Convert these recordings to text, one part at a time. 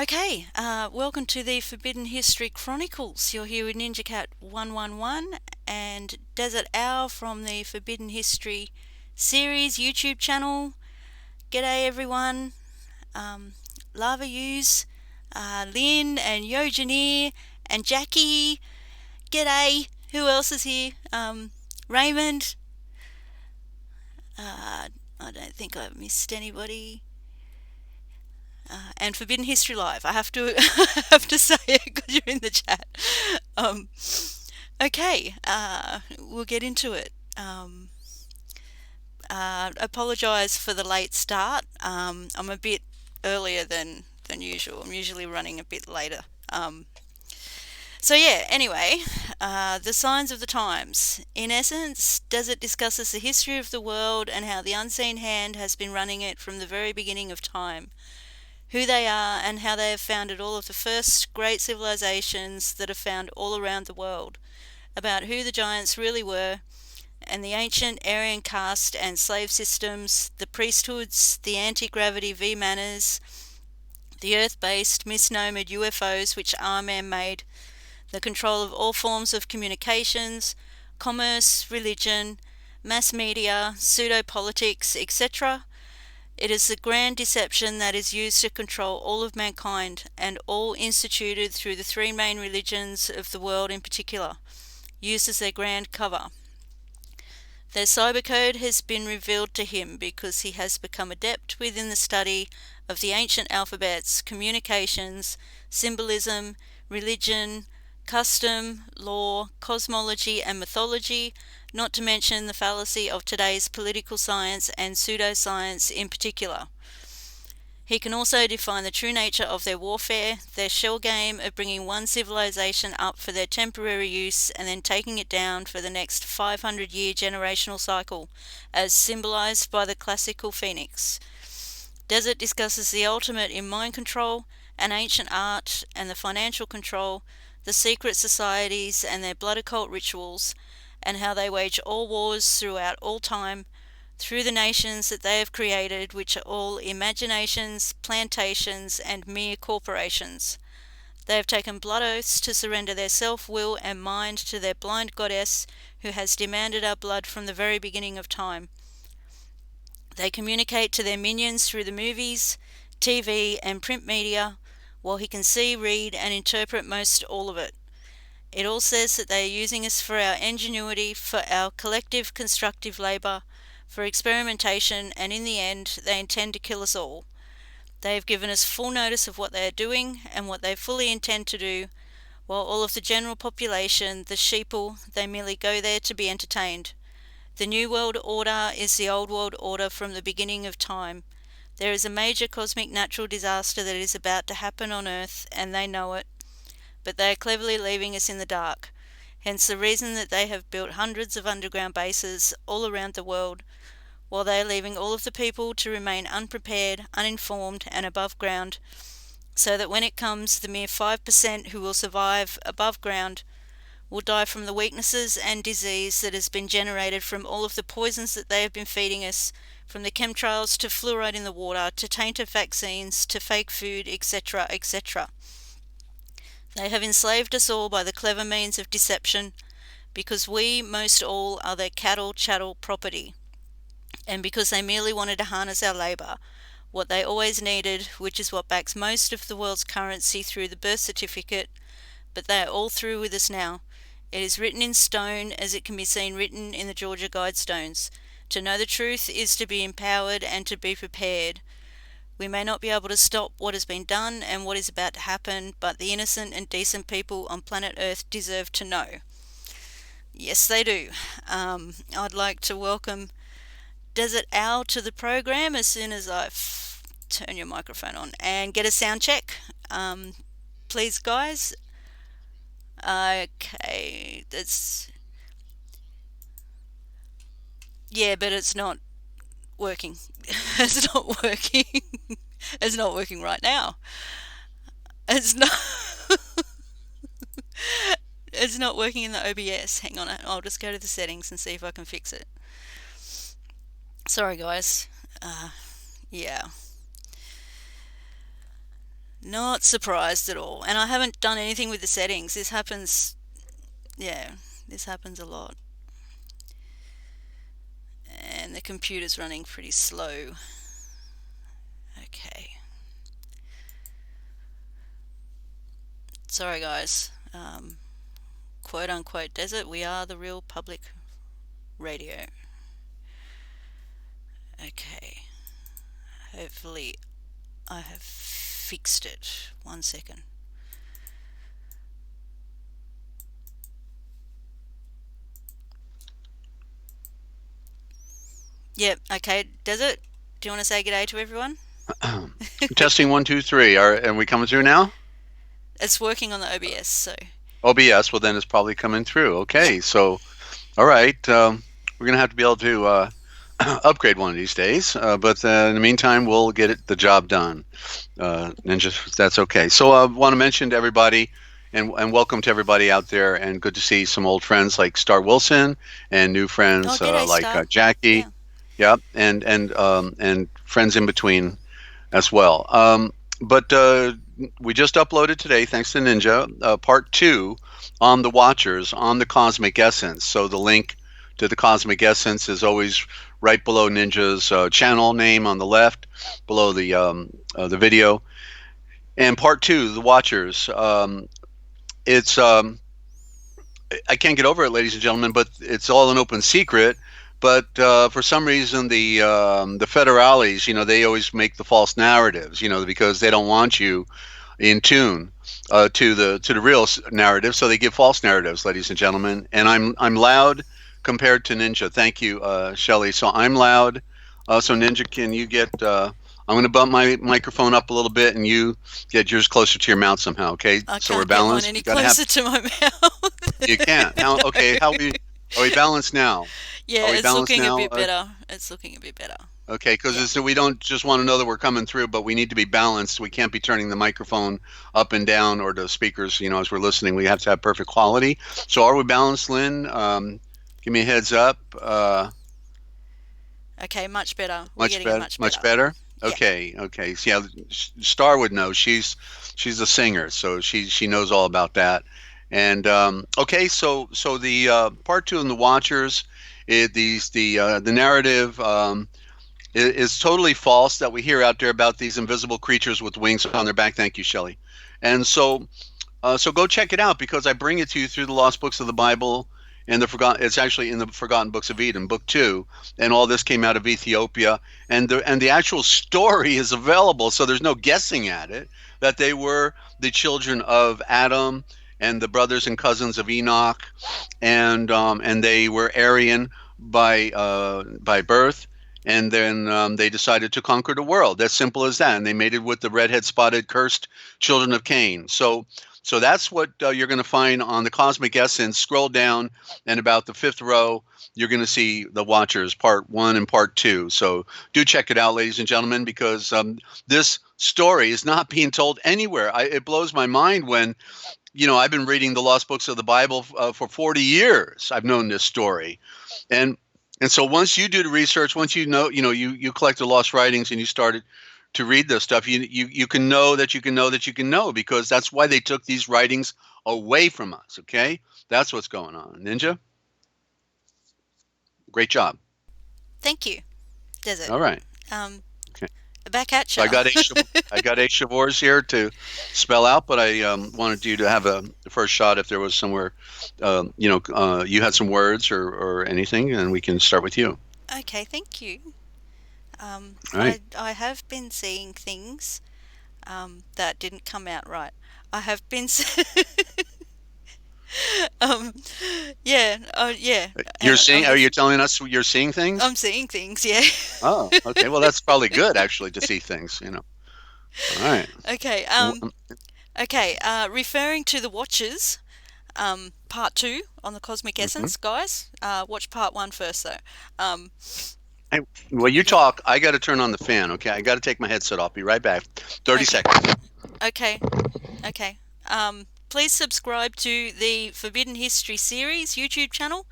Okay, welcome to the Forbidden History Chronicles. You're here with NinjaCat 111 and Dezert-Owl from the Forbidden History series YouTube channel. G'day everyone. Lava Use, Lynn and Yojanir and Jackie. G'day. Who else is here? Raymond. I don't think I've missed anybody. And Forbidden History Live. I have to have to say it because you're in the chat. Okay, we'll get into it. Apologise for the late start. I'm a bit earlier than usual. I'm usually running a bit later. Anyway, the signs of the times. In essence, Desert discusses the history of the world and how the unseen hand has been running it from the very beginning of time. Who they are and how they have founded all of the first great civilizations that are found all around the world, about who the giants really were, and the ancient Aryan caste and slave systems, the priesthoods, the anti-gravity V-manners, the earth-based misnomered UFOs which are man-made, the control of all forms of communications, commerce, religion, mass media, pseudo-politics, etc. It is the grand deception that is used to control all of mankind, and all instituted through the three main religions of the world in particular, used as their grand cover. Their cybercode has been revealed to him because he has become adept within the study of the ancient alphabets, communications, symbolism, religion, custom, law, cosmology and mythology, not to mention the fallacy of today's political science and pseudoscience in particular. He can also define the true nature of their warfare, their shell game of bringing one civilization up for their temporary use and then taking it down for the next 500-year generational cycle, as symbolized by the classical phoenix. Desert discusses the ultimate in mind control, and ancient art, and the financial control, the secret societies and their blood occult rituals, and how they wage all wars throughout all time, through the nations that they have created, which are all imaginations, plantations, and mere corporations. They have taken blood oaths to surrender their self-will and mind to their blind goddess, who has demanded our blood from the very beginning of time. They communicate to their minions through the movies, TV, and print media, while he can see, read, and interpret most all of it. It all says that they are using us for our ingenuity, for our collective constructive labour, for experimentation, and in the end they intend to kill us all. They have given us full notice of what they are doing and what they fully intend to do, while all of the general population, the sheeple, they merely go there to be entertained. The New World Order is the Old World Order from the beginning of time. There is a major cosmic natural disaster that is about to happen on Earth, and they know it, but they are cleverly leaving us in the dark. Hence the reason that they have built hundreds of underground bases all around the world, while they are leaving all of the people to remain unprepared, uninformed, and above ground, so that when it comes, the mere 5% who will survive above ground will die from the weaknesses and disease that has been generated from all of the poisons that they have been feeding us, from the chemtrails to fluoride in the water, to tainted vaccines, to fake food, etc., etc. They have enslaved us all by the clever means of deception, because we, most all, are their cattle, chattel, property, and because they merely wanted to harness our labour, what they always needed, which is what backs most of the world's currency through the birth certificate, but they are all through with us now. It is written in stone, as it can be seen written in the Georgia Guidestones. To know the truth is to be empowered and to be prepared. We may not be able to stop what has been done and what is about to happen, but the innocent and decent people on planet Earth deserve to know. Yes, they do. I'd like to welcome Dezert-Owl to the program as soon as I turn your microphone on and get a sound check. Please, guys. Okay, yeah, but it's not working. It's not working. It's not working right now. It's not. It's not working in the OBS. Hang on, I'll just go to the settings and see if I can fix it. Sorry, guys. Yeah. Not surprised at all. And I haven't done anything with the settings. Yeah, this happens a lot. And the computer's running pretty slow. Okay. Sorry, guys. Quote unquote desert, we are the real public radio. Okay. Hopefully, I have fixed it. 1 second. Yep, okay. Desert, do you want to say g'day to everyone? Testing 1, 2, 3. Are we coming through now? It's working on the OBS, so OBS. Well, then it's probably coming through. yeah. Okay. So, all right. We're gonna have to be able to upgrade one of these days. But in the meantime, we'll get the job done. Ninja, that's okay. So I want to mention to everybody, and welcome to everybody out there, and good to see some old friends like Star Wilson and new Oh, friends g'day, like Star. Jackie. Yeah. Yep, and friends in between as well. But we just uploaded today, thanks to Ninja, part 2 on the Watchers, on the Cosmic Essence. So the link to the Cosmic Essence is always right below Ninja's channel name on the left, below the video. And part 2, the Watchers. It's I can't get over it, ladies and gentlemen, but it's all an open secret. But for some reason, the federales, they always make the false narratives, because they don't want you in tune to the real narrative, so they give false narratives, ladies and gentlemen. And I'm loud compared to Ninja. Thank you, Shelley. So I'm loud. So Ninja, can you get? I'm going to bump my microphone up a little bit, and you get yours closer to your mouth somehow. Okay, I so we're can't get mine balanced. any You got to have. closer to my mouth. You can't. How? Okay. How are we balanced now? Yeah, Are we it's balanced looking a now? bit better. It's looking a bit better. Okay, Yeah. because we don't just want to know that we're coming through, but we need to be balanced. We can't be turning the microphone up and down or the speakers, as we're listening. We have to have perfect quality. So are we balanced, Lynn? Give me a heads up. Okay, much better. We're Much getting a better. much Much better. better. Yeah. Okay. Okay. So yeah, Star would know. She's a singer, so she knows all about that. And okay, so the part 2 in the Watchers, the narrative. Is totally false that we hear out there about these invisible creatures with wings on their back. Thank you, Shelley. And so go check it out because I bring it to you through the lost books of the Bible and the forgotten. It's actually in the Forgotten Books of Eden, book 2, and all this came out of Ethiopia, and the actual story is available. So there's no guessing at it that they were the children of Adam and the brothers and cousins of Enoch, and they were Aryan by birth, and then they decided to conquer the world. As simple as that. And they mated with the redhead spotted cursed children of Cain. So that's what you're going to find on the Cosmic Essence. Scroll down, and about the 5th row, you're going to see the Watchers, part 1 and part 2. So do check it out, ladies and gentlemen, because this story is not being told anywhere. It blows my mind when, I've been reading the lost books of the Bible for 40 years. I've known this story. And so once you do the research, once you collect the lost writings and you started to read this stuff, you can know that you can know that you can know, because that's why they took these writings away from us. Okay, that's what's going on. Ninja, great job. Thank you, Desert. All right. Um, Okay. back at So ya. I got eight Chavors here to spell out, but I wanted you to have the first shot if there was somewhere, you had some words or anything, and we can start with you. Okay, thank you. All right. I have been seeing things that didn't come out right. I have been um yeah. Hang You're on, seeing? Are you telling us you're seeing things? I'm seeing things, yeah. Oh, okay. Well, that's probably good actually to see things. All right. Okay, okay, referring to the Watchers, part 2 on the Cosmic Mm-hmm. Essence, guys. Watch part 1 first though. Um Hey, well, you yeah. talk. I got to turn on the fan. Okay, I got to take my headset off. Be right back. 30 Okay. seconds. Okay. Okay. Please subscribe to the Forbidden History series YouTube channel,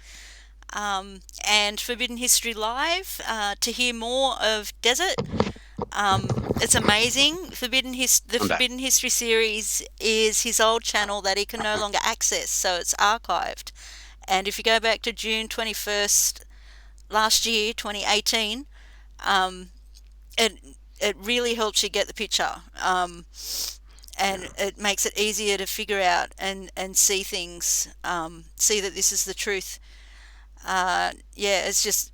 and Forbidden History Live to hear more of Desert. it's amazing. The I'm back. Forbidden History series is his old channel that he can no longer access, so it's archived. And if you go back to June 21st last year, 2018, um, it it really helps you get the picture, and Yeah. it makes it easier to figure out and see things, see that this is the truth. Yeah, it's just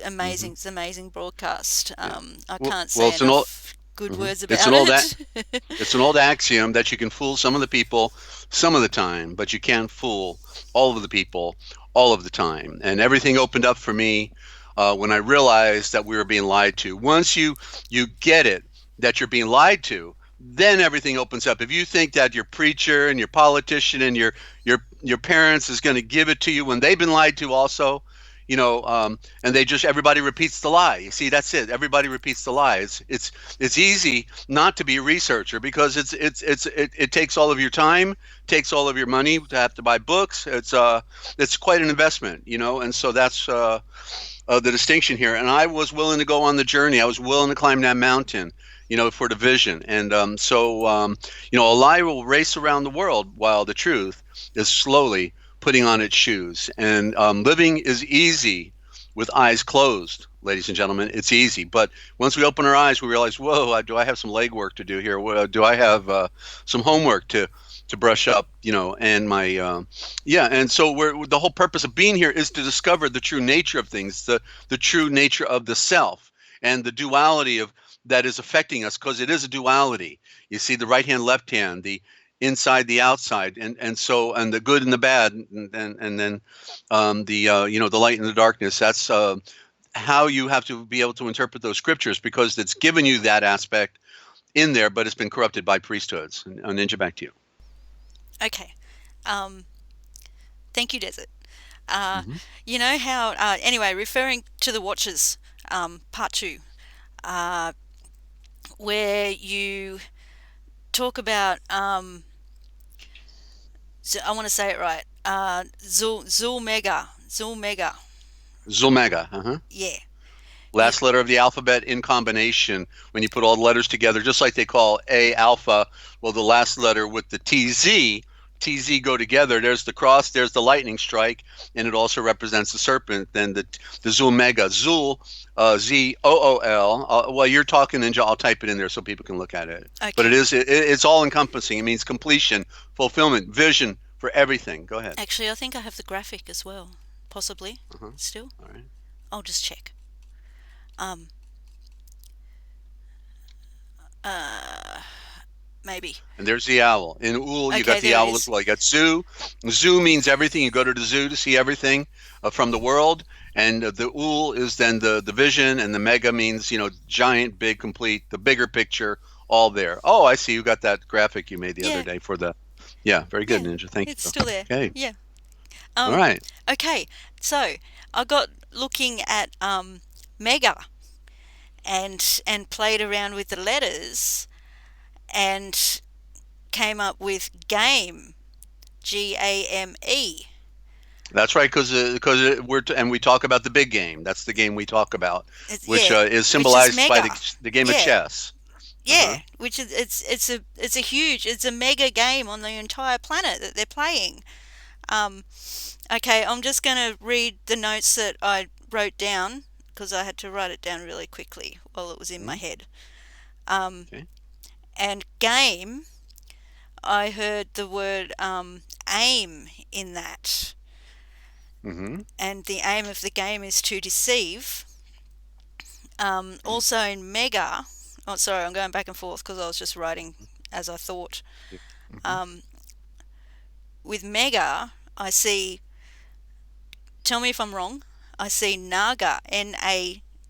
Hmm. amazing. It's an amazing broadcast. Yeah. I Well, can't well, say enough good words it's about an old it. It's an old axiom that you can fool some of the people some of the time, but you can't fool all of the people all of the time. And everything opened up for me when I realized that we were being lied to. Once you get it that you're being lied to, then everything opens up. If you think that your preacher and your politician and your parents is going to give it to you when they've been lied to also, and they just everybody repeats the lie. You see, that's it. Everybody repeats the lie. It's easy not to be a researcher because it takes all of your time, takes all of your money to have to buy books. It's quite an investment, and so that's the distinction here. And I was willing to go on the journey. I was willing to climb that mountain, for the vision. And a lie will race around the world while the truth is slowly putting on its shoes. And living is easy with eyes closed, ladies and gentlemen. It's easy. But once we open our eyes, we realize, whoa, do I have some legwork to do here? Do I have some homework to brush up, and my yeah. And so the whole purpose of being here is to discover the true nature of things, the true nature of the self, and the duality of that is affecting us, because it is a duality. You see the right hand, left hand, the inside, the outside, and the good and the bad, and then the light and the darkness. That's how you have to be able to interpret those scriptures, because it's given you that aspect in there, but it's been corrupted by priesthoods. And Ninja, back to you. Okay. Um, Thank you, Desert. Uh, Hmm. you know how, anyway, referring to the Watchers, part two, uh, where you talk about, I want to say it right, Zulmega. Zulmega. Zulmega. Uh-huh. Yeah. You, Last letter of the alphabet in combination. When you put all the letters together, just like they call A alpha, well, the last letter with the TZ go together. There's the cross, there's the lightning strike, and it also represents the serpent. Then the Zulmega, Zul, Zool. While you're talking, Ninja, I'll type it in there so people can look at it. But okay. it's all encompassing. It means completion, fulfillment, vision for everything. Go ahead. Actually, I think I have the graphic as well. Possibly. Uh-huh. Still. All right. I'll just check. Um, uh, Maybe. And there's the owl. In Ool, you Okay, got the there it owl as is. well. You got zoo. Zoo means everything. You go to the zoo to see everything from the world. And the Ool is then the vision, and the mega means, giant, big, complete, the bigger picture, all there. Oh, I see. You got that graphic you made the other Yeah, day for the. Yeah, very good, yeah. Ninja. Thank It's you. still there. Okay. Yeah. All Um, right. okay. So I got looking at Mega and played around with the letters and came up with game, GAME. That's right, because and we talk about the big game. That's the game we talk about, which Yeah, is which is symbolized by mega. the game of Yeah, chess. Uh-huh. yeah. Which is it's a mega game on the entire planet that they're playing. Um, okay, I'm just gonna read the notes that I wrote down because I had to write it down really quickly while it was in my Mhm. head. Um, Okay. and game, I heard the word aim in that, Mm-hmm. and the aim of the game is to deceive. Also in mega, oh sorry, I'm going back and forth because I was just writing as I thought. Mm-hmm. Um, with mega, I see. Tell me if I'm wrong. I see Naga, Naga,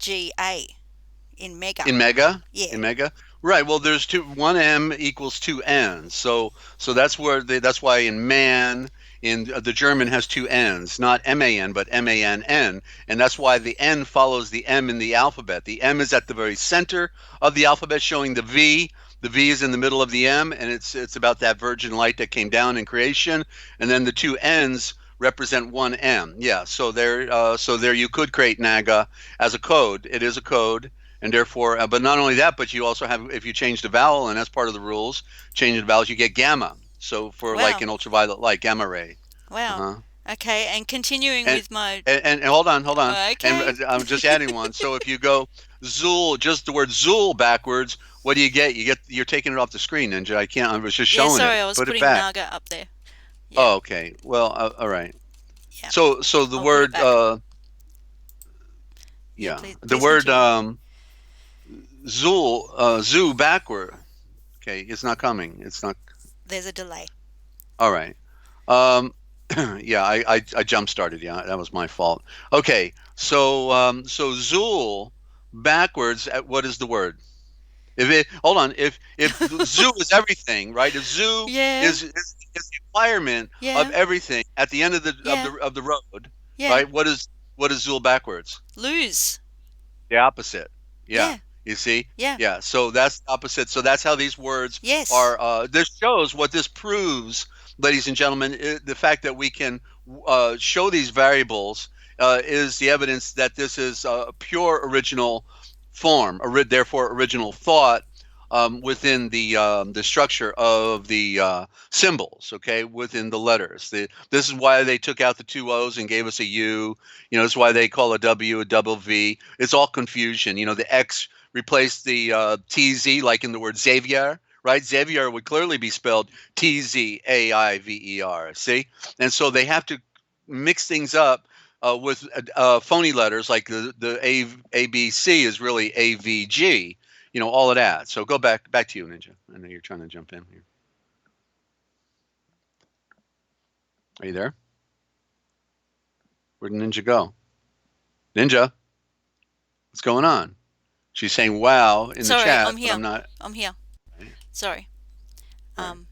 in mega. In mega, Yeah. in mega, right? Well, there's one M equals two N's, so that's why in man in the German has two N's, not MAN but MANN, and that's why the N follows the M in the alphabet. The M is at the very center of the alphabet, showing the V. The V is in the middle of the M, and it's about that virgin light that came down in creation, and then the two N's represent one M. Yeah, so there you could create Naga as a code. It is a code, and therefore, but not only that, but you also have, if you change the vowel, and that's part of the rules, change the vowels, you get gamma. So for like Wow. an ultraviolet light, gamma ray. Wow. Uh-huh. Okay, and continuing And with my and hold on, and okay. I'm just adding one. So if you go Zool, just the word Zool backwards, what do you get? You're taking it off the screen, Ninja. I can't. I was just Yeah, showing it. sorry, I was Put it putting back. Naga up there. Yeah. Oh, okay. Well, all right. Yeah. So the I'll put it word back. Yeah, yeah, please the please word continue. Zool, zoo backward. Okay, it's not coming. It's not. There's a delay. All right. Um, yeah, I jump started. Yeah, that was my fault. Okay, so Zool backwards. What is the word? If it hold on, if zoo is everything, right? If zoo Yeah. is the requirement of Yeah. everything at the end of the of Yeah. the of the road, Yeah. right? What is Zool backwards? Lose. The opposite. Yeah. Yeah. You see? Yeah. Yeah. So that's the opposite. So that's how these words Yes. are. This shows what this proves, ladies and gentlemen. The fact that we can show these variables is the evidence that this is a pure original form, therefore original thought within the structure of the symbols. Okay, within the letters. This is why they took out the two O's and gave us a U. That's why they call a W a double V. It's all confusion. The X replaced the TZ, like in the word Xavier, right? Xavier would clearly be spelled Tzaiver. See? And so they have to mix things up with phony letters, like the ABC is really AVG. All of that. So go back to you, Ninja. I know you're trying to jump in here. Are you there? Where did Ninja go? Ninja, what's going on? She's saying wow in the Sorry, I'm chat, but here. I'm not. I'm here. Right. Sorry. All right. Um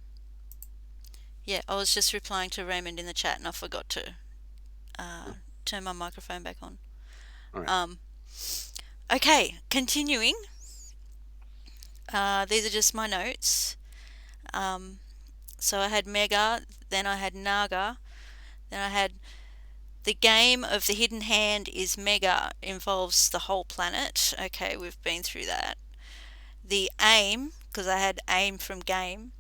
yeah, I was just replying to Raymond in the chat and I forgot to turn my microphone back on. All right. Um okay, continuing. These are just my notes. Um so I had Mega, then I had Naga, then I had the game of the hidden hand is Mega, involves the whole planet. Okay, we've been through that. The aim, because I had aim from game,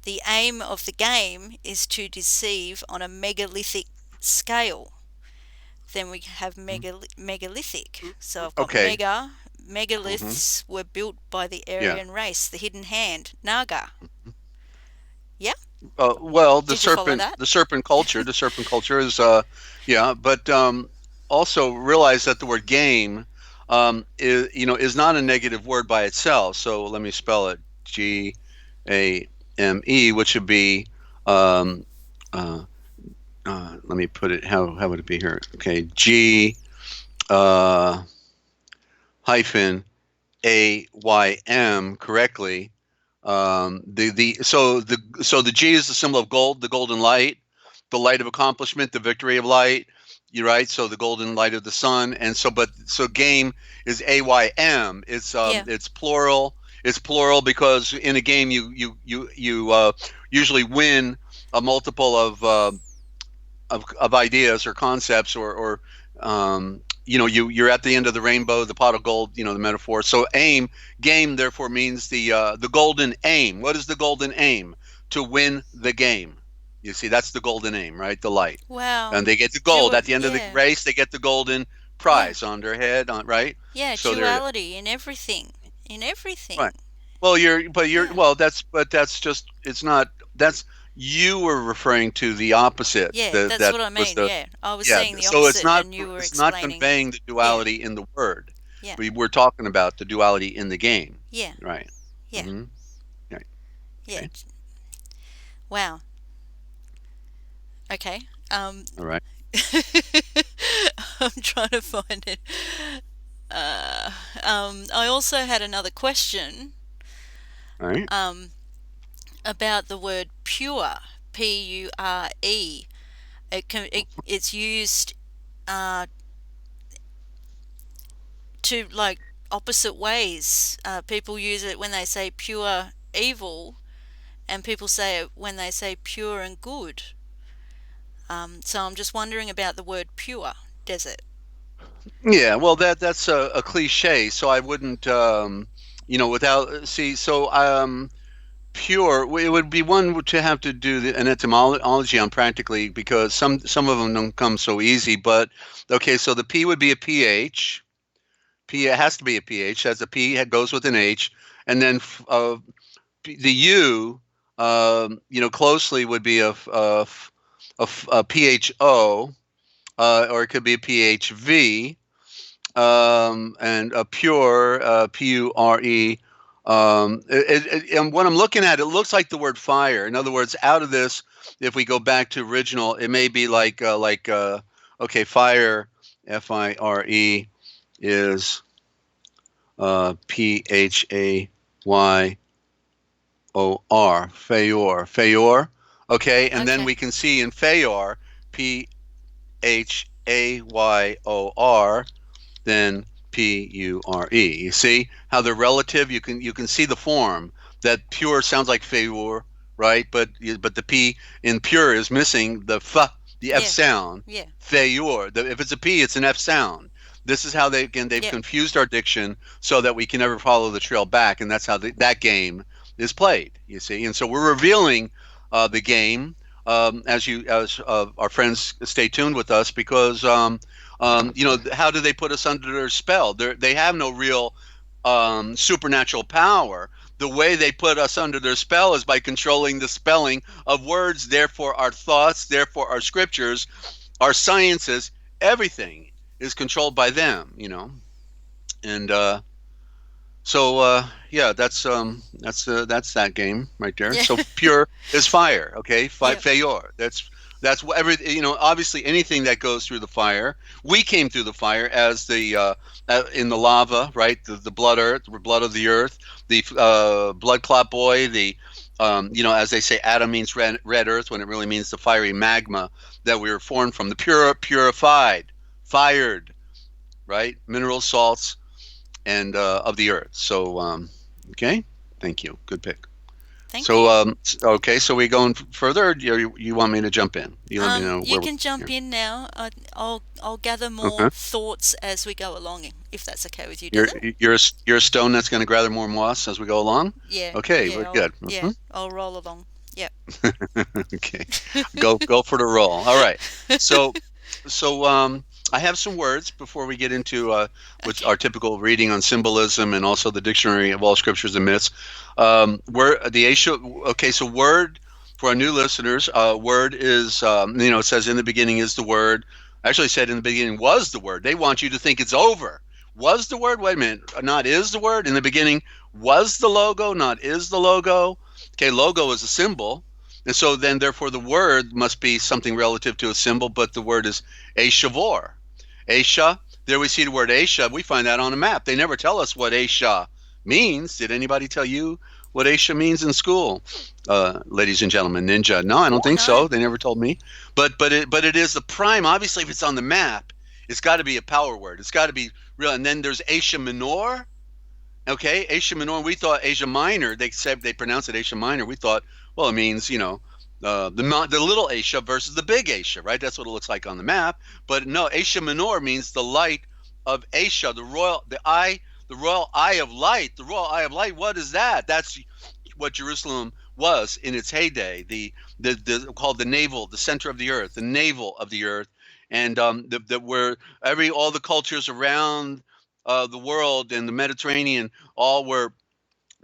the aim of the game is to deceive on a megalithic scale. Then we have megalithic. So I've got Okay. Hmm. megaliths were built by the Yeah. Aryan race, the hidden hand, Naga. Yeah? Well, the Did you follow serpent, that? the serpent culture is, yeah, but also realize that the word game, is not a negative word by itself. So let me spell it: Game, which would be, um, uh, let me put it. How would it be here? Okay, G uh, hyphen AYM correctly. The G is the symbol of gold, the golden light, the light of accomplishment, the victory of light. You're right. So the golden light of the sun, and so game is AYM. Yeah. It's plural. It's plural because in a game you usually win a multiple of ideas or concepts or you're at the end of the rainbow, the pot of gold, the metaphor. So game therefore means the golden aim. What is the golden aim? To win the game. You see, that's the golden aim, right? The light. Wow. And they get the gold at the end of the Yeah. race. They get the golden Yeah. prize on their head, right? Yeah, So there it is. duality in everything. In everything. Right. Well, Yeah. well, that's just, it's not, that's, you were referring to the opposite. Yeah, that's That what I was mean. the, Yeah. I was yeah. saying the So opposite and you were it's not explaining. conveying the Yeah. duality in the word. Yeah. We're talking about the duality in the game. Yeah. Right. Yeah. Mm-hmm. Right. Yeah. Okay. Wow. Okay. All right. I'm trying to find it. I also had another question All right. um, about the word pure, Pure. It's used uh, to like opposite ways. People use it when they say pure evil, and people say it when they say pure and good. So I'm just wondering about the word pure, desert. Yeah, well, that's a cliche, so I wouldn't, without see. So pure, it would be one to have to do an etymology on practically because some of them don't come so easy. But okay, so the P would be a PH. P it has to be a PH. Has a P, it goes with an H, and then the U, closely would be a PHO, or it could be a PHV, and a pure, Pure. And what I'm looking at, it looks like the word fire. In other words, out of this, if we go back to original, it may be okay, fire, FIRE is PHAYOR, Fayor. Okay, and then Okay. we can see in Fayor, PHAYOR, then Pure. You see how they're relative? You can see the form. That pure sounds like favor, right? But the P in pure is missing the f, the F Yeah. sound. Yeah. Fayor. If it's a P, it's an F sound. This is how they've Yeah. confused our diction so that we can never follow the trail back, and that's how that game is played. You see, and so we're revealing the game, as our friends stay tuned with us, because how do they put us under their spell? They have no real supernatural power. The way they put us under their spell is by controlling the spelling of words. Therefore, our thoughts, therefore, our scriptures, our sciences, everything is controlled by them. And so yeah, that's that game right there. Yeah. So pure is fire, okay? Yeah. Fayor. That's what obviously anything that goes through the fire. We came through the fire as the in the lava, right? The blood earth, the blood of the earth, the blood clot boy, the as they say, Adam means red earth when it really means the fiery magma that we were formed from, the purified, fired, right? Mineral salts and of the earth. So, okay, thank you. Good pick. Thank So, you. okay, so we going further, or you want me to jump in? You let me know You where we're can jump here. in now. I'll gather more Okay. thoughts as we go along, if that's okay with you, You're Desert. you're a, you're a stone that's going to gather more moss as we go along. Yeah. Okay, Yeah. we're good. I'll roll along. Yep. Okay, go for the roll. All right. So I have some words before we get into with Okay. our typical reading on symbolism and also the dictionary of all scriptures and myths. Word the Asia. Okay, so word for our new listeners. Word is it says in the beginning is the word. Actually, said in the beginning was the word. They want you to think it's over. Was the word? Wait a minute. Not is the word. In the beginning was the logo. Not is the logo. Okay, logo is a symbol. And so then, therefore, the word must be something relative to a symbol, but the word is Ashavor. Asia, there we see the word Asia. We find that on a map. They never tell us what Asia means. Did anybody tell you what Asia means in school? Ladies and gentlemen, Ninja. No, I don't think No. so. They never told me. But it is the prime. Obviously, if it's on the map, it's got to be a power word. It's got to be real. And then there's Asia Minor. Okay, Asia Minor. We thought Asia Minor. They said they pronounce it Asia Minor. We thought, well, it means the little Asia versus the big Asia, right? That's what it looks like on the map. But no, Asia Minor means the light of Asia, the royal eye of light. The royal eye of light. What is that? That's what Jerusalem was in its heyday. The called the navel, the center of the earth, the navel of the earth, and where all the cultures around the world and the Mediterranean all were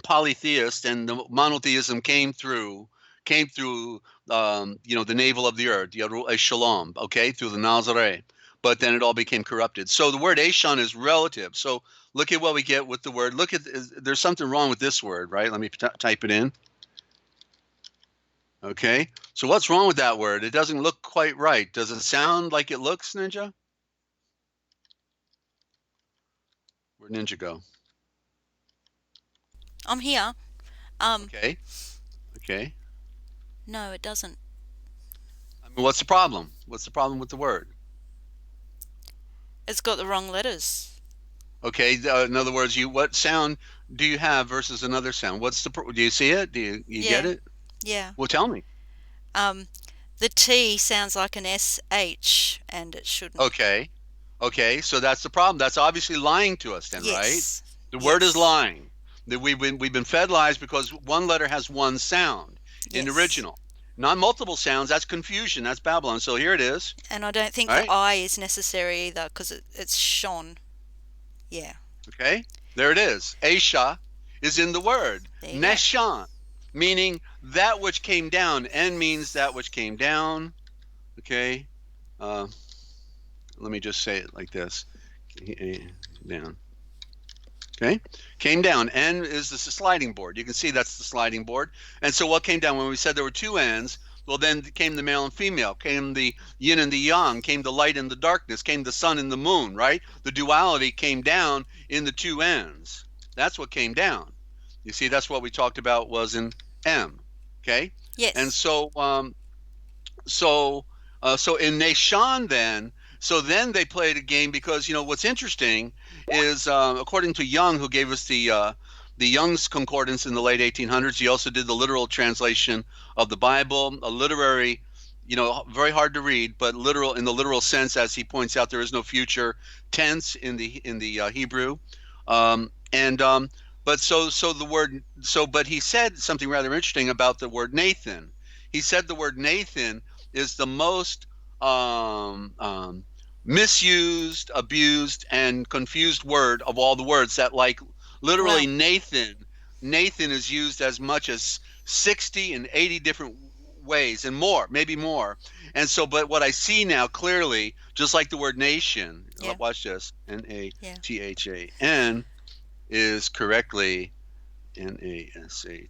polytheist, and the monotheism came through the navel of the earth, the Shalom, okay, through the Nazareth. But then it all became corrupted. So the word Ashon is relative. So look at what we get with the word. There's something wrong with this word, right? Let me type it in. Okay. So what's wrong with that word? It doesn't look quite right. Does it sound like it looks, Ninja? Where'd Ninja go? I'm here. Um. Okay. Okay. No, it doesn't. I mean, what's the problem? What's the problem with the word? It's got the wrong letters. Okay, in other words, what sound do you have versus another sound? Do you see it? Do you get Yeah. it? Yeah. Well, tell me. Um. The T sounds like an SH, and it shouldn't. Okay. Okay, so that's the problem. That's obviously lying to us then, right? Yes. The word is Yes. lying. That we've been fed lies because one letter has one sound in the Yes. original. Not multiple sounds, that's confusion, that's Babylon. So here it is, And I don't think the right? I is necessary either because it's shone. Yeah. Okay? There it is. Aisha is in the word. There you go. Neshan, meaning that which came down. En means that which came down. Okay? Uh, Let me just say it like this. Down. Okay, came down. N is the sliding board. You can see that's the sliding board. And so what came down when we said there were two ends? Well, then came the male and female, came the yin and the yang, came the light and the darkness, came the sun and the moon, right? The duality came down in the two ends. That's what came down. You see, that's what we talked about was in M. Okay, and Yes. so in Neshan then they played a game because what's interesting is according to Young, who gave us the Young's Concordance in the late 1800s. He also did the literal translation of the Bible, a literary, very hard to read, but literal in the literal sense, as he points out, there is no future tense in the Hebrew, and but he said something rather interesting about the word Nathan. He said the word Nathan is the most misused, abused, and confused word of all the words. That, like, literally Wow. Nathan is used as much as 60 and 80 different ways and more, maybe more. And so, but what I see now clearly, just like the word nation, Yeah. watch this, Yeah. Nathan is correctly Nashn.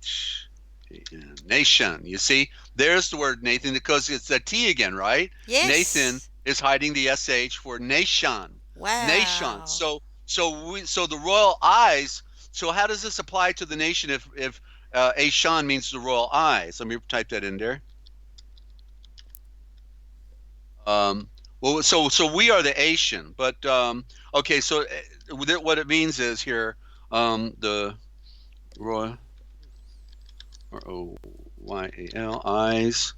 Nation. You see, there's the word Nathan because it's a T again, right? Nathan Yes. is hiding the SH for nation. Nation. Wow. So the royal eyes. So how does this apply to the nation if Ashan means the royal eyes? Let me type that in there. Um, so we are the Asian, but okay. So what it means is here the royal Royal eyes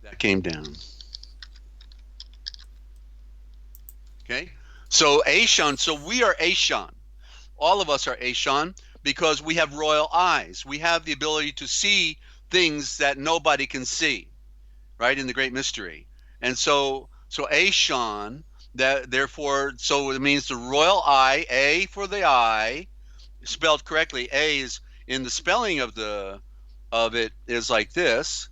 that came down. Okay, so Ashan. So we are Ashan. All of us are Ashan because we have royal eyes. We have the ability to see things that nobody can see, right? In the great mystery. And so Ashan, that therefore, so it means the royal eye, A for the eye, spelled correctly. A is in the spelling of it is like this,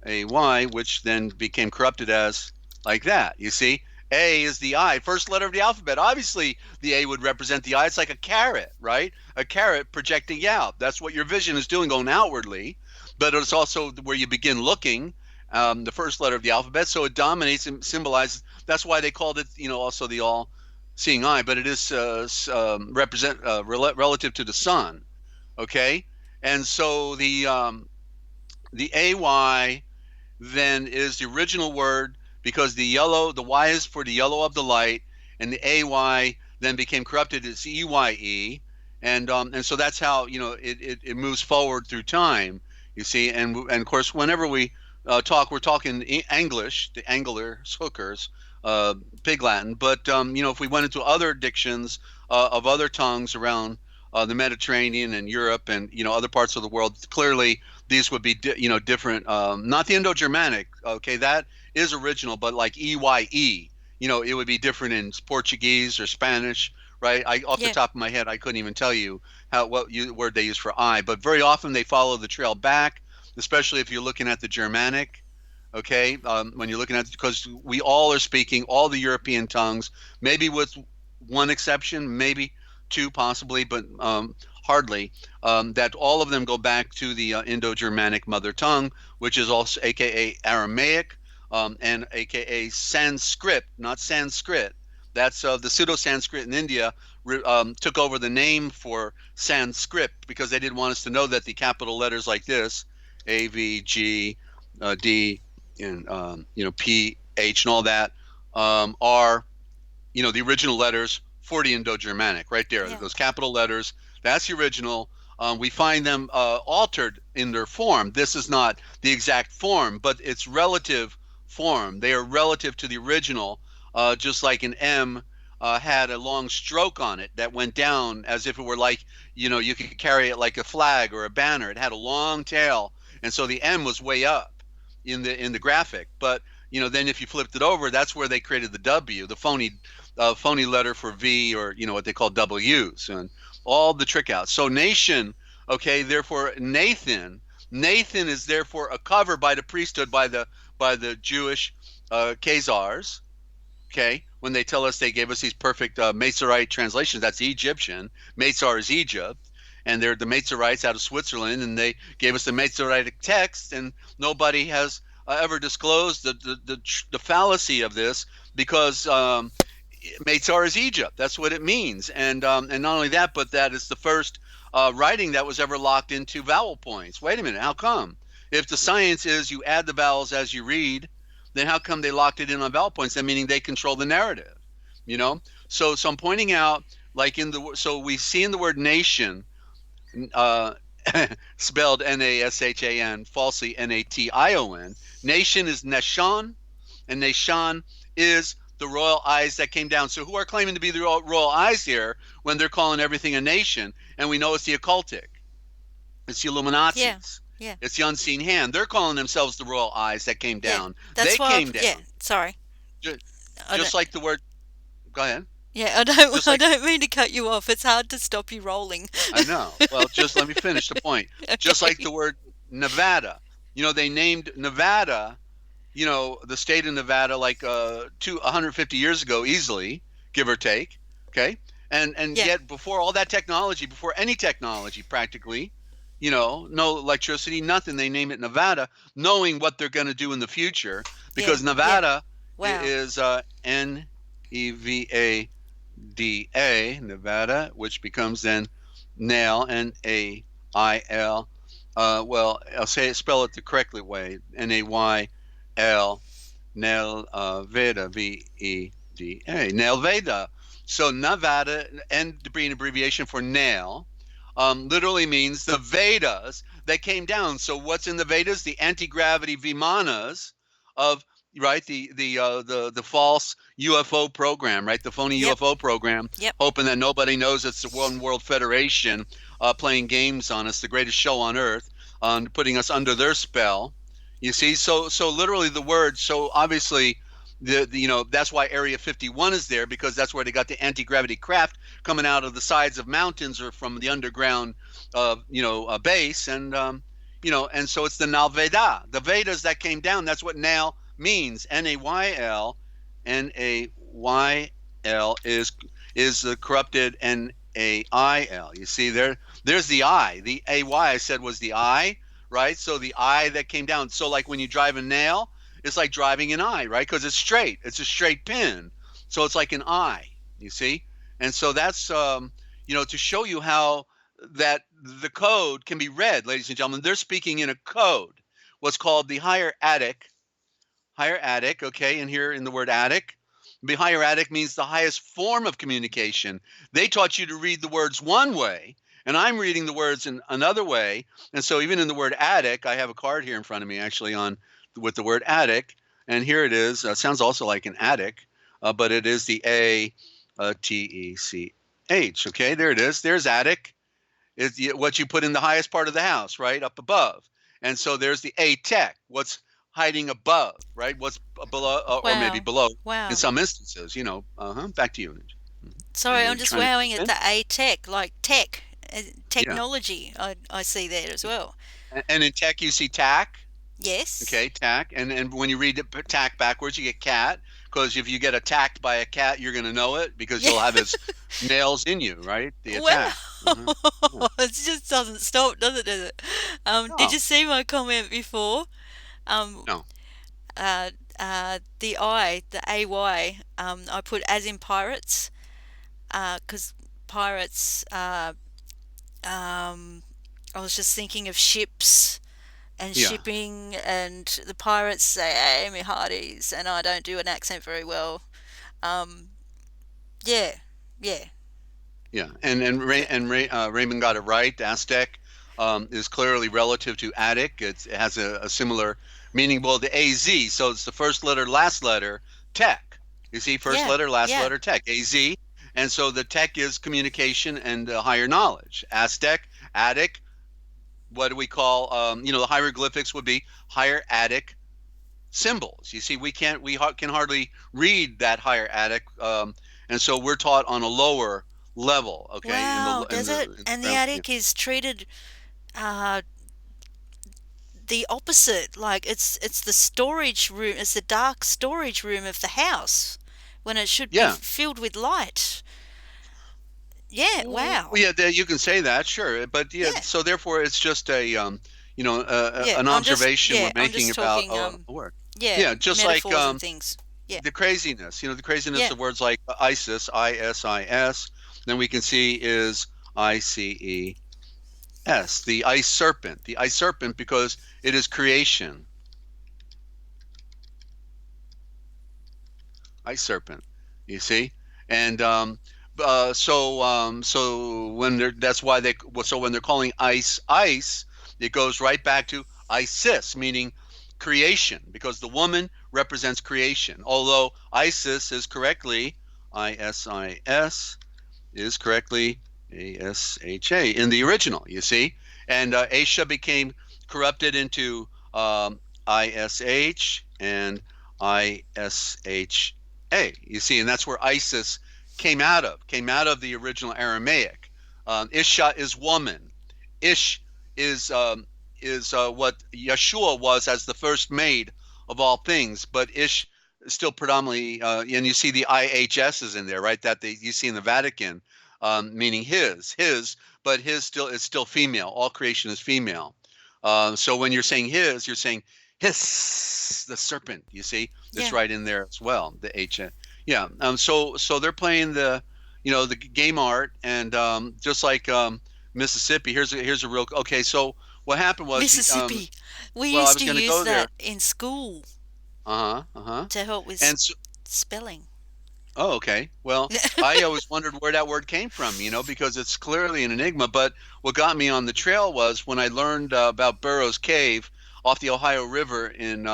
A-Y, which then became corrupted as like that. You see, A is the I, first letter of the alphabet. Obviously, the A would represent the I. It's like a carrot, right? A carrot projecting out. That's what your vision is doing, going outwardly. But it's also where you begin looking, the first letter of the alphabet. So it dominates and symbolizes. That's why they called it, also the all-seeing eye. But it is relative to the sun. Okay, and so the AY then is the original word because the Y is for the yellow of the light, and the AY then became corrupted as EYE, and so that's how it moves forward through time. You see, and of course, whenever we talk, we're talking English, the Anglers, hookers, Pig Latin. But if we went into other dictions of other tongues around the Mediterranean and Europe and other parts of the world, clearly these would be different. Not the Indo-Germanic, okay, that is original, but like EYE, it would be different in Portuguese or Spanish, right? Off the Yeah. top of my head, I couldn't even tell you what word they use for I, but very often they follow the trail back, especially if you're looking at the Germanic. Okay, when you're looking at, because we all are speaking all the European tongues, maybe with one exception, maybe two possibly, but hardly, that all of them go back to the Indo-Germanic mother tongue, which is also aka Aramaic, and aka Sanskrit, not Sanskrit. That's the pseudo-Sanskrit in India took over the name for Sanskrit because they didn't want us to know that the capital letters like this, A, V, G, D, and P, H, and all that are the original letters for the Indo-Germanic, right there. Yeah. Those capital letters, that's the original. We find them altered in their form. This is not the exact form, but it's relative form. They are relative to the original just like an M had a long stroke on it that went down as if it were like, you could carry it like a flag or a banner. It had a long tail, and so the M was way up in the graphic. But then if you flipped it over, that's where they created the W, the phony letter for V, or what they call W's, and all the trick outs. So nation, okay, therefore Nathan is therefore a cover by the priesthood, by the Jewish Khazars, okay, when they tell us they gave us these perfect Masorite translations. That's Egyptian. Masar is Egypt, and they're the Masorites out of Switzerland, and they gave us the Masoritic text, and nobody has ever disclosed the fallacy of this, because Masar is Egypt. That's what it means, and not only that, but that is the first writing that was ever locked into vowel points. Wait a minute, how come? If the science is you add the vowels as you read, then how come they locked it in on vowel points? That meaning they control the narrative, you know. So I'm pointing out, like so we see in the word nation, uh, spelled Nashan, falsely Nation. Nation is Nashon, and Nashon is the royal eyes that came down. So who are claiming to be the royal eyes here when they're calling everything a nation? And we know it's the occultic, it's the Yeah. Illuminazis, Yeah. it's the unseen hand. They're calling themselves the royal eyes that came Yeah. down. They That's why. came Yeah. down. Sorry. Just, I just don't. like the word. Go ahead. Yeah. I don't. Just I like don't mean to cut you off. It's hard to stop you rolling. I know. Well, just let me finish the point. Just like Okay. the word Nevada. They named Nevada, the state of Nevada, like 150 years ago, easily, give or take. Okay, and Yeah. yet before all that technology, before any technology, practically, no electricity, nothing. They name it Nevada, knowing what they're going to do in the future, Yeah. because Yeah. Nevada Wow. is Nevada, Nevada, which becomes then nail, Nail. Well, I'll spell it the correctly way, Nail, nail, Veda, Veda, nail Veda. So Nevada, and to be an abbreviation for nail, literally means the Vedas that came down. So what's in the Vedas? The anti-gravity Vimanas of, right, the false UFO program, right, the phony Yep. UFO program, Yep. hoping that nobody knows it's the One World Federation playing games on us, the greatest show on earth, putting us under their spell. You see, so literally the word. So obviously, that's why Area 51 is there, because that's where they got the anti-gravity craft coming out of the sides of mountains or from the underground, base, and so it's the Nalveda, the Vedas that came down. That's what Nal means. Nayl is the corrupted Nail. You see there's the I. The ay I said was the I, right? So the I that came down. So like when you drive a nail, it's like driving an I, right? Because it's straight. It's a straight pin. So it's like an I. You see? And so that's to show you how that the code can be read, ladies and gentlemen. They're speaking in a code, what's called the higher attic, okay, and here in the word attic, the higher attic means the highest form of communication. They taught you to read the words one way, and I'm reading the words in another way. And so even in the word attic, I have a card here in front of me actually on with the word attic, and here it is. Sounds also like an attic, but it is the Tech. Okay, there it is. There's attic. Is what you put in the highest part of the house, right up above. And so there's the A tech, what's hiding above, right? What's below, or maybe Wow. below in Wow. some instances, Back to you. Are Sorry, I'm you just trying to wowing at jump the A tech, like tech, in? Yeah. technology. I see that as well. And in tech, you see tack. Yes. Okay, tack. And when you read it tack backwards, you get cat. Because if you get attacked by a cat, you're going to know it because Yeah. you'll have his nails in you, right? The Wow. attack. Yeah. It just doesn't stop, does it? Does it? Did No, you see my comment before? Um, no. the the AY, I put as in pirates, because pirates, I was just thinking of ships and Yeah. shipping, and the pirates say, "Hey, me hearties," and I don't do an accent very well. Um, yeah, yeah, Yeah, yeah, Raymond got it right. Aztec is clearly relative to Attic. It has a similar meaning. Well, the AZ, so it's the first letter, last letter, tech. You see, first Yeah. letter, last Yeah. letter, tech, AZ. And so the tech is communication and higher knowledge. Aztec, Attic, what do we call, the hieroglyphics would be higher Attic symbols. You see, can hardly read that higher Attic. And so we're taught on a lower level, okay, Wow. in Desert the and the ground. Yeah. attic is treated uh, the opposite. Like it's the storage room. It's the dark storage room of the house when it should be Yeah. filled with light. Yeah. Wow. Yeah, you can say that, sure, but yeah, Yeah. so therefore it's just Yeah. an I'm just observation we're I'm making just about talking a word. yeah, Yeah, just like metaphors and things. Yeah. the craziness, the craziness Yeah. of words like ISIS, ISIS, then we can see is ICES, the ice serpent, because it is creation, ice serpent, you see, and so when that's why so when they're calling ice, it goes right back to Isis, meaning creation, because the woman represents creation. Although Isis is correctly ISIS is correctly ASHA in the original, you see, and Asia became corrupted into ISH and ISHA. You see, and that's where ISIS came out of the original Aramaic. Isha is woman. Ish is what Yeshua was as the first maid of all things, but Ish is still predominantly, and you see the IHS is in there, right? You see in the Vatican, meaning his, but his still is still female. All creation is female. So when you're saying his, you're saying hiss, the serpent. You see, it's Yeah. right in there as well. The H, yeah. So they're playing the game art, and just like Mississippi. Here's a real okay. So what happened was, Mississippi. We well, I used was to going to use go there. that in school Uh huh. Uh huh. to help with And so, spelling. oh, okay. Well, I always wondered where that word came from, because it's clearly an enigma. But what got me on the trail was when I learned about Burroughs Cave off the Ohio River in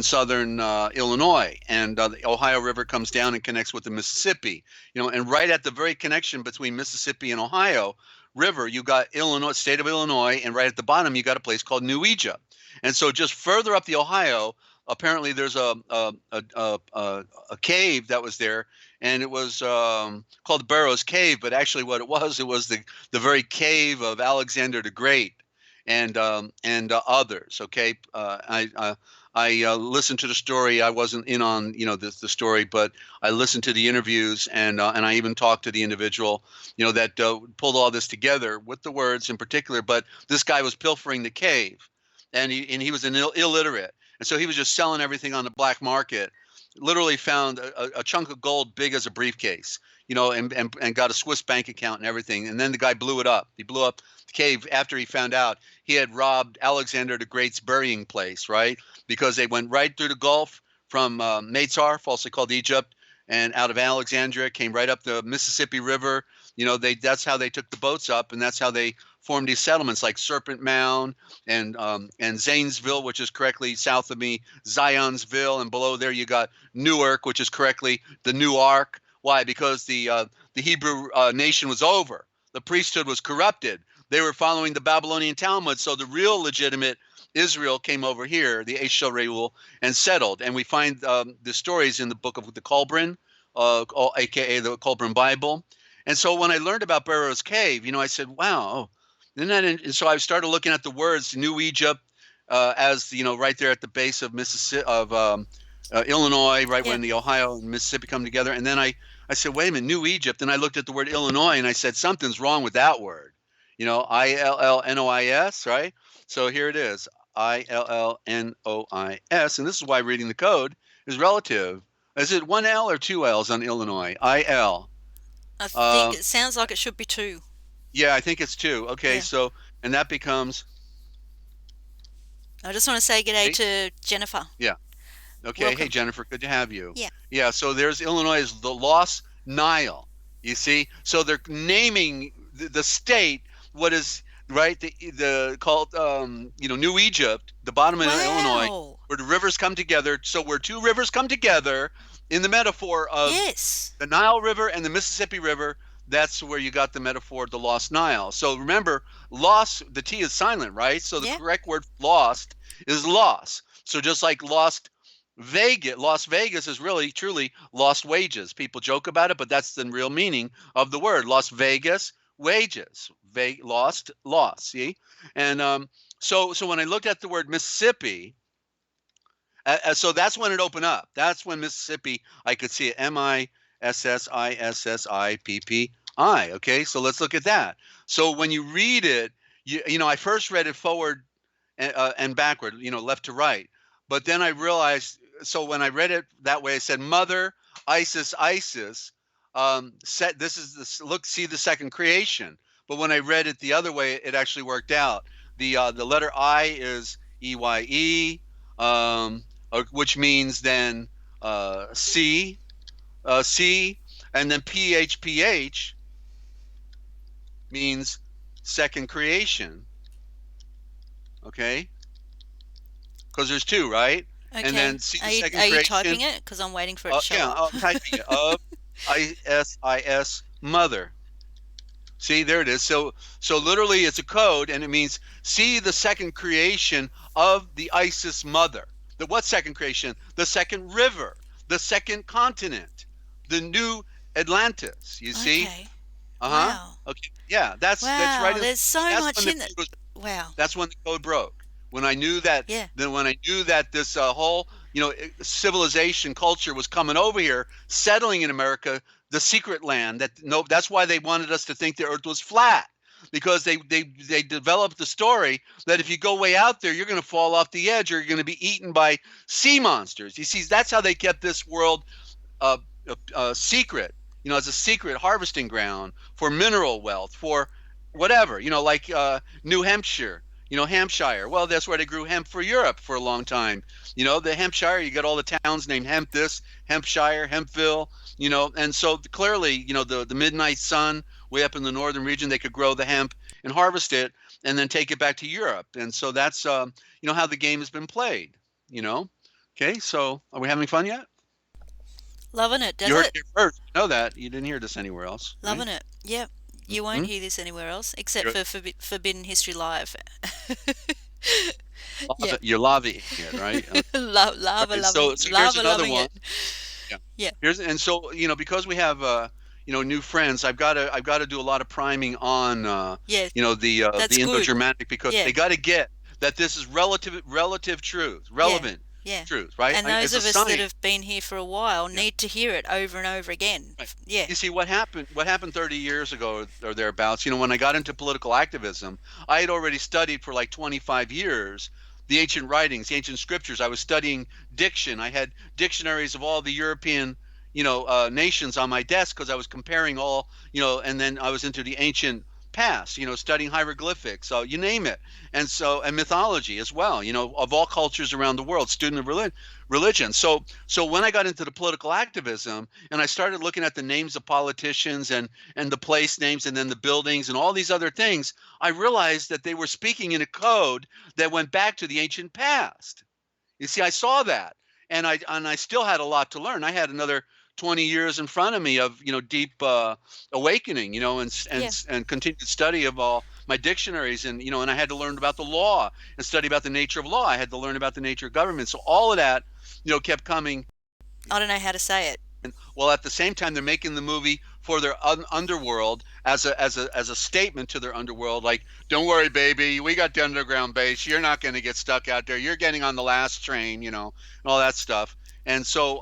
southern Illinois, and the Ohio River comes down and connects with the Mississippi. And right at the very connection between Mississippi and Ohio River, you got Illinois, state of Illinois, and right at the bottom you got a place called New Egypt. And so just further up the Ohio, apparently there's a cave that was there, and it was called the Burroughs Cave. But actually, what it was the very cave of Alexander the Great, and others. Okay, I listened to the story. I wasn't in on the story, but I listened to the interviews, and I even talked to the individual that pulled all this together with the words in particular. But this guy was pilfering the cave, and he was an illiterate. And so he was just selling everything on the black market. Literally found a chunk of gold big as a briefcase, and got a Swiss bank account and everything. And then the guy blew it up. He blew up the cave after he found out he had robbed Alexander the Great's burying place, right? Because they went right through the Gulf from Maitar, falsely called Egypt, and out of Alexandria, came right up the Mississippi River. That's how they took the boats up, and that's how they formed these settlements like Serpent Mound and Zanesville, which is correctly south of me, Zionsville, and below there you got Newark, which is correctly the New Ark. Why? Because the Hebrew nation was over. The priesthood was corrupted. They were following the Babylonian Talmud, so the real legitimate Israel came over here, the Eshel Reul, and settled. And we find the stories in the book of the Kolbrin, aka the Kolbrin Bible. And so when I learned about Burroughs Cave, I said, wow. And so I started looking at the words New Egypt as right there at the base of Mississippi of Illinois, right Yeah. when the Ohio and Mississippi come together. And then I said, wait a minute, New Egypt. And I looked at the word Illinois and I said, something's wrong with that word. Illnois, right? So here it is, Illnois. And this is why reading the code is relative. Is it one L or two L's on Illinois? IL. I think it sounds like it should be two. Yeah, I think it's two. Okay, Yeah. so, and that becomes, I just want to say good day hey, to Jennifer. yeah. Okay, hey Welcome. Jennifer, good to have you. Yeah. Yeah, so there's Illinois is the Lost Nile. You see, so they're naming the state what is right the called New Egypt, the bottom of Illinois, Wow. where the rivers come together. So where two rivers come together, In the metaphor of Yes. the Nile River and the Mississippi River, that's where you got the metaphor of the lost Nile. So remember, lost, the T is silent, right? So the Yeah. correct word for lost is loss. So just like Las Vegas is really truly lost wages. People joke about it, but that's the real meaning of the word. Las Vegas, wages. Lost, loss. See? And so when I looked at the word Mississippi, so that's when it opened up. That's when Mississippi, I could see it, Mississippi. Okay, so let's look at that. So when you read it, I first read it forward and backward, left to right. But then I realized, so when I read it that way, I said, Mother, Isis, Isis, this is see the second creation. But when I read it the other way, it actually worked out. The letter I is EYE, which means then C, and then PHPH means second creation. Okay, because there's two, right? Okay. And then C, are you, second are you creation. typing it? Because I'm waiting for it to show Yeah, up. I'm typing it. ISIS, mother. See, there it is. So literally it's a code, and it means see the second creation of the Isis mother. The what second creation? The second river, the second continent, the new Atlantis. You see? Okay. Uh-huh. Wow. Okay. Yeah, that's Wow. right. There's so That's much when the in it. code was, Wow. that's when the code broke. When I knew that, Yeah. then when I knew that this whole, civilization culture was coming over here, settling in America, the secret land. That's why they wanted us to think the Earth was flat, because they developed the story that if you go way out there, you're going to fall off the edge, or you're going to be eaten by sea monsters. You see, that's how they kept this world uh, secret. As a secret harvesting ground for mineral wealth, for whatever. Like New Hampshire. Hampshire. Well, that's where they grew hemp for Europe for a long time. The Hampshire, you got all the towns named Hemp this, Hampshire, Hempville, and so clearly, the midnight sun way up in the northern region, they could grow the hemp and harvest it and then take it back to Europe. And so that's, how the game has been played, Okay, so are we having fun yet? Loving it, You heard it Desert. here first. You know that. You didn't hear this anywhere else, right? Loving it. Yep. You won't Hmm. hear this anywhere else except for Forbidden History Live. Yeah. You're lavaing it, right? Lava Okay, loving. so here's Lava another loving one. it. Yeah. Yeah. And so because we have new friends, I've got to do a lot of priming on Yeah. the That's good. Indo-Germanic, because Yeah. they got to get that this is relative truth, Yeah. relevant Yeah. truth, right? And those As a of us that science. have been here for a while Yeah. need to hear it over and over again. Right. Yeah. You see what happened 30 years ago or thereabouts, when I got into political activism, I had already studied for like 25 years the ancient writings, the ancient scriptures. I was studying diction. I had dictionaries of all the European, nations on my desk, because I was comparing all, and then I was into the ancient past, studying hieroglyphics, so you name it. And mythology as well, of all cultures around the world, student of religion. So when I got into the political activism and I started looking at the names of politicians and the place names and then the buildings and all these other things, I realized that they were speaking in a code that went back to the ancient past. You see, I saw that, and I still had a lot to learn. I had another 20 years in front of me of deep awakening, Yeah. and continued study of all my dictionaries, and I had to learn about the law and study about the nature of law. I had to learn about the nature of government. So all of that, kept coming. I don't know how to say it. And while at the same time they're making the movie for their underworld as a statement to their underworld, like, don't worry, baby, we got the underground base. You're not going to get stuck out there. You're getting on the last train, and all that stuff. And so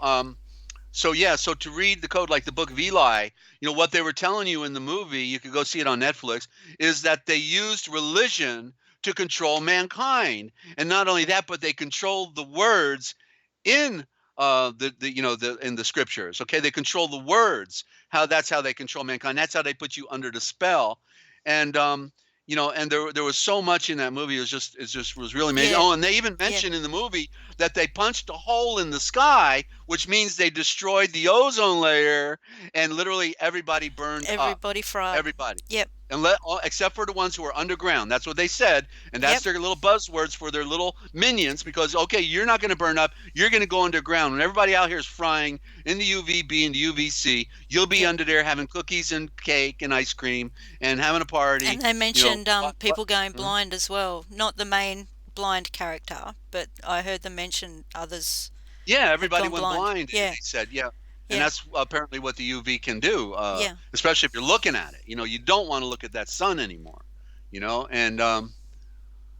to read the code, like the book of Eli, what they were telling you in the movie, you could go see it on Netflix, is that they used religion to control mankind. And not only that, but they controlled the words in in the scriptures. Okay, they control the words. That's how they control mankind. That's how they put you under the spell. And and there was so much in that movie. It just was really amazing. Yeah. Oh, and they even Yeah. mentioned in the movie that they punched a hole in the sky which means they destroyed the ozone layer, and literally everybody burned up. Everybody fried. Everybody. Yep. And except for the ones who are underground. That's what they said. And that's Yep. their little buzzwords for their little minions, because, okay, you're not going to burn up. You're going to go underground. When everybody out here is frying in the UVB and the UVC, you'll be Yep. under there having cookies and cake and ice cream and having a party. And they mentioned people going Mhm. blind as well. Not the main blind character, but I heard them mention others Yeah, had everybody gone went blind. blind, Yeah. they said, yeah. And Yeah. that's apparently what the UV can do, Yeah. especially if you're looking at it. You don't want to look at that sun anymore, and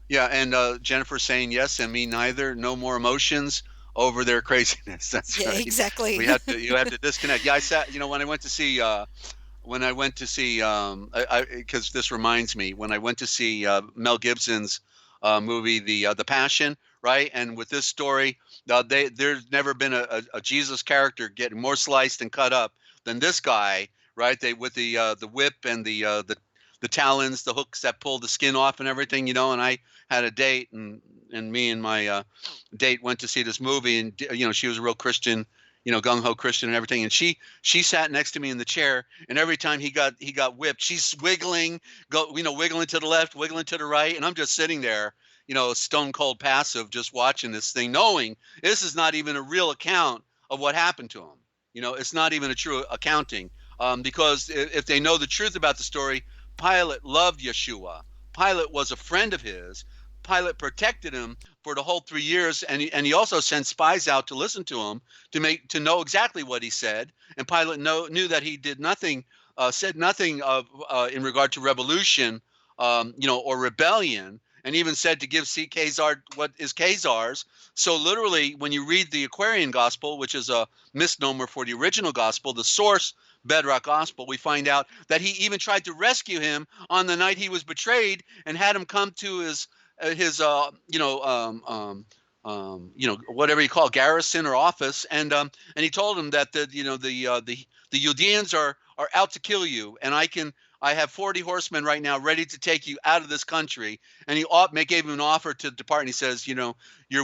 yeah, and Jennifer saying yes, and me neither. No more emotions over their craziness. That's Yeah. right. Exactly. You have to disconnect. Yeah, I sat. When I went to see because this reminds me, when I went to see Mel Gibson's movie, the Passion, right? And with this story, there's never been a Jesus character getting more sliced and cut up than this guy, right? They with the whip and the talons, the hooks that pull the skin off and everything, And I had a date, and me and my date went to see this movie, and she was a real Christian, gung ho Christian and everything, and she sat next to me in the chair, and every time he got whipped, she's wiggling, wiggling to the left, wiggling to the right, and I'm just sitting there, stone cold passive, just watching this thing, knowing this is not even a real account of what happened to him. It's not even a true accounting, because if they know the truth about the story, Pilate loved Yeshua. Pilate was a friend of his. Pilate protected him for the whole 3 years, and he also sent spies out to listen to him to know exactly what he said. And Pilate knew that he did nothing, said nothing of in regard to revolution, or rebellion, and even said to give Caesar what is Caesar's. So literally, when you read the Aquarian Gospel, which is a misnomer for the original Gospel, the source bedrock gospel, we find out that he even tried to rescue him on the night he was betrayed, and had him come to his whatever you call garrison or office, and he told him that the Judeans are out to kill you, and I have 40 horsemen right now ready to take you out of this country. And he gave him an offer to depart, and he says, your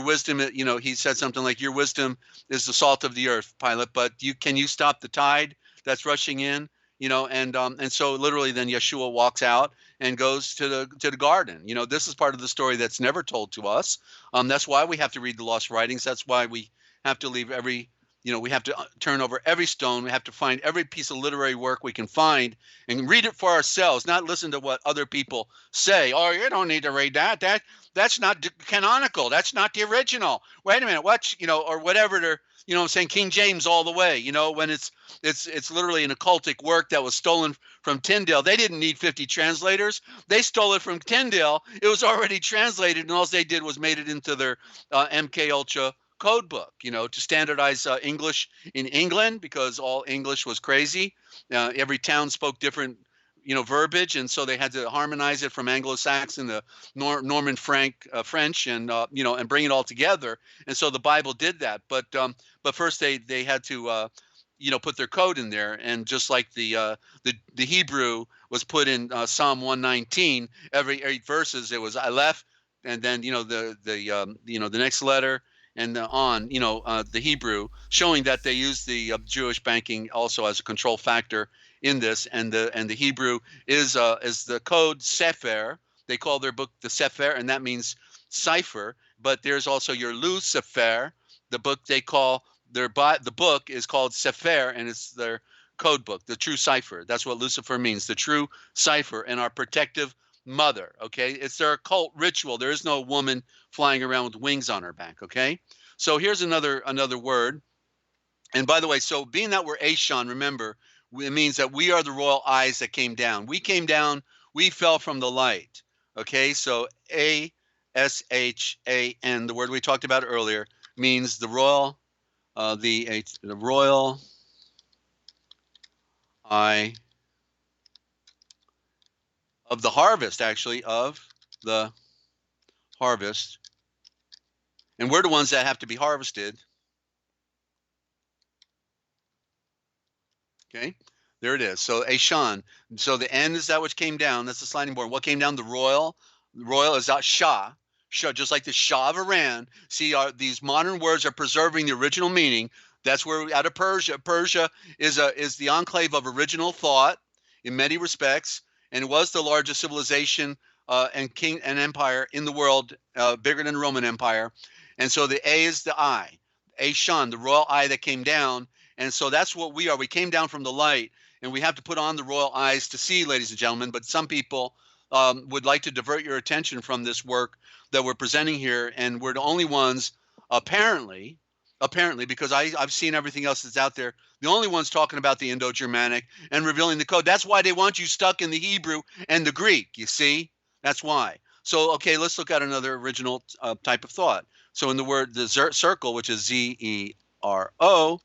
wisdom, he said something like, your wisdom is the salt of the earth, Pilate, but can you stop the tide that's rushing in? And so literally then Yeshua walks out and goes to the garden. This is part of the story that's never told to us. That's why we have to read the lost writings. That's why we have to leave we have to turn over every stone. We have to find every piece of literary work we can find and read it for ourselves, not listen to what other people say. Oh, you don't need to read that. That's not canonical. That's not the original. Wait a minute, what, or whatever they're, I'm saying, King James all the way, when it's literally an occultic work that was stolen from Tyndale. They didn't need 50 translators. They stole it from Tyndale. It was already translated, and all they did was made it into their MK Ultra code book, to standardize English in England, because all English was crazy. Every town spoke different, verbiage, and so they had to harmonize it from Anglo-Saxon to Norman French, and and bring it all together. And so the Bible did that, but first they had to put their code in there, and just like the Hebrew was put in Psalm 119, every 8 verses it was Aleph, and then the next letter, and on the Hebrew, showing that they used the Jewish banking also as a control factor in this, and the Hebrew is the code Sefer. They call their book the Sefer, and that means cipher. But there's also your Lucifer, the book they call the book is called Sefer, and it's their code book, the true cipher. That's what Lucifer means, the true cipher, and our protective mother. Okay, it's their occult ritual. There is no woman flying around with wings on her back. Okay, so here's another word. And by the way, so being that we're Ashan, remember, it means that we are the royal eyes that came down. We came down. We fell from the light. Okay, so Ashan, the word we talked about earlier, means the royal. The royal eye of the harvest, actually, of the harvest. And we're the ones that have to be harvested. Okay, there it is. So Ashan. So the N is that which came down. That's the sliding board. What came down? The royal. The royal is that Shah. Shah, just like the Shah of Iran. See, these modern words are preserving the original meaning. That's where out of Persia. Persia is the enclave of original thought in many respects, and it was the largest civilization and king and empire in the world, bigger than the Roman Empire. And so the A is the eye, A Shun, the royal eye that came down. And so that's what we are. We came down from the light, and we have to put on the royal eyes to see, ladies and gentlemen. But some people would like to divert your attention from this work that we're presenting here, and we're the only ones, apparently, because I've seen everything else that's out there, the only ones talking about the Indo-Germanic and revealing the code. That's why they want you stuck in the Hebrew and the Greek, you see? That's why. So, okay, let's look at another original type of thought. So in the word the circle, which is Z-E-R-O,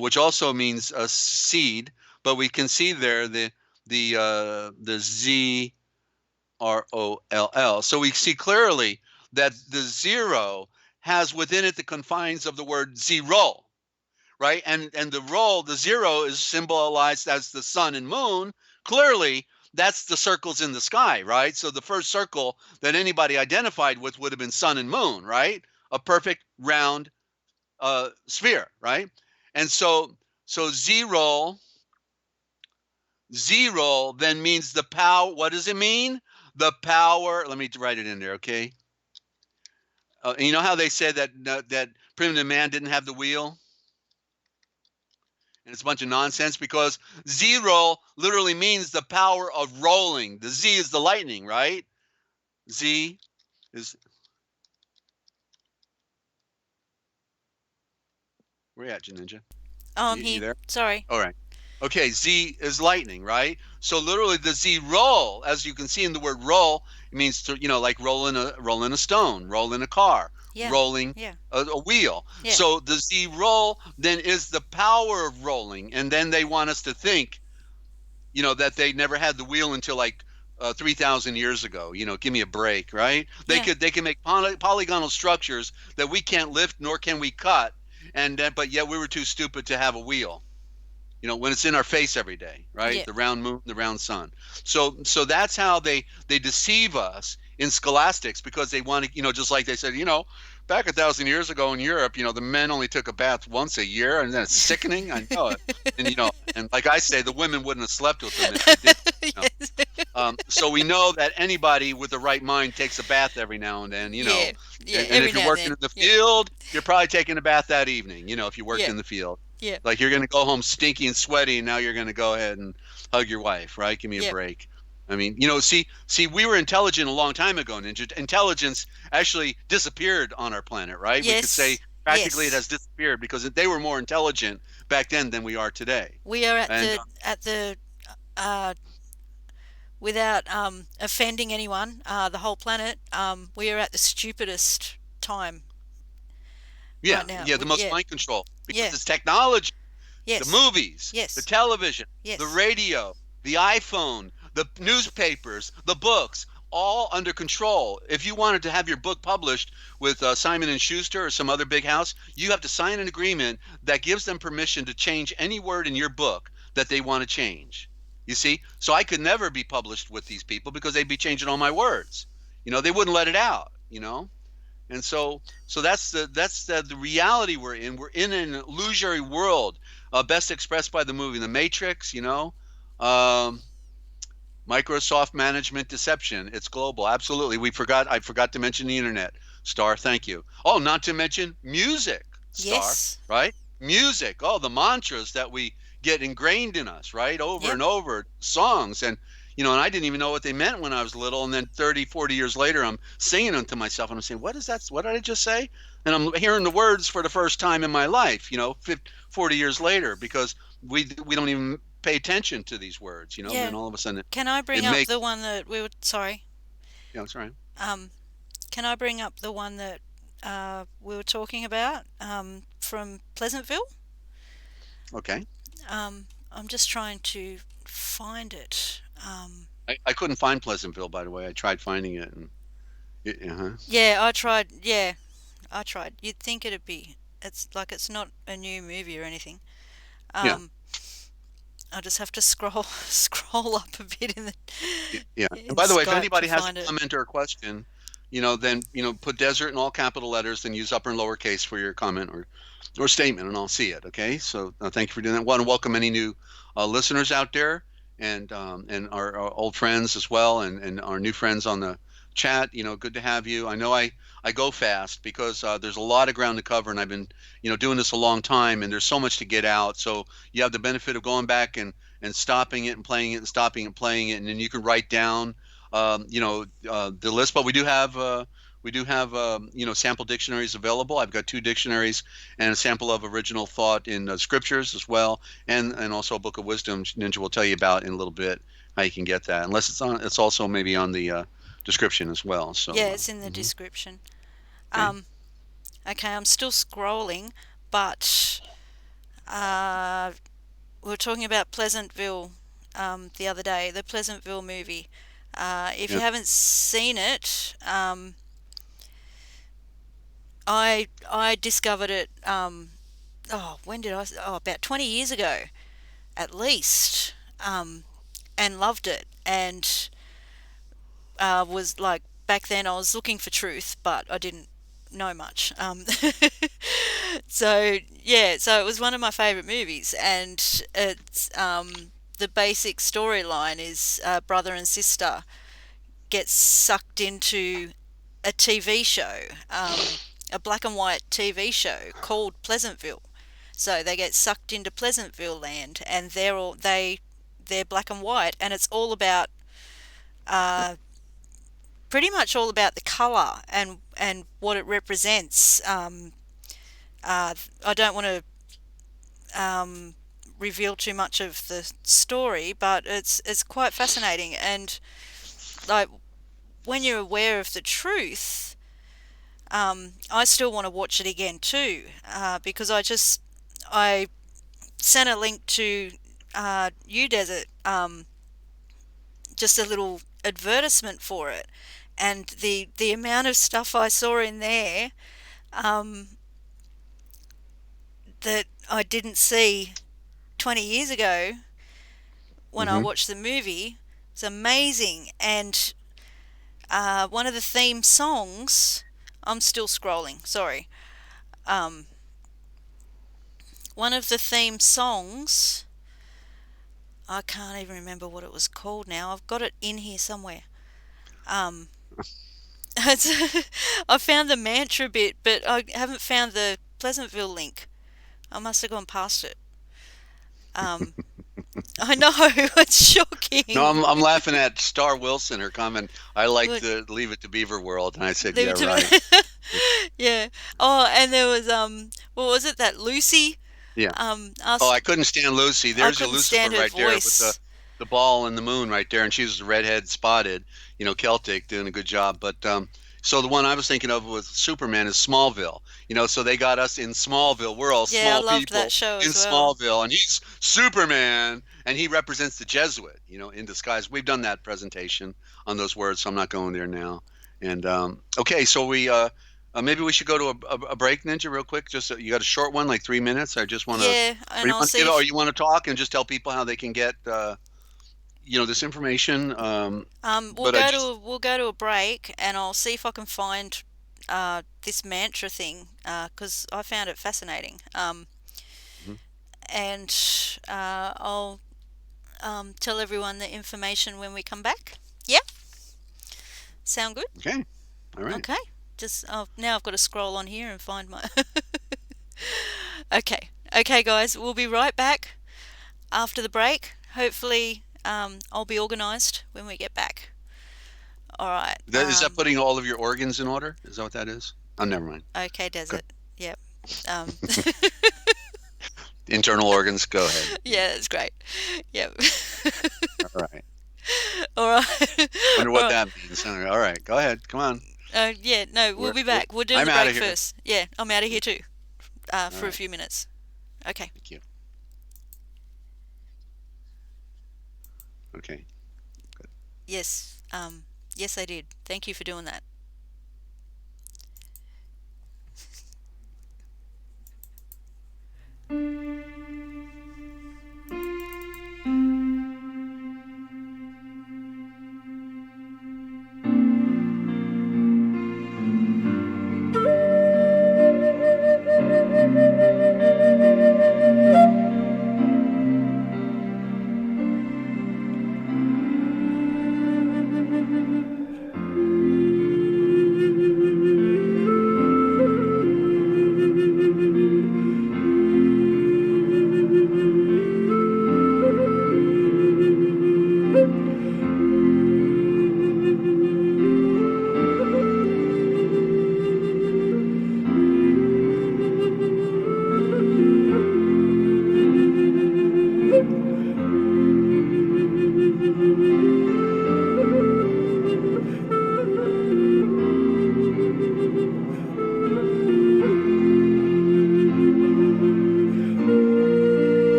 which also means a seed, but we can see there the Z-R-O-L-L. So we see clearly that the zero has within it the confines of the word zero, right? And the zero is symbolized as the sun and moon. Clearly, that's the circles in the sky, right? So the first circle that anybody identified with would have been sun and moon, right? A perfect round sphere, right? And so zero then means the power. What does it mean? The power. Let me write it in there, okay? You know how they said that primitive man didn't have the wheel? And it's a bunch of nonsense, because zero literally means the power of rolling. The Z is the lightning, right? Z is. Where you at, Ninja? Oh, I'm You here. there? Sorry. All right. Okay, Z is lightning, right? So literally the Z roll, as you can see in the word roll, it means to, like rolling a stone, rolling a car, Yeah. rolling Yeah. a wheel. Yeah. So the Z roll then is the power of rolling. And then they want us to think, that they never had the wheel until like 3,000 years ago. Give me a break, right? They can make polygonal structures that we can't lift nor can we cut, but yet we were too stupid to have a wheel. When it's in our face every day, right? Yeah. The round moon, the round sun. So that's how they deceive us in scholastics, because they want to, just like they said, back 1,000 years ago in Europe, the men only took a bath once a year, and then it's sickening. I know it. And and like I say, the women wouldn't have slept with them if they did. Yes. So we know that anybody with the right mind takes a bath every now and then, Yeah. and if you're working in the field, you're probably taking a bath that evening, if you work in the field. Yeah. Like you're going to go home stinky and sweaty, and now you're going to go ahead and hug your wife, right? Give me a break. I mean, see, we were intelligent a long time ago, Ninja. Intelligence actually disappeared on our planet, right? Yes. We could say practically it has disappeared, because they were more intelligent back then than we are today. We are at the without offending anyone, the whole planet, we are at the stupidest time right now. The most mind control, because it's technology. Yes. The movies, the television, the radio, the iPhone, the newspapers, the books, all under control. If you wanted to have your book published with Simon & Schuster or some other big house, you have to sign an agreement that gives them permission to change any word in your book that they want to change. You see? So I could never be published with these people, because they'd be changing all my words. They wouldn't let it out, And so that's the reality we're in. We're in an illusory world, best expressed by the movie The Matrix. Microsoft management deception. It's global. Absolutely. I forgot to mention the internet. Star, thank you. Oh, not to mention music. Star, right? Music. Oh, the mantras that we get ingrained in us, right? Over and over, songs. And and I didn't even know what they meant when I was little. And then 30, 40 years later, I'm singing them to myself, and I'm saying, what is that? What did I just say? And I'm hearing the words for the first time in my life, 40 years later, because we don't even pay attention to these words, and then all of a sudden. Can I bring up the one that we were, sorry. Yeah, that's right. Can I bring up the one that we were talking about from Pleasantville? Okay. I'm just trying to find it. I couldn't find Pleasantville, by the way. I tried finding it. And Yeah, I tried. Yeah, I tried. You'd think it'd be. It's like it's not a new movie or anything. I just have to scroll up a bit in the. And by the way, if anybody has a comment or a question, then put desert in all capital letters, then use upper and lowercase for your comment or statement, and I'll see it. Okay. So thank you for doing that. Want to welcome any new listeners out there, and our old friends as well, and our new friends on the chat. Good to have you. I know I go fast because there's a lot of ground to cover, and I've been doing this a long time, and there's so much to get out. So you have the benefit of going back and stopping it and playing it and stopping and playing it, and then you can write down the list. But we do have sample dictionaries available. I've got 2 dictionaries and a sample of original thought in scriptures as well, and also a book of wisdom. Ninja will tell you about in a little bit how you can get that. Unless it's also maybe on the description as well. So Yeah, it's in the description. okay. Okay, I'm still scrolling, but we were talking about Pleasantville the other day, the Pleasantville movie. If you Yeah. haven't seen it, I discovered it. When did I? Oh, about 20 years ago, at least, and loved it. And was like, back then I was looking for truth, but I didn't know much. So yeah, so it was one of my favorite movies, and it's the basic storyline is brother and sister get sucked into a TV show, a black and white TV show called Pleasantville. So they get sucked into Pleasantville land, and they're black and white, and it's all about uh, pretty much all about the color and what it represents. I don't want to reveal too much of the story, but it's quite fascinating. And like, when you're aware of the truth, I still want to watch it again too, because I sent a link to Desert, just a little advertisement for it, and the amount of stuff I saw in there um, that I didn't see 20 years ago when I Hmm. watched the movie. It's amazing. And one of the theme songs, I'm still scrolling, sorry. Um, One of the theme songs, I can't even remember what it was called now. I've got it in here somewhere. Um, I found the mantra bit, but I haven't found the Pleasantville link. I must have gone past it. Um, I know, it's No, shocking. I'm laughing at Star Wilson. Her comment. I like Look, to leave it to Beaver World, and I said, leave yeah, it to right. me. Yeah. Oh, and there was what was it, that Lucy Yeah. Oh, asked. I couldn't stand Lucy. I There's your couldn't Lucifer stand her right there with the voice. the ball and the moon right there, and she's the redhead spotted, Celtic, doing a good job. But so the one I was thinking of was Superman is Smallville. So they got us in Smallville. We're all Yeah, I small loved that people show in as well. Smallville, and he's Superman, and he represents the Jesuit, in disguise. We've done that presentation on those words, so I'm not going there now. And okay, so maybe we should go to a break, Ninja, real quick. Just you got a short one, like 3 minutes. I just want to Yeah, or and you I'll want to see give it, or if you want to talk and just tell people how they can get, this information. we'll But I go just, to a break, and I'll see if I can find this mantra thing, because I found it fascinating. Mhm. And I'll tell everyone the information when we come back. Yeah, sound good? Okay, all right. Okay. Just now I've got to scroll on here and find my. Okay, okay, guys, we'll be right back after the break. Hopefully, I'll be organised when we get back. All right. Is that putting all of your organs in order? Is that what that is? Oh, never mind. Okay, Good. Desert. Yep. Um, Internal organs. Go ahead. yeah, that's great. Yep. All right. All right. Wonder All what right. that means. All right. Go ahead. Come on. Yeah, no, we'll be back. We're doing I'm the out break of here. first. Yeah, I'm out of here too, All for a right. few minutes. Okay. Thank you. Okay. Good. Yes. Yes, I did. Thank you for doing that.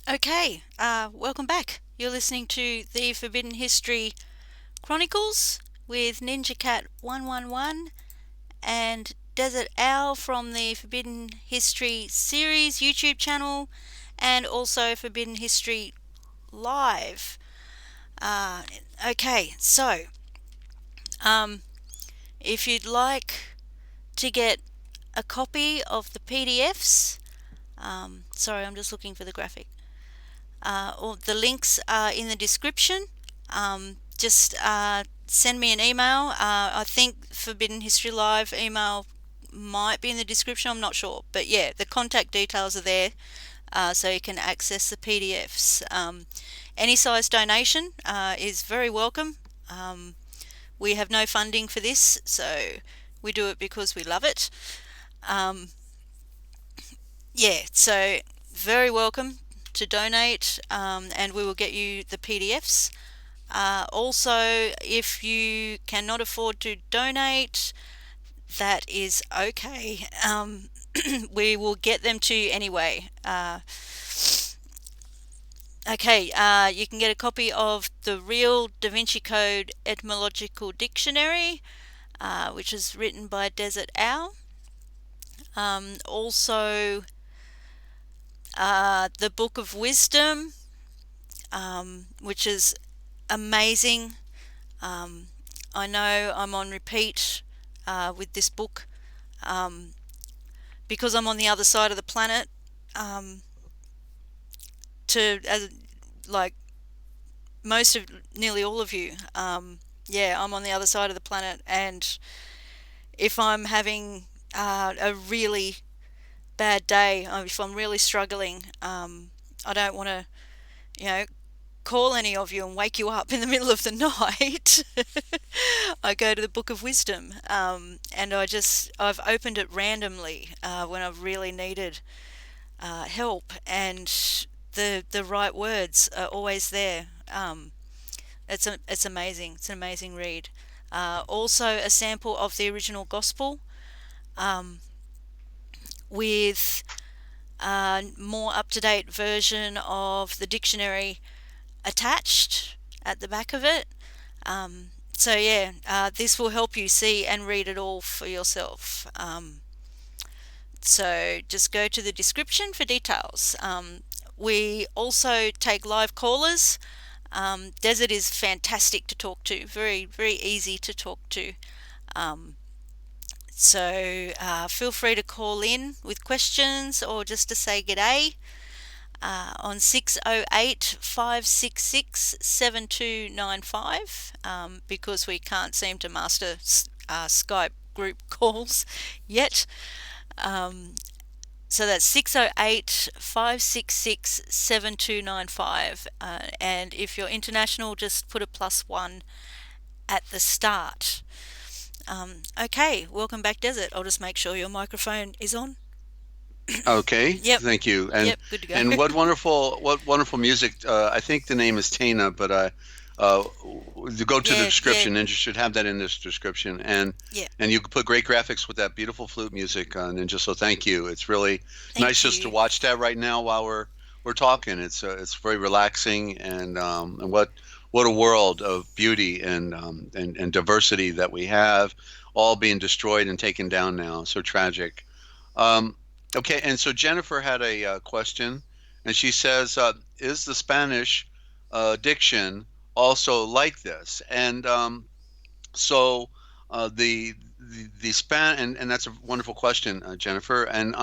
Okay, welcome back. You're listening to the Forbidden History Chronicles with NinjaCat 111 and Desert-Owl from the Forbidden History series YouTube channel and also Forbidden History Live. Uh, okay, so um, if you'd like to get a copy of the PDFs, sorry, I'm just looking for the graphic. Or the links are in the description. Just send me an email. I think Forbidden History Live email might be in the description. I'm not sure, but yeah, the contact details are there, so you can access the PDFs. Any size donation is very welcome. We have no funding for this, so we do it because we love it. Yeah, so very welcome to donate, and we will get you the PDFs. Also, if you cannot afford to donate, that is okay. We will get them to you anyway. Okay, you can get a copy of the Real Da Vinci Code Etymological Dictionary, which is written by Desert-Owl. Also, the Book of Wisdom, which is amazing. I know I'm on repeat with this book because I'm on the other side of the planet. Like most of, nearly all of you, yeah, I'm on the other side of the planet, and if I'm having a really bad day, if I'm really struggling, I don't want to, call any of you and wake you up in the middle of the night. I go to the Book of Wisdom, and I've opened it randomly when I've really needed help, and the right words are always there. It's amazing. It's an amazing read. Also, a sample of the original Gospel with a more up-to-date version of the dictionary attached at the back of it. So yeah, this will help you see and read it all for yourself. So just go to the description for details. We also take live callers. Desert is fantastic to talk to, very, very easy to talk to. So feel free to call in with questions or just to say g'day on 608 566 7295 because we can't seem to master Skype group calls yet. So that's 608 566 7295. And if you're international, just put a +1 at the start. Okay, welcome back, Desert. I'll just make sure your microphone is on. Okay, Yep. thank you. Yep, good to go. And what wonderful music. I think the name is Tana, but you go to the description, Ninja should have that in this description, and you can put great graphics with that beautiful flute music, Ninja. So thank you. It's really nice just to watch that right now while we're talking. It's very relaxing, and what a world of beauty and diversity that we have, all being destroyed and taken down now. So tragic. Okay, and so Jennifer had a question, and she says, "Is the Spanish diction also like this?" And so the span, and that's a wonderful question, Jennifer. And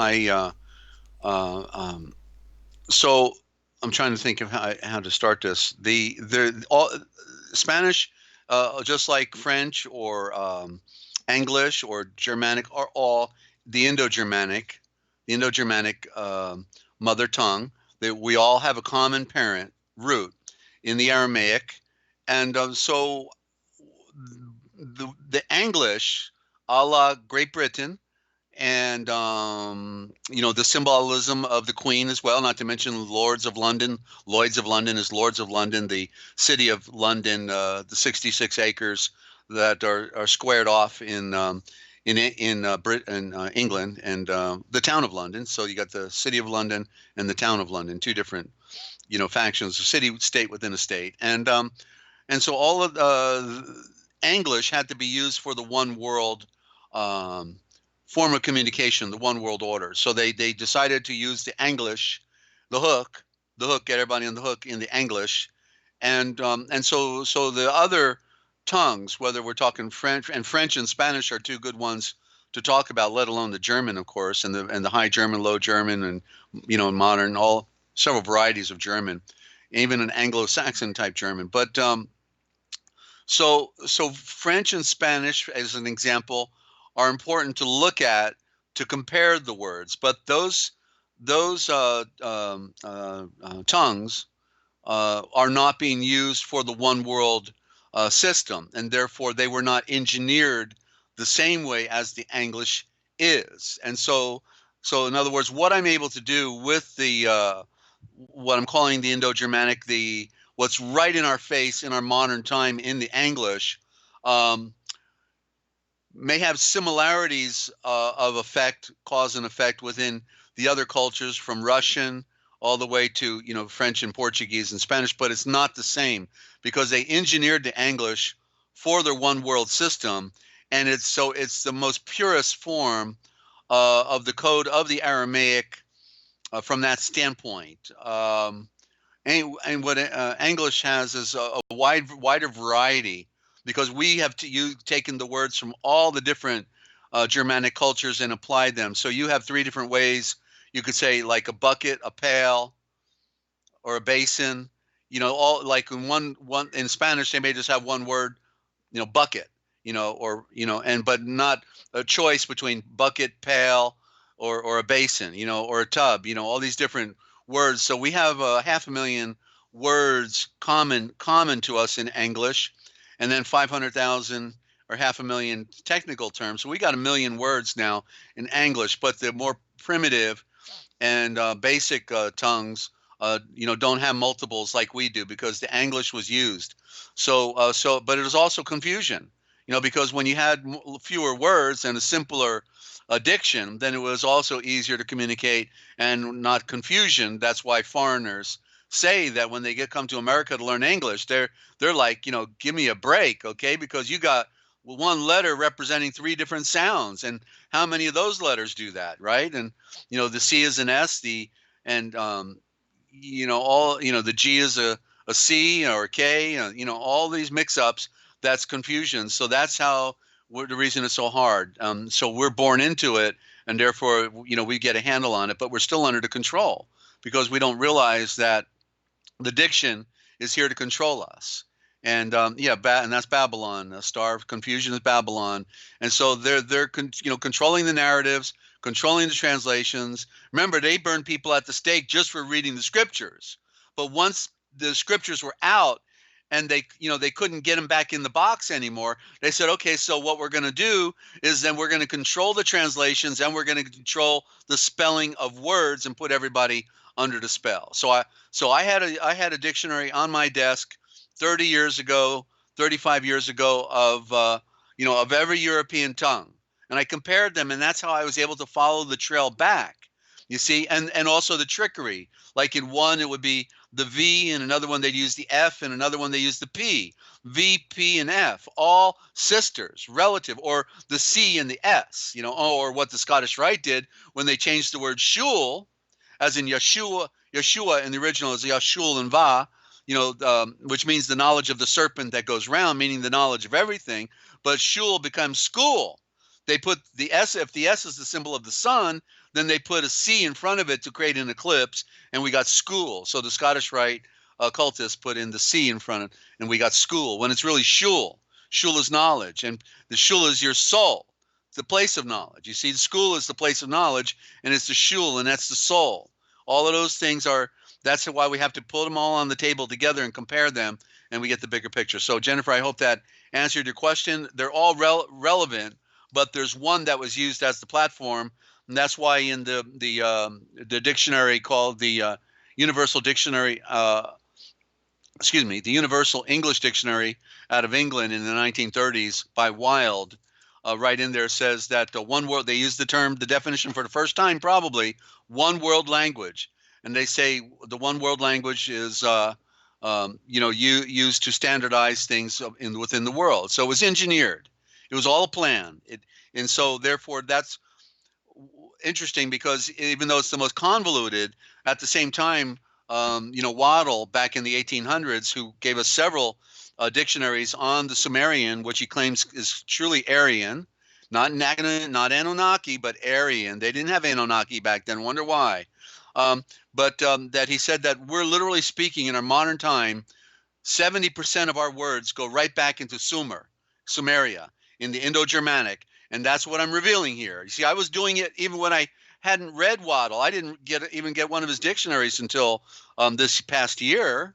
so I'm trying to think of how to start this. All Spanish, just like French or English or Germanic, are all the Indo-Germanic mother tongue. That we all have a common parent root in the Aramaic, and so the English, a la Great Britain, and the symbolism of the Queen as well. Not to mention Lords of London. Lloyd's of London is Lords of London, the city of London, the 66 acres that are squared off in England, and the town of London. So you got the city of London and the town of London, two different factions, a city state within a state, and so all of English had to be used for the one world um, form of communication, the one world order. So they decided to use the English, the hook, get everybody on the hook in the English, and so the other tongues, whether we're talking French, and French and Spanish are two good ones to talk about, let alone the German, of course, and the High German, Low German, and modern, all several varieties of German, even an Anglo-Saxon type German. But so French and Spanish, as an example, are important to look at to compare the words. But those tongues are not being used for the one world system, and therefore they were not engineered the same way as the English is. And so in other words, what I'm able to do with the what I'm calling the Indo-Germanic, the what's right in our face in our modern time in the English, um, may have similarities of effect, cause and effect within the other cultures, from Russian all the way to French and Portuguese and Spanish, but it's not the same because they engineered the English for their one world system, and it's the most purest form of the code of the Aramaic from that standpoint. And what English has is a wider variety, because we have taken the words from all the different Germanic cultures and applied them. So you have three different ways. You could say like a bucket, a pail, or a basin. All like in one in Spanish they may just have one word, bucket, or but not a choice between bucket, pail, or a basin, or a tub, all these different words. So we have 500,000 words common to us in English, and then 500,000 or 500,000 technical terms. So we got 1,000,000 words now in English, but the more primitive and basic tongues, don't have multiples like we do, because the English was used. But it was also confusion, because when you had fewer words and a simpler diction, then it was also easier to communicate and not confusion. That's why foreigners say that when they come to America to learn English, they're like, give me a break, okay? Because you got one letter representing three different sounds, and how many of those letters do that, right? And the C is an S, the G is a C or a K, all these mix-ups. That's confusion. So that's how the reason it's so hard. So we're born into it, and therefore we get a handle on it, but we're still under the control, because we don't realize that the diction is here to control us. And and that's Babylon. Star of confusion is Babylon, and so they're controlling the narratives, controlling the translations. Remember, they burned people at the stake just for reading the scriptures. But once the scriptures were out, and they couldn't get them back in the box anymore, they said, okay, so what we're going to do is then we're going to control the translations, and we're going to control the spelling of words and put everybody under the spell. So I had a dictionary on my desk 30 years ago, 35 years ago, of every European tongue. And I compared them, and that's how I was able to follow the trail back. You see, and also the trickery. Like in one, it would be the V, and another one they'd use the F, and another one they use the P. V, P, and F, all sisters, relative, or the C and the S, or what the Scottish Rite did when they changed the word shul, as in Yeshua in the original is Yashul and Va, which means the knowledge of the serpent that goes round, meaning the knowledge of everything. But shul becomes school. They put the S, if the S is the symbol of the sun, then they put a C in front of it to create an eclipse, and we got school. So the Scottish Rite occultists put in the C in front of it, and we got school, when it's really shul. Shul is knowledge, and the shul is your soul. It's the place of knowledge. You see, the school is the place of knowledge, and it's the shul, and that's the soul. All of those things that's why we have to put them all on the table together and compare them, and we get the bigger picture. So, Jennifer, I hope that answered your question. They're all relevant, but there's one that was used as the platform, and that's why in the dictionary called the Universal Dictionary, the Universal English Dictionary out of England in the 1930s by Wilde, right in there says that the one world, they use the term, the definition for the first time, probably one world language. And they say the one world language is, used to standardize things within the world. So it was engineered. It was all a plan. And so therefore that's interesting because even though it's the most convoluted, at the same time, Waddle back in the 1800s, who gave us several dictionaries on the Sumerian, which he claims is truly Aryan, not Anunnaki, but Aryan. They didn't have Anunnaki back then. Wonder why? But that he said that we're literally speaking in our modern time, 70% of our words go right back into Sumeria, in the Indo-Germanic. And that's what I'm revealing here. You see, I was doing it even when I hadn't read Waddle. I didn't even get one of his dictionaries until this past year,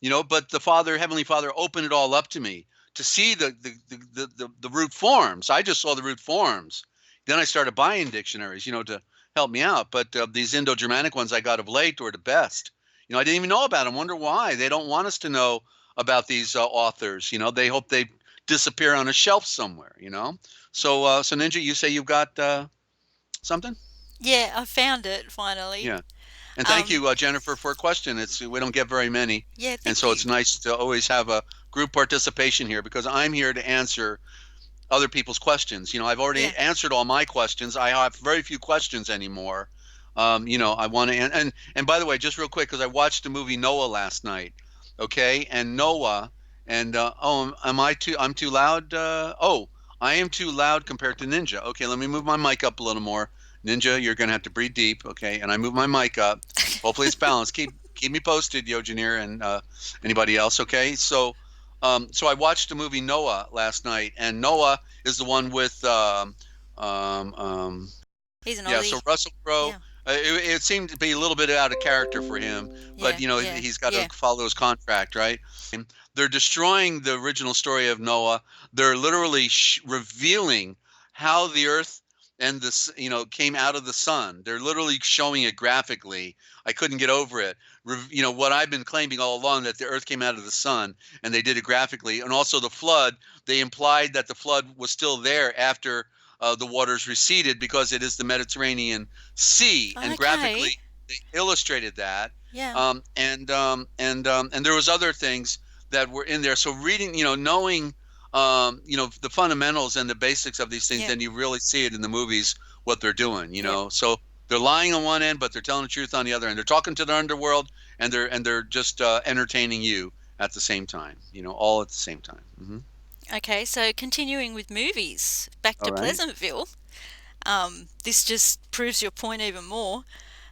but the Heavenly Father opened it all up to me to see the root forms. I just saw the root forms. Then I started buying dictionaries, to help me out. But these Indo-Germanic ones I got of late were the best. I didn't even know about them. Wonder why. They don't want us to know about these authors. They hope they disappear on a shelf somewhere, So Ninja, you say you've got something? Yeah, I found it finally. Yeah. And thank you, Jennifer, for a question. We don't get very many. Yeah, And thank so you. it's nice to always have a group participation here because I'm here to answer other people's questions. I've already answered all my questions. I have very few questions anymore. I want to, and by the way, just real quick, because I watched the movie Noah last night. Okay. And Noah, and, I'm too loud. I am too loud compared to Ninja. Okay. Let me move my mic up a little more. Ninja, you're going to have to breathe deep. Okay. And I move my mic up. Hopefully it's balanced. Keep me posted, Yojanir, and anybody else. Okay. So I watched the movie Noah last night, and Noah is the one with He's an yeah. Aussie. So Russell Crowe. Yeah. It seemed to be a little bit out of character for him, but Yeah. he's got Yeah. to follow his contract, right? They're destroying the original story of Noah. They're literally revealing how the earth and this, came out of the sun. They're literally showing it graphically. I couldn't get over it. What I've been claiming all along, that the earth came out of the sun, and they did it graphically. And also the flood, they implied that the flood was still there after the waters receded because it is the Mediterranean Sea, and Okay. graphically they illustrated that. Yeah. And there was other things that were in there. So reading, knowing, the fundamentals and the basics of these things, Yeah. then you really see it in the movies what they're doing. Yeah. So they're lying on one end, but they're telling the truth on the other end. They're talking to the underworld, and they're just entertaining you at the same time. All at the same time. Mm-hmm. Okay, so continuing with movies, back All to right. Pleasantville. This just proves your point even more.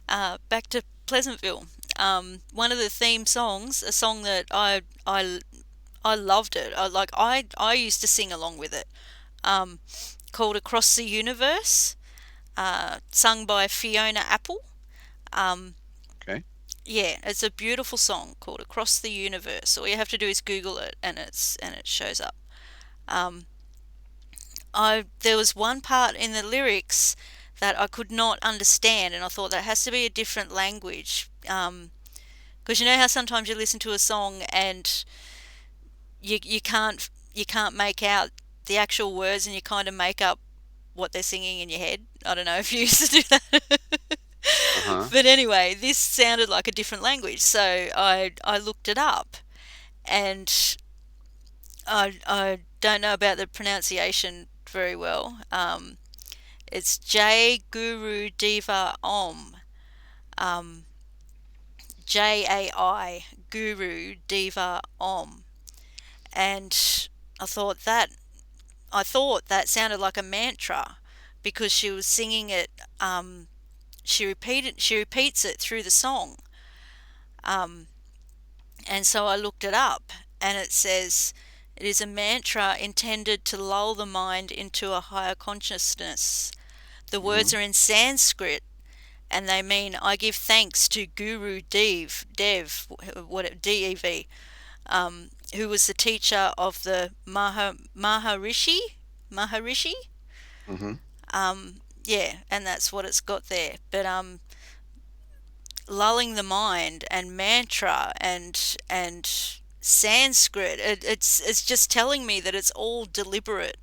Back to Pleasantville. One of the theme songs, a song that I loved it. I used to sing along with it. Um, Called "Across the Universe," sung by Fiona Apple. Um, Okay. yeah, it's a beautiful song called "Across the Universe." All you have to do is Google it, and it shows up. Um, there was one part in the lyrics that I could not understand, and I thought that has to be a different language. Because you know how sometimes you listen to a song and you can't make out the actual words, and you kind of make up what they're singing in your head. I don't know if you used to do that. Uh-huh. But anyway, this sounded like a different language, so I looked it up, and I don't know about the pronunciation very well. It's Jai Guru Diva Om. Um, Jai Guru Diva Om. And I thought that I thought that sounded like a mantra because she was singing it. She repeats it through the song. Um, and so I looked it up, and it says it is a mantra intended to lull the mind into a higher consciousness. The Mm-hmm. words are in Sanskrit, and they mean I give thanks to Guru Dev, who was the teacher of the Maharishi. Mm-hmm. Yeah, and that's what it's got there. But lulling the mind and mantra and Sanskrit, it's just telling me that it's all deliberate.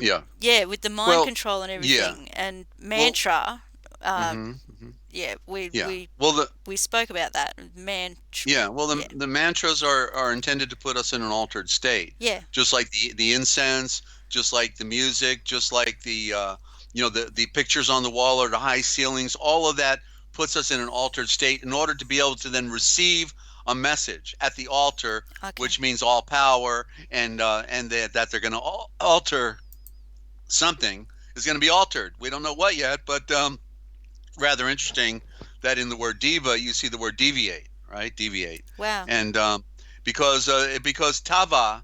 Yeah. Yeah, with the mind Well, control and yeah. everything, and Well, mantra. Uh, hmm hmm yeah, we yeah. we Well, the we spoke about that. yeah. Well, Yeah, the mantras are intended to put us in an altered state, yeah. just like the incense, just like the music, just like the the pictures on the wall or the high ceilings. All of that puts us in an altered state in order to be able to then receive a message at the altar, Okay. which means all power and that they're going to alter something is going to be altered. We don't know what yet, but rather interesting that in the word diva you see the word deviate, right? Deviate, Wow. and because tava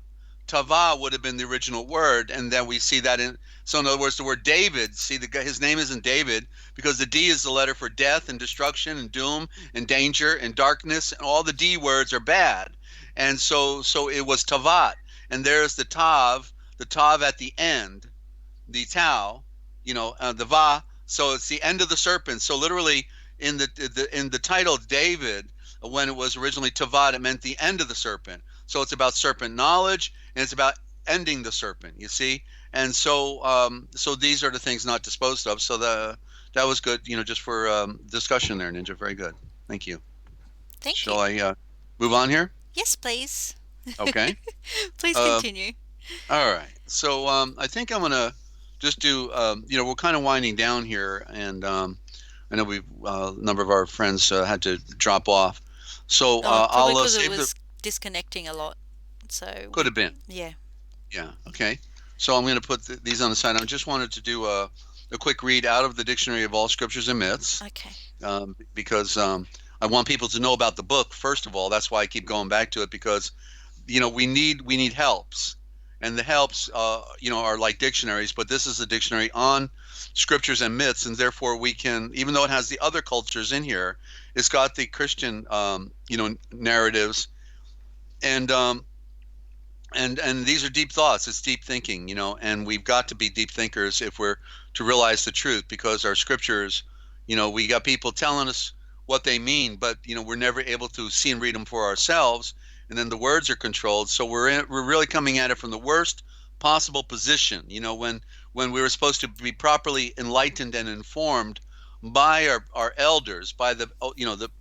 would have been the original word, and then we see that in. So in other words, the word David, see the guy, his name isn't David because the D is the letter for death and destruction and doom and danger and darkness, and all the D words are bad, and so it was tavat, and there's the tav at the end, the tau, the va. So it's the end of the serpent. So literally, in the title David, when it was originally Tavad, it meant the end of the serpent. So it's about serpent knowledge, and it's about ending the serpent. You see, and so these are the things not disposed of. So that was good. Just for discussion there, Ninja. Very good. Thank you. Thank you. Shall I move on here? Yes, please. Okay. Please Uh, continue. All right. So I think I'm gonna just do. We're kind of winding down here, and I know we've a number of our friends had to drop off. So Oh, probably I'll because it save the. was disconnecting a lot. So Could we, have been. yeah. Yeah. Okay. So I'm going to put these on the side. I just wanted to do a quick read out of the Dictionary of All Scriptures and Myths, Okay. because I want people to know about the book first of all. That's why I keep going back to it, because we need helps, and the helps are like dictionaries, but this is a dictionary on scriptures and myths, and therefore we can, even though it has the other cultures in here, it's got the Christian narratives, and and these are deep thoughts. It's deep thinking, and we've got to be deep thinkers if we're to realize the truth, because our scriptures, we got people telling us what they mean, but we're never able to see and read them for ourselves, and then the words are controlled. So we're really coming at it from the worst possible position. When we were supposed to be properly enlightened and informed by our elders, by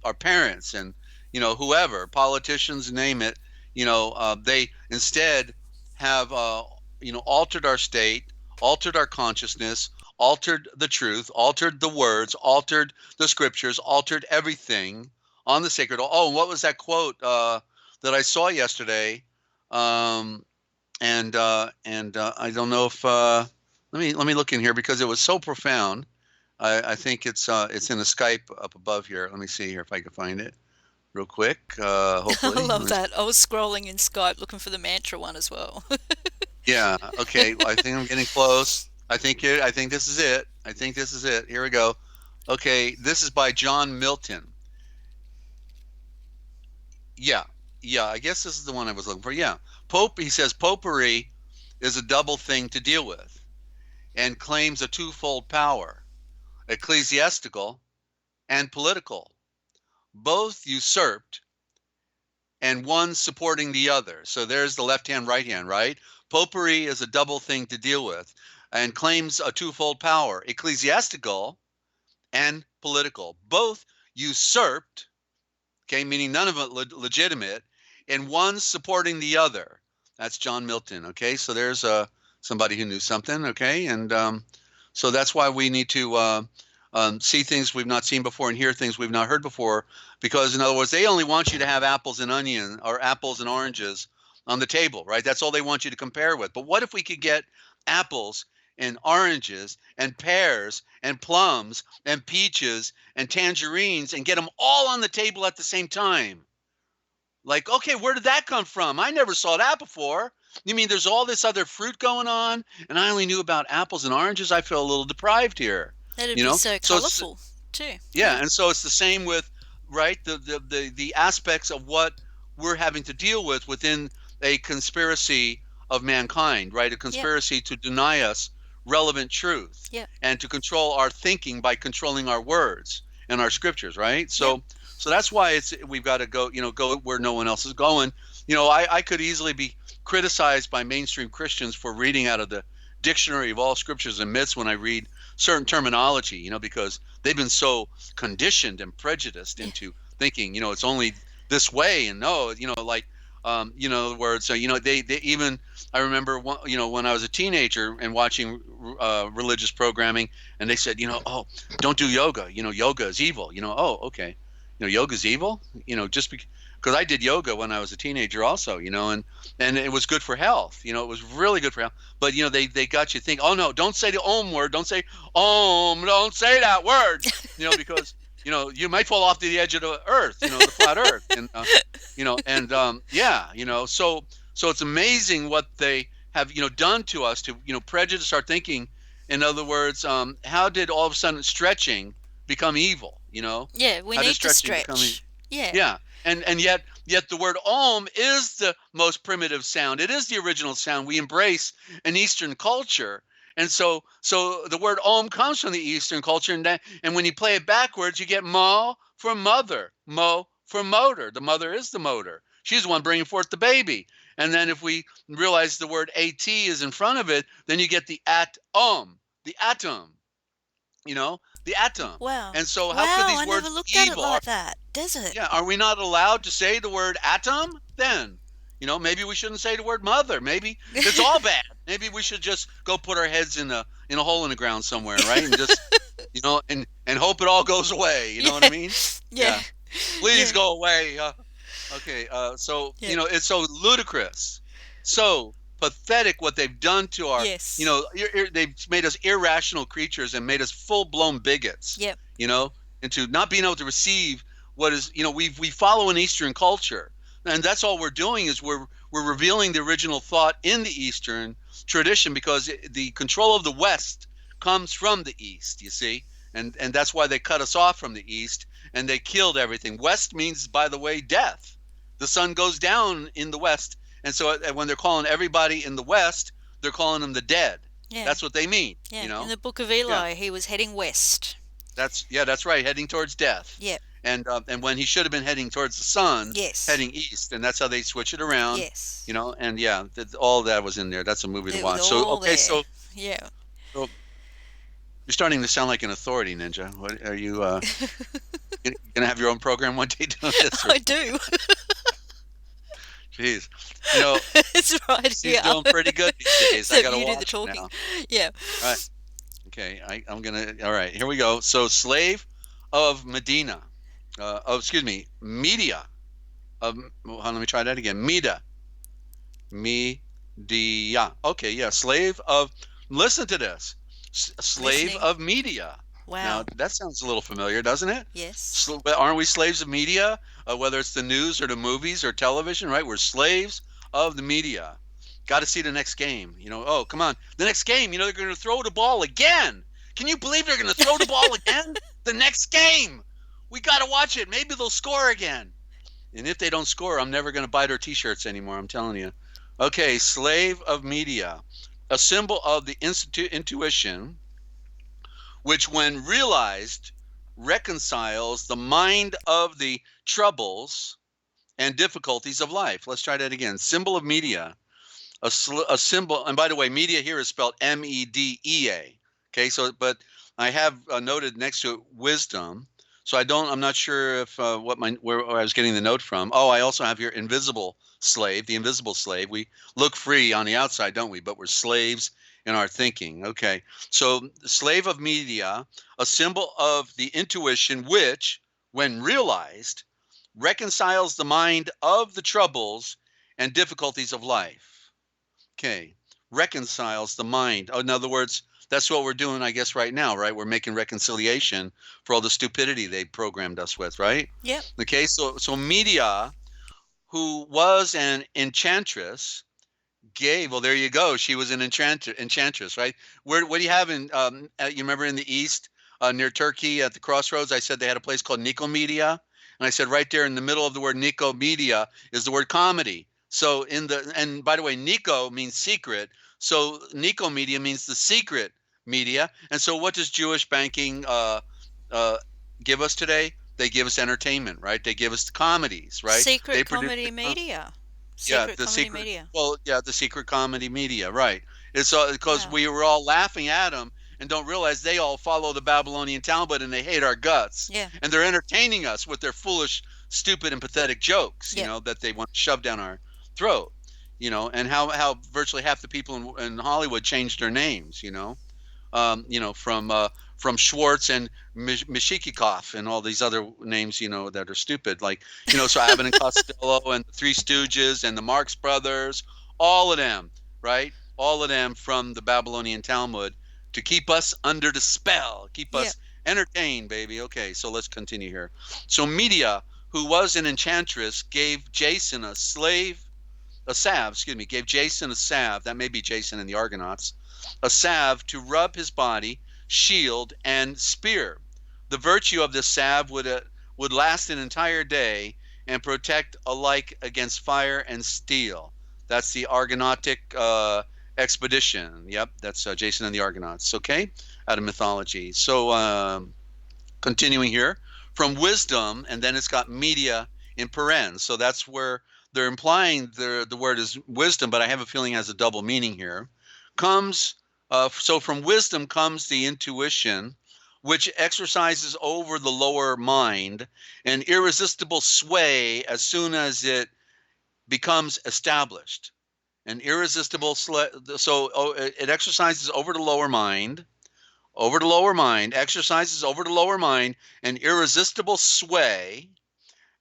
our parents, and whoever, politicians, name it. They instead have altered our state, altered our consciousness, altered the truth, altered the words, altered the scriptures, altered everything on the sacred. Oh, what was that quote that I saw yesterday? Um, and I don't know if let me look in here because it was so profound. I think it's in the Skype up above here. Let me see here if I can find it real quick. I Hopefully. love that. I was scrolling in Skype looking for the mantra one as well. Yeah. Okay. I think I'm getting close. I think this is it. I think this is it. Here we go. Okay. This is by John Milton. Yeah. Yeah. I guess this is the one I was looking for. Yeah. He says popery is a double thing to deal with and claims a twofold power, ecclesiastical and political, both usurped and one supporting the other. So there's the left hand, right hand, right? Popery is a double thing to deal with and claims a twofold power, ecclesiastical and political, both usurped, okay, meaning none of it legitimate, and one supporting the other. That's John Milton, okay? So there's somebody who knew something, okay? And so that's why we need to see things we've not seen before and hear things we've not heard before. Because, in other words, they only want you to have apples and onion or apples and oranges on the table, right? That's all they want you to compare with. But what if we could get apples and oranges and pears and plums and peaches and tangerines and get them all on the table at the same time? Like, okay, where did that come from? I never saw that before. You mean there's all this other fruit going on, and I only knew about apples and oranges? I feel a little deprived here, That'd you be know? so So it's, colourful too. yeah, Yeah. and so it's the same with, right, the aspects of what we're having to deal with within a conspiracy of mankind, right? A Yep. conspiracy to deny us relevant truth Yep. and to control our thinking by controlling our words and our scriptures, right? Yep. So that's why we've got to go where no one else is going. I could easily be criticized by mainstream Christians for reading out of the dictionary of all scriptures and myths when I read certain terminology, because they've been so conditioned and prejudiced into thinking, it's only this way, and no, like, words. So, they even, I remember, when I was a teenager and watching religious programming, and they said, oh, don't do yoga. Yoga is evil. Oh, okay. Yoga is evil. Just because I did yoga when I was a teenager, also. And it was good for health. It was really good for health. But they got you think, oh no, don't say the Om word. Don't say Om. Don't say that word. Because you might fall off the edge of the earth. The flat earth. And so it's amazing what they have done to us to prejudice our thinking. In other words, how did all of a sudden stretching become evil? Yeah, we How did need to stretching become stretch. Yeah. Yeah. And yet the word Om is the most primitive sound. It is the original sound we embrace in Eastern culture. And so the word Om comes from the Eastern culture, and when you play it backwards, you get Mo for mother, Mo for motor. The mother is the motor. She's the one bringing forth the baby. And then if we realize the word AT is in front of it, then you get the atom, the atom, the atom. Wow. And so how could Wow, these I words never looked be at it evil? like that. Desert. Yeah, are we not allowed to say the word atom then? Maybe we shouldn't say the word mother. Maybe it's all bad. Maybe we should just go put our heads in a hole in the ground somewhere, right? And just and hope it all goes away. You know what I mean? Yeah. Please Yeah. go away. Okay. So Yeah. it's so ludicrous, so pathetic what they've done to our. Yes. They've made us irrational creatures and made us full-blown bigots. Yep. Into not being able to receive what is. We follow an Eastern culture, and that's all we're doing is we're revealing the original thought in the Eastern tradition, because the control of the West comes from the East. You see, and that's why they cut us off from the East, and they killed everything. West means, by the way, death. The sun goes down in the West, and so when they're calling everybody in the West, they're calling them the dead. Yeah. That's what they mean. Yeah. In the Book of Eli, he was heading west. That's right, heading towards death. Yep. And when he should have been heading towards the sun, yes, heading east, and that's how they switch it around. Yes. And all that was in there. That's a movie to watch. So okay, there. so yeah. So you're starting to sound like an authority, Ninja. What are you gonna have your own program one day doing this? I do. Jeez, it's right she's here. doing pretty good these days. I gotta you watch do the talking. now. Yeah. All right. Okay, I'm gonna. All right, here we go. So, slave of Medina. Excuse me, media. Let me try that again. Media. Okay, yeah. Slave of. Listen to this. Slave Listening. of media. Wow. Now that sounds a little familiar, doesn't it? Yes. Aren't we slaves of media? Whether it's the news or the movies or television, right? We're slaves of the media. Got to see the next game. Oh, come on. The next game, they're going to throw the ball again. Can you believe they're going to throw the ball again? The next game. We got to watch it. Maybe they'll score again. And if they don't score, I'm never going to buy their T-shirts anymore. I'm telling you. Okay, slave of media. A symbol of the intuition, which when realized reconciles the mind of the troubles and difficulties of life. Let's try that again. Symbol of media. A symbol, and by the way, media here is spelled MEDEA. Okay, so but I have noted next to it wisdom. So I'm not sure if where I was getting the note from. Oh, I also have here invisible slave, the invisible slave. We look free on the outside, don't we? But we're slaves in our thinking. Okay, so slave of media, a symbol of the intuition, which, when realized, reconciles the mind of the troubles and difficulties of life. Okay, reconciles the mind. In other words, that's what we're doing, I guess, right now, right? We're making reconciliation for all the stupidity they programmed us with, right? Yep. Okay, so Media, who was an enchantress, well, there you go. She was an enchantress, right? What do you have in, you remember in the East, near Turkey at the crossroads, I said they had a place called Nicomedia. And I said right there in the middle of the word Nicomedia is the word comedy. So and by the way, Nico means secret. So Nicomedia means the secret media. And so what does Jewish banking give us today? They give us entertainment, right? They give us the comedies, right? Secret comedy media. The secret media, right? It's because Wow. we were all laughing at them and don't realize they all follow the Babylonian Talmud and they hate our guts. Yeah. And they're entertaining us with their foolish, stupid, and pathetic jokes, Yep. that they want to shove down our throat, and how virtually half the people in Hollywood changed their names, from Schwartz and Mishikikoff and all these other names, that are stupid. Like, so Abbott and Costello and the Three Stooges and the Marx Brothers, all of them, right? All of them from the Babylonian Talmud to keep us under the spell, keep Yep. us entertained, baby. Okay, so let's continue here. So Medea, who was an enchantress, gave Jason a salve, gave Jason a salve, that may be Jason and the Argonauts, a salve to rub his body, shield, and spear. The virtue of this salve would last an entire day and protect alike against fire and steel. That's the Argonautic expedition. Yep, that's Jason and the Argonauts, okay, out of mythology. So continuing here, from wisdom, and then it's got media in parens. So that's where they're implying the word is wisdom, but I have a feeling it has a double meaning here. So from wisdom comes the intuition, which exercises over the lower mind an irresistible sway as soon as it becomes established. An irresistible it exercises over the lower mind, exercises over the lower mind an irresistible sway,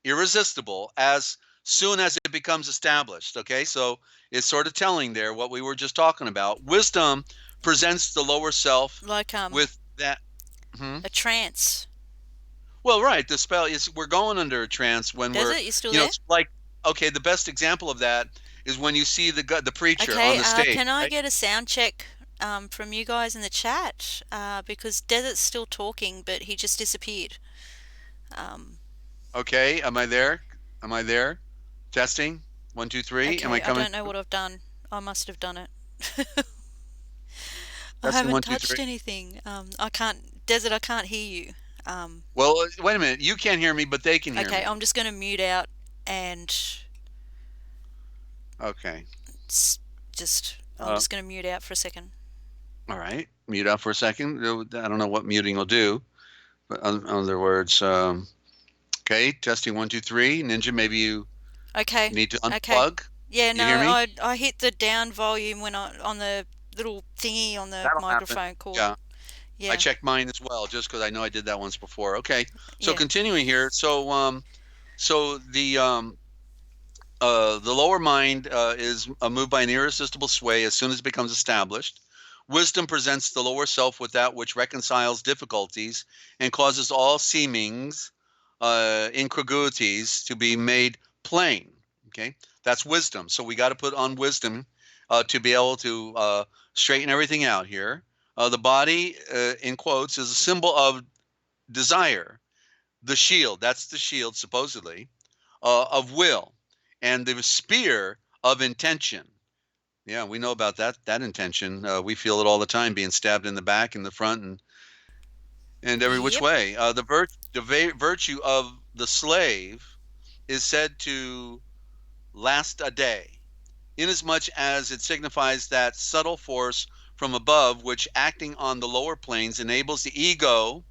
irresistible as soon as it becomes established. Okay, so it's sort of telling there what we were just talking about. Wisdom presents the lower self Like with that. a trance. Well, right, the spell is we're going under a trance when we're, Desert, you still there? it's like, okay, the best example of that is when you see the preacher on Okay. the stage, Can I right? get a sound check from you guys in the chat? Because Desert's still talking, but he just disappeared. Um, Okay, am I there? Am I there? Testing. 1, 2, 3. Am I okay. I coming? don't know what I've done. I must have done it. I Testing. haven't 1, 2, touched 3. anything. I can't. Desert, I can't hear you. Well, wait a minute. You can't hear me, but they can hear Okay. me. I'm just going to mute out and Okay. just. I'm Uh, just going to mute out for a second. all right. Mute out for a second. I don't know what muting will do, but in other words, okay. Testing. 1, 2, 3. Ninja, maybe you Okay. need to Okay. unplug. Yeah, You no, hear me? I hit the down volume when on the little thingy on the That'll happen. microphone cord. Yeah. I Yeah, checked mine as well, just because I know I did that once before. Okay. So yeah. continuing here. So the lower mind is moved by an irresistible sway as soon as it becomes established. Wisdom presents the lower self with that which reconciles difficulties and causes all seemings, incongruities to be made plain. Okay, that's wisdom. So we got to put on wisdom to be able to straighten everything out here. The body, in quotes, is a symbol of desire. The shield, that's the shield, supposedly, of will, and the spear of intention. Yeah, we know about that intention. We feel it all the time, being stabbed in the back, in the front, and every which Yep. way. The virtue of the slave is said to last a day, inasmuch as it signifies that subtle force from above, which acting on the lower planes enables the ego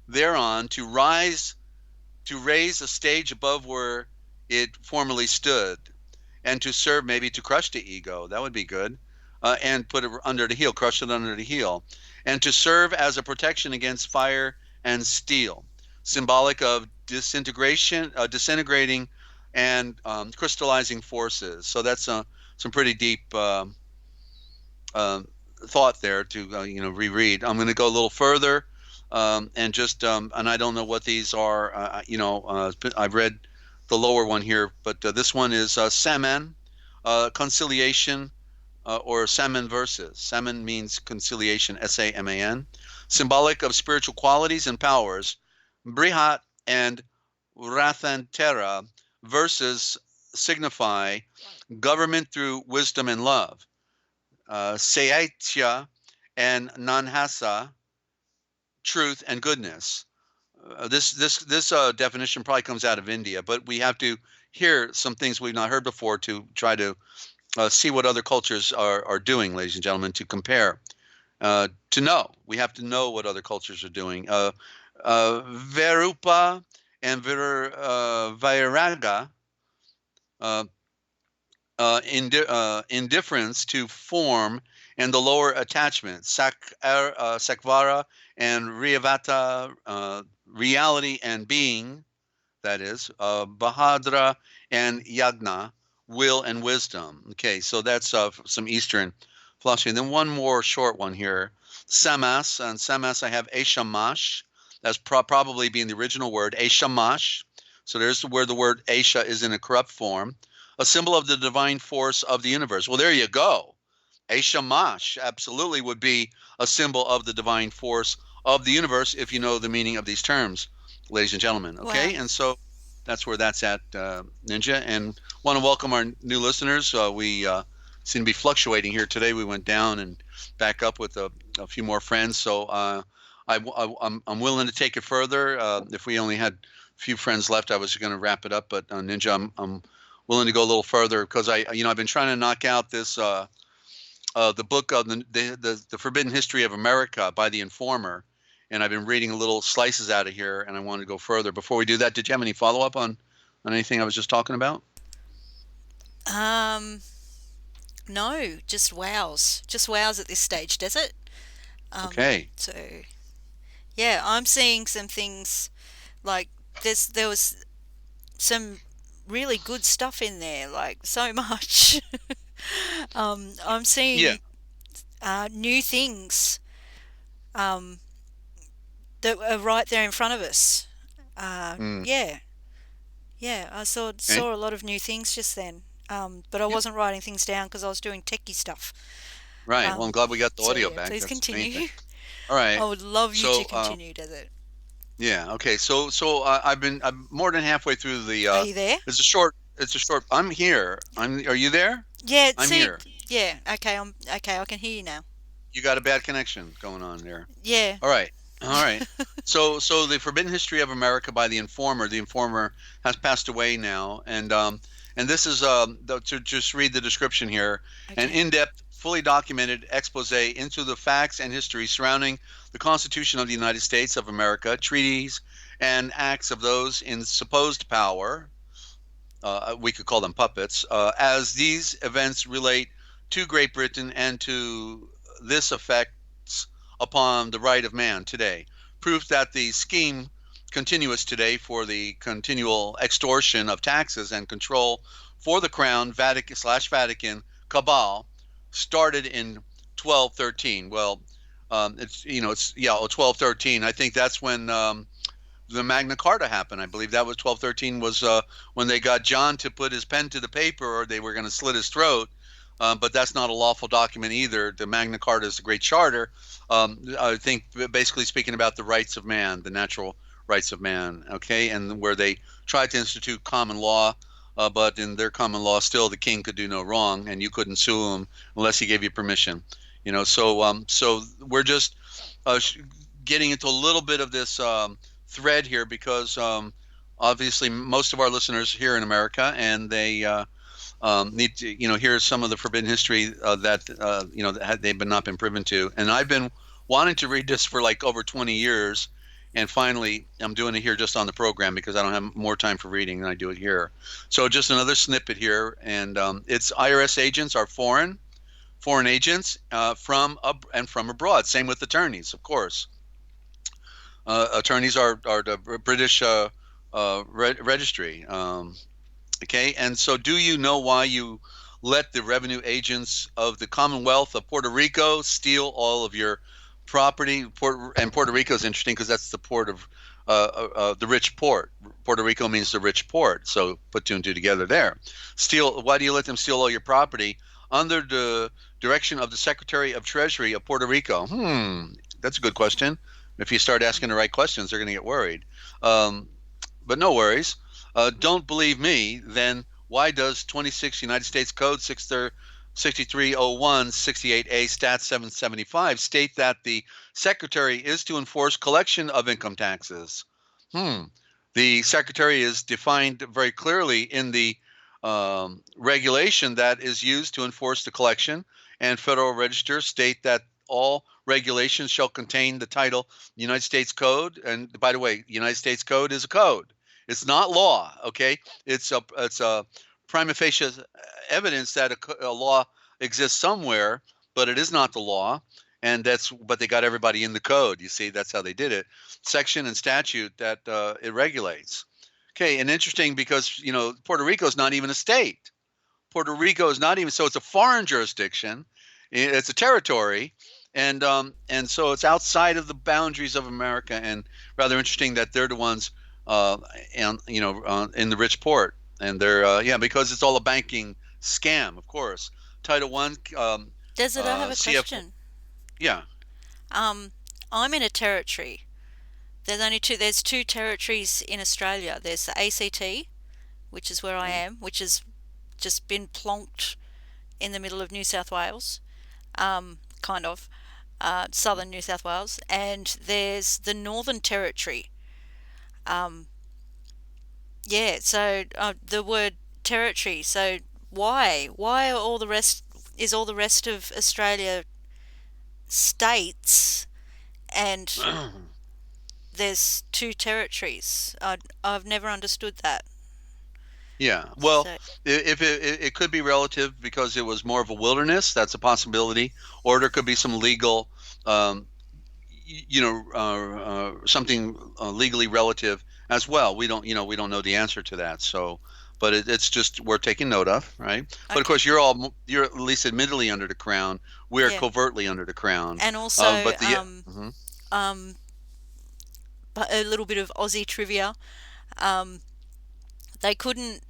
thereon to raise a stage above where it formerly stood, and to serve, maybe to crush the ego. That would be good. And put it under the heel, crush it under the heel, and to serve as a protection against fire and steel, symbolic of disintegrating and crystallizing forces. So that's some pretty deep thought there to reread. I'm going to go a little further, and just and I don't know what these are. I've read the lower one here, but this one is Saman, conciliation, or Saman verses. Saman means conciliation, Saman, symbolic of spiritual qualities and powers. Brihat and Rathantera verses signify government through wisdom and love. Saitya and Nanhasa, truth and goodness. This definition probably comes out of India, but we have to hear some things we've not heard before to try to see what other cultures are doing, ladies and gentlemen, to compare. To know. We have to know what other cultures are doing. Verupa and Vairaga, uh, indifference to form and the lower attachment. Sakvara and Riyavata, reality and being, that is, Bahadra and Yagna, will and wisdom. Okay, so that's some Eastern philosophy. And then one more short one here. Samas, and Samas I have Eshamash. That's probably being the original word, Eshamash. So there's where the word Esha is in a corrupt form, a symbol of the divine force of the universe. Well, there you go. Shamash absolutely would be a symbol of the divine force of the universe if you know the meaning of these terms, ladies and gentlemen. Wow. Okay, and so that's where that's at, Ninja. And want to welcome our new listeners. We seem to be fluctuating here today. We went down and back up with a few more friends. So I'm willing to take it further. If we only had a few friends left, I was going to wrap it up. But Ninja, I'm willing to go a little further because I've been trying to knock out this. The book of the Forbidden History of America by the Informer, and I've been reading little slices out of here, and I want to go further. Before we do that, did you have any follow up on anything I was just talking about? No, just wows at this stage, Desert. Okay. So yeah, I'm seeing some things like there was some really good stuff in there, like so much. I'm Yeah. seeing new things um, that are right there in front of us. Mm. Yeah, yeah, I saw Okay. saw a lot of new things just then. But I Yep. wasn't writing things down because I was doing techie stuff. Right. Well, I'm glad we got the So audio yeah, back. please That's the main thing. continue. All I right. would love you to So, continue, Desert. yeah. Okay. So I'm more than halfway through the. Are you there? It's a short. It's a short. I'm here. Are you there? Yeah, I'm see, here. yeah, okay, I'm okay. I can hear you now. You got a bad connection going on there. Yeah. All right. All right. So the Forbidden History of America by the Informer. The Informer has passed away now, and this is to just read the description here, an Okay. in-depth, fully documented expose into the facts and history surrounding the Constitution of the United States of America, treaties and acts of those in supposed power. We could call them puppets, as these events relate to Great Britain and to this effects upon the right of man today. Proof that the scheme continuous today for the continual extortion of taxes and control for the crown Vatican cabal started in 1213. Well, it's 1213. I think that's when the Magna Carta happened. I believe that was 1213 was when they got John to put his pen to the paper, or they were going to slit his throat. But that's not a lawful document either. The Magna Carta is a great charter. I think basically speaking about the rights of man, the natural rights of man. Okay, and where they tried to institute common law. But in their common law, still the king could do no wrong, and you couldn't sue him unless he gave you permission. So we're just uh, getting into a little bit of this thread here because obviously most of our listeners here in America, and they need to hear some of the forbidden history that that they've not been privy to. And I've been wanting to read this for like over 20 years. And finally, I'm doing it here just on the program because I don't have more time for reading than I do it here. So just another snippet here, and it's IRS agents are foreign agents from abroad. Same with attorneys, of course. Attorneys are the British registry. Okay, and so do you know why you let the revenue agents of the Commonwealth of Puerto Rico steal all of your property? And Puerto Rico is interesting because that's the port of the rich port. Puerto Rico means the rich port. So put two and two together there. Steal. Why do you let them steal all your property under the direction of the Secretary of Treasury of Puerto Rico? That's a good question. If you start asking the right questions, they're going to get worried. Um, but no worries. Don't believe me, then why does 26 United States Code 6301 68A Stat 775 state that the Secretary is to enforce collection of income taxes? The Secretary is defined very clearly in the regulation that is used to enforce the collection, and Federal Register state that all regulations shall contain the title United States Code. And by the way, United States Code is a code. It's not law, okay? It's a prima facie evidence that a law exists somewhere, but it is not the law. And but they got everybody in the code. You see, that's how they did it. Section and statute that it regulates. Okay, and interesting because Puerto Rico is not even a state. Puerto Rico is not even, so it's a foreign jurisdiction. It's a territory, and so it's outside of the boundaries of America. And rather interesting that they're the ones, and in the rich port, and they're because it's all a banking scam, of course. Title One, Desert, I have a CF, question. yeah. I'm in a territory. There's two territories in Australia. There's the ACT, which is where I am, which has just been plonked in the middle of New South Wales, kind of, southern New South Wales, and there's the Northern Territory. Yeah, so the word territory. So why are all the rest is all the rest of Australia states, and there's two territories? I've never understood that. Yeah, well, So if it could be relative because it was more of a wilderness, that's a possibility, or there could be some legal, um, something legally relative as well. We don't know the answer to that. So, but it's just we're taking note of, right? But of okay, course, you're at least admittedly under the crown. We're yeah, covertly under the crown. and also But the mhm. um, but a little bit of Aussie trivia. Um, they couldn't.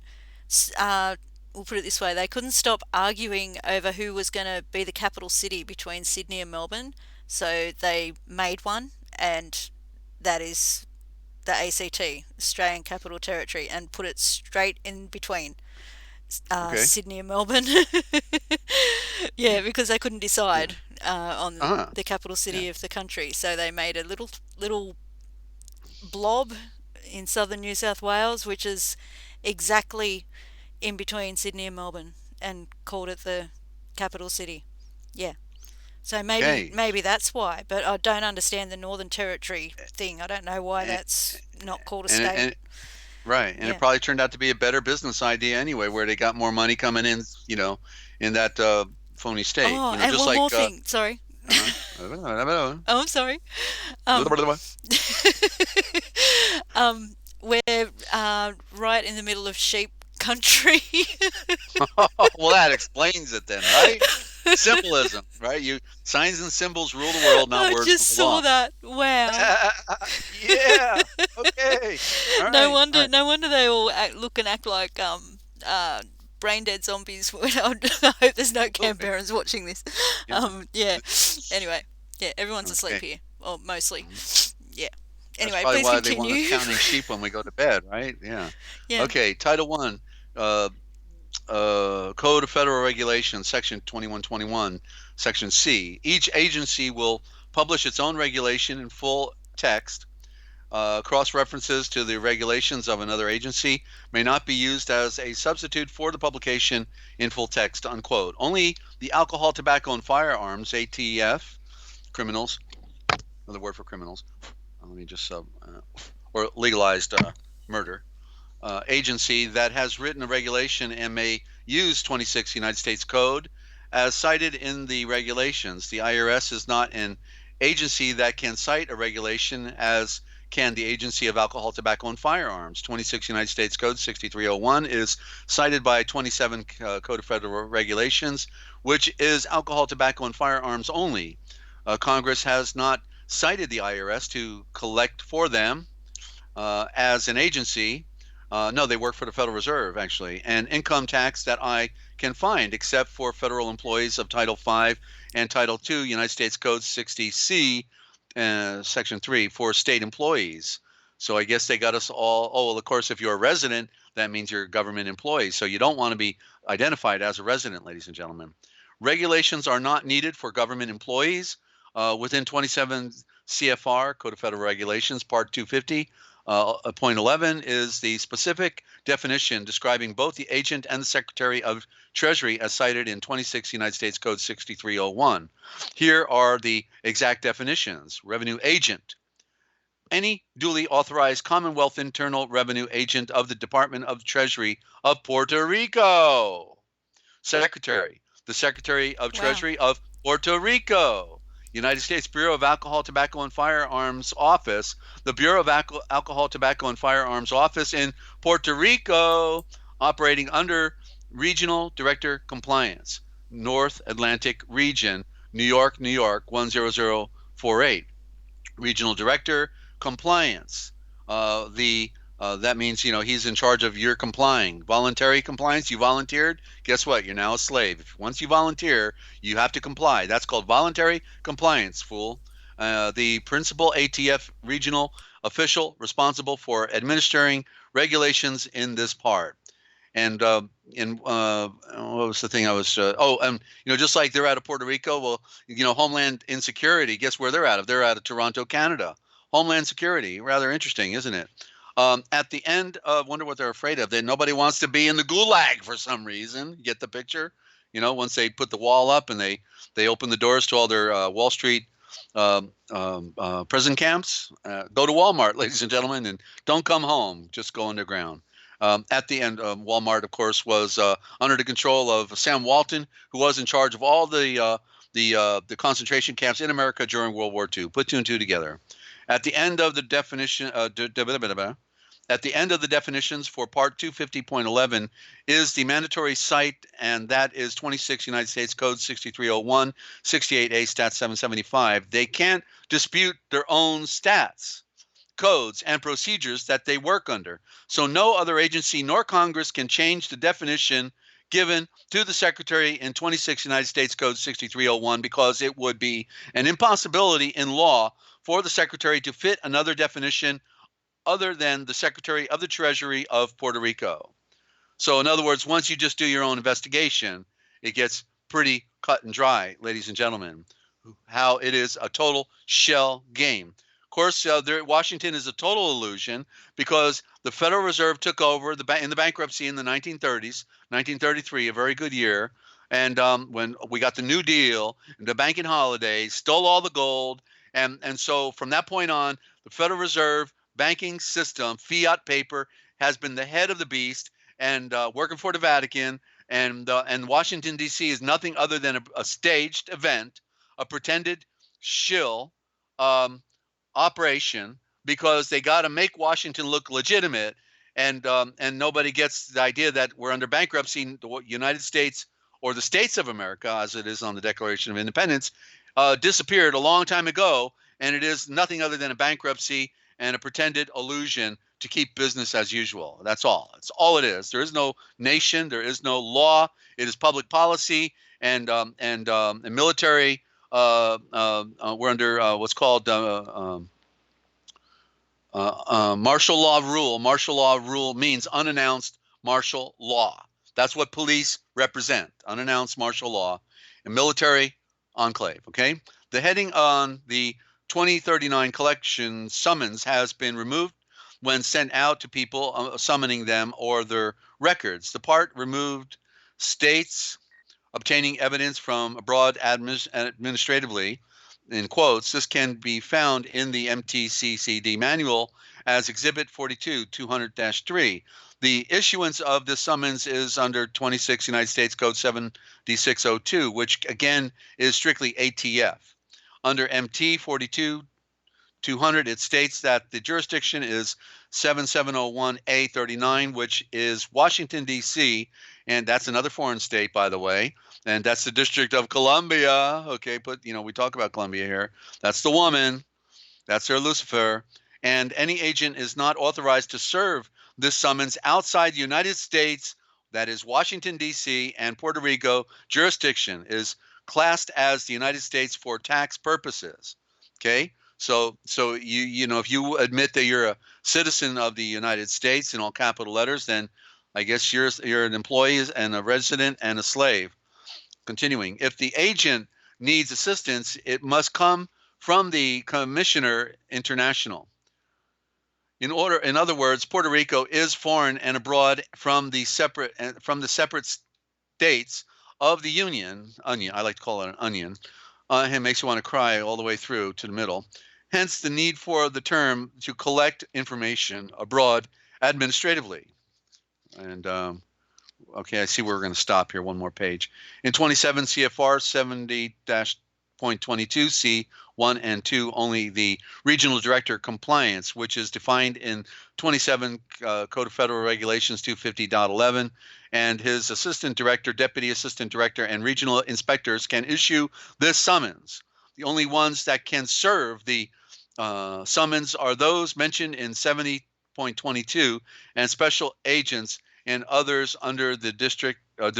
We'll put it this way: they couldn't stop arguing over who was going to be the capital city between Sydney and Melbourne, so they made one, and that is the ACT, Australian Capital Territory, and put it straight in between Okay. Sydney and Melbourne. Yeah, because they couldn't Yeah. decide on Uh-huh. the capital Yeah. city of the country, so they made a little blob in southern New South Wales, which is exactly in between Sydney and Melbourne, and called it the capital city. Yeah. So maybe Okay. maybe that's why, but I don't understand the Northern Territory thing. I don't know why And, that's not called a and, state. and Right, and it Yeah. probably turned out to be a better business idea anyway, where they got more money coming in, in that phony state. Oh, and Just one like more thing. Sorry. uh Oh, I'm sorry. Um, we're right in the middle of sheep country. well, that explains it then, right? Symbolism, right? You signs and symbols rule the world, not I words just rule the saw law. that. Wow. Yeah. Okay. All No right. All wonder, right. no wonder they all look and act like brain dead zombies. I hope there's no Absolutely. Canberrans watching this. Yeah. Yeah. Anyway, yeah, everyone's asleep Okay. here, or mostly. Mhm. Yeah. That's Anyway, probably please why they want us continue. counting sheep when we go to bed, right? Yeah. Yeah. Okay. Title One. Uh, Code of Federal Regulations, Section 2121, Section C. Each agency will publish its own regulation in full text. Cross references to the regulations of another agency may not be used as a substitute for the publication in full text, unquote. Only the Alcohol, Tobacco, and Firearms, ATF, criminals, another word for criminals, let me just, or legalized murder, agency that has written a regulation and may use 26 United States Code as cited in the regulations. The IRS is not an agency that can cite a regulation as can the Agency of Alcohol, Tobacco, and Firearms. 26 United States Code 6301 is cited by 27 Code of Federal Regulations, which is alcohol, tobacco, and firearms only. Congress has not cited the IRS to collect for them as an agency. No, they work for the Federal Reserve, actually, and income tax that I can find, except for federal employees of Title V and Title II, United States Code 60C, Section 3, for state employees. So I guess they got us all. Oh, well, of course, if you're a resident, that means you're a government employee. So you don't want to be identified as a resident, ladies and gentlemen. Regulations are not needed for government employees. Within 27 CFR, Code of Federal Regulations, Part 250. Point 11 is the specific definition describing both the agent and the Secretary of Treasury as cited in 26 United States Code 6301. Here are the exact definitions. Revenue agent: any duly authorized Commonwealth Internal Revenue agent of the Department of Treasury of Puerto Rico. Secretary: the Secretary of Wow. Treasury of Puerto Rico. United States Bureau of Alcohol, Tobacco, and Firearms Office: the Bureau of Alcohol, Tobacco, and Firearms Office in Puerto Rico, operating under Regional Director Compliance, North Atlantic Region, New York, 10048. Regional Director Compliance. That means he's in charge of your complying. Voluntary compliance. You volunteered. Guess what? You're now a slave. Once you volunteer, you have to comply. That's called voluntary compliance, fool. The principal ATF regional official responsible for administering regulations in this part. And what was the thing I was? Just like they're out of Puerto Rico. Well, Homeland Insecurity. Guess where they're out of? They're out of Toronto, Canada. Homeland Security. Rather interesting, isn't it? At the end of, wonder what they're afraid of. That nobody wants to be in the gulag for some reason. Get the picture? Once they put the wall up and they open the doors to all their Wall Street prison camps. Go to Walmart, ladies and gentlemen, and don't come home. Just go underground. At the end, Walmart, of course, was under the control of Sam Walton, who was in charge of all the concentration camps in America during World War II. Put two and two together. At the end of the definition, at the end of the definitions for Part 250.11 is the mandatory cite, and that is 26 United States Code 6301, 68A Stat 775. They can't dispute their own stats, codes, and procedures that they work under. So no other agency nor Congress can change the definition given to the Secretary in 26 United States Code 6301 because it would be an impossibility in law for the Secretary to fit another definition other than the Secretary of the Treasury of Puerto Rico. So in other words, once you just do your own investigation, it gets pretty cut and dry, ladies and gentlemen, how it is a total shell game. Of course, Washington is a total illusion because the Federal Reserve took over in the bankruptcy in the 1930s, 1933, a very good year. And when we got the New Deal, the banking holidays, stole all the gold. And so from that point on, the Federal Reserve banking system, fiat paper, has been the head of the beast and working for the Vatican. And Washington, D.C. is nothing other than a staged event, a pretended shill operation, because they got to make Washington look legitimate. And nobody gets the idea that we're under bankruptcy. The United States, or the states of America, as it is on the Declaration of Independence, disappeared a long time ago. And it is nothing other than a bankruptcy and a pretended illusion to keep business as usual. That's all. That's all it is. There is no nation. There is no law. It is public policy and military. We're under what's called martial law rule. Martial law rule means unannounced martial law. That's what police represent, unannounced martial law, and military enclave. Okay. The heading on the 2039 collection summons has been removed when sent out to people summoning them or their records. The part removed states obtaining evidence from abroad administratively, in quotes. This can be found in the MTCCD manual as Exhibit 42, 200-3. The issuance of this summons is under 26 United States Code 7602, which again is strictly ATF. Under MT 42, 200, it states that the jurisdiction is 7701A39, which is Washington, D.C., and that's another foreign state, by the way, and that's the District of Columbia. Okay, we talk about Columbia here. That's the woman. That's her Lucifer. And any agent is not authorized to serve this summons outside the United States, that is Washington, D.C., and Puerto Rico jurisdiction is classed as the United States for tax purposes. Okay? So if you admit that you're a citizen of the United States in all capital letters, then I guess you're an employee and a resident and a slave. Continuing, if the agent needs assistance, it must come from the Commissioner International. In other words, Puerto Rico is foreign and abroad from the separate states of the Union. Onion, I like to call it an onion. It makes you want to cry all the way through to the middle. Hence the need for the term to collect information abroad administratively. And okay, I see where we're going to stop here. One more page. In 27 CFR 70-.22 C1 and 2, only the regional director compliance, which is defined in 27 Code of Federal Regulations 250.11, and his assistant director, deputy assistant director, and regional inspectors can issue this summons. The only ones that can serve the summons are those mentioned in 70.22 and special agents and others under the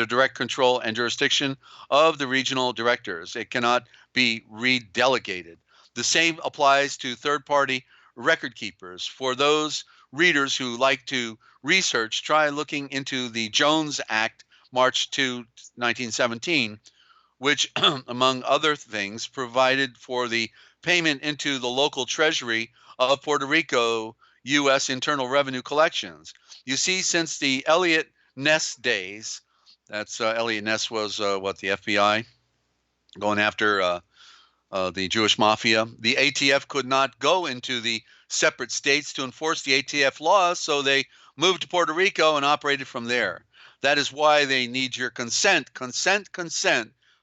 direct control and jurisdiction of the regional directors. It cannot be redelegated. The same applies to third-party record keepers. For those readers who like to research, try looking into the Jones Act, March 2, 1917, which, among other things, provided for the payment into the local treasury of Puerto Rico U.S. Internal Revenue Collections. You see, since the Elliot Ness days, that's Elliot Ness was the FBI going after the Jewish mafia. The ATF could not go into the separate states to enforce the ATF laws, so they moved to Puerto Rico and operated from there. That is why they need your consent,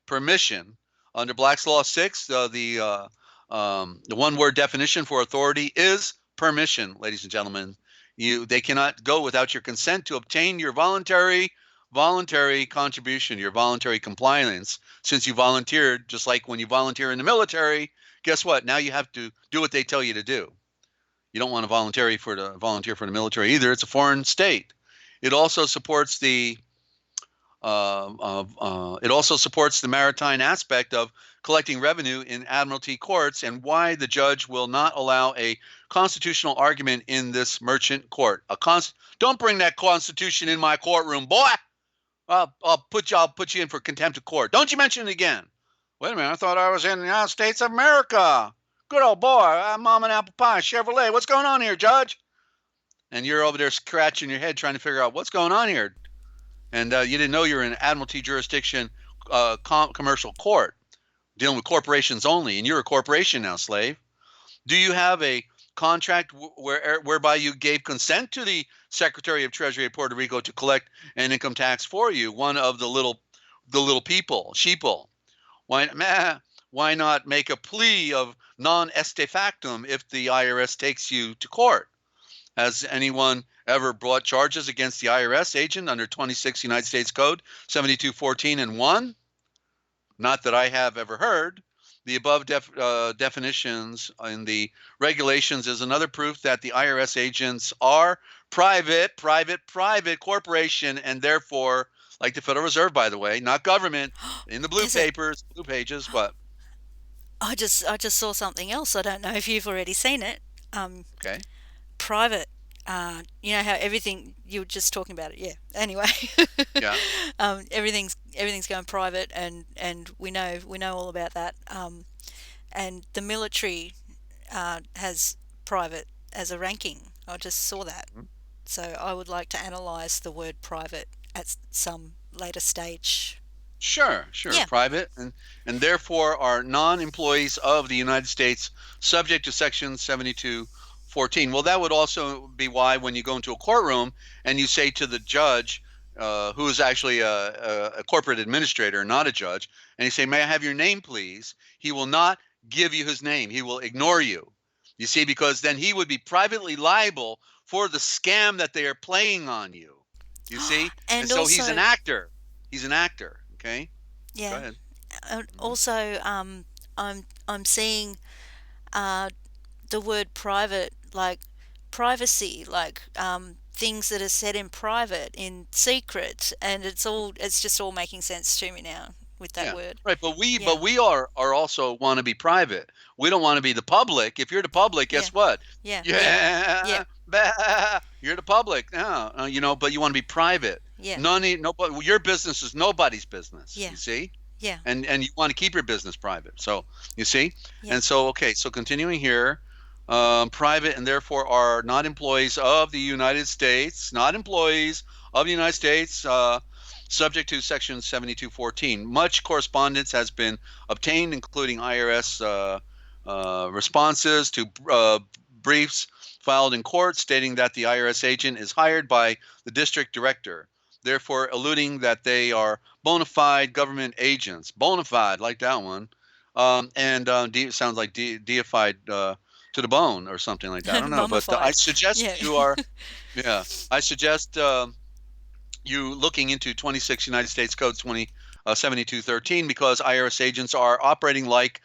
permission. Under Black's Law 6, the one-word definition for authority is permission, ladies and gentlemen. They cannot go without your consent to obtain your voluntary contribution, your voluntary compliance. Since you volunteered, just like when you volunteer in the military, guess what? Now you have to do what they tell you to do. You don't want to volunteer for the military either. It's a foreign state. It also supports the maritime aspect of collecting revenue in admiralty courts, and why the judge will not allow a constitutional argument in this merchant court. Don't bring that Constitution in my courtroom, boy. I'll put you in for contempt of court. Don't you mention it again. Wait a minute, I thought I was in the United States of America. Good old boy, I'm Mom and Apple Pie, Chevrolet. What's going on here, Judge? And you're over there scratching your head trying to figure out what's going on here. And you didn't know you're in an admiralty jurisdiction commercial court dealing with corporations only, and you're a corporation now, slave. Do you have a contract whereby you gave consent to the Secretary of Treasury of Puerto Rico to collect an income tax for you, one of the little people, sheeple? Why not make a plea of non este factum if the IRS takes you to court? Has anyone ever brought charges against the IRS agent under 26 United States Code 7214 and 1? Not that I have ever heard. The above definitions in the regulations is another proof that the IRS agents are private corporation, and therefore, like the Federal Reserve, by the way, not government. In the blue pages, what? I just saw something else. I don't know if you've already seen it. Okay. Private. You know how everything you were just talking about it. Yeah. Anyway. Yeah. Everything's going private, and we know all about that. And the military has private as a ranking. I just saw that. Mm-hmm. So I would like to analyze the word private at some later stage. Sure. Yeah. Private, and therefore are non-employees of the United States subject to Section 7214. Well, that would also be why when you go into a courtroom and you say to the judge, who is actually a corporate administrator, not a judge, and you say, "May I have your name, please?" He will not give you his name. He will ignore you. You see, because then he would be privately liable for the scam that they are playing on you. You see? And so also, he's an actor. Okay? Yeah. Go ahead. Also, I'm seeing the word private, like privacy, like things that are said in private, in secret, and it's just all making sense to me now with that word. Right, but we are also want to be private. We don't want to be the public. If you're the public, guess what? Yeah. You're the public now. But you want to be private. Yeah. Nobody. Your business is nobody's business. Yeah. You see? Yeah. and you want to keep your business private. So you see, Yeah. and so okay, so continuing here, private and therefore are not employees of the United States, not employees of the United States. Subject to Section 7214. Much correspondence has been obtained, including IRS responses to briefs filed in court stating that the IRS agent is hired by the district director, therefore alluding that they are bona fide government agents. Bona fide, like that one. And sounds like deified to the bone or something like that. I don't know, but I Mummified. suggest Yeah. you are, yeah, I suggest you looking into 26 United States Code 7213 because IRS agents are operating like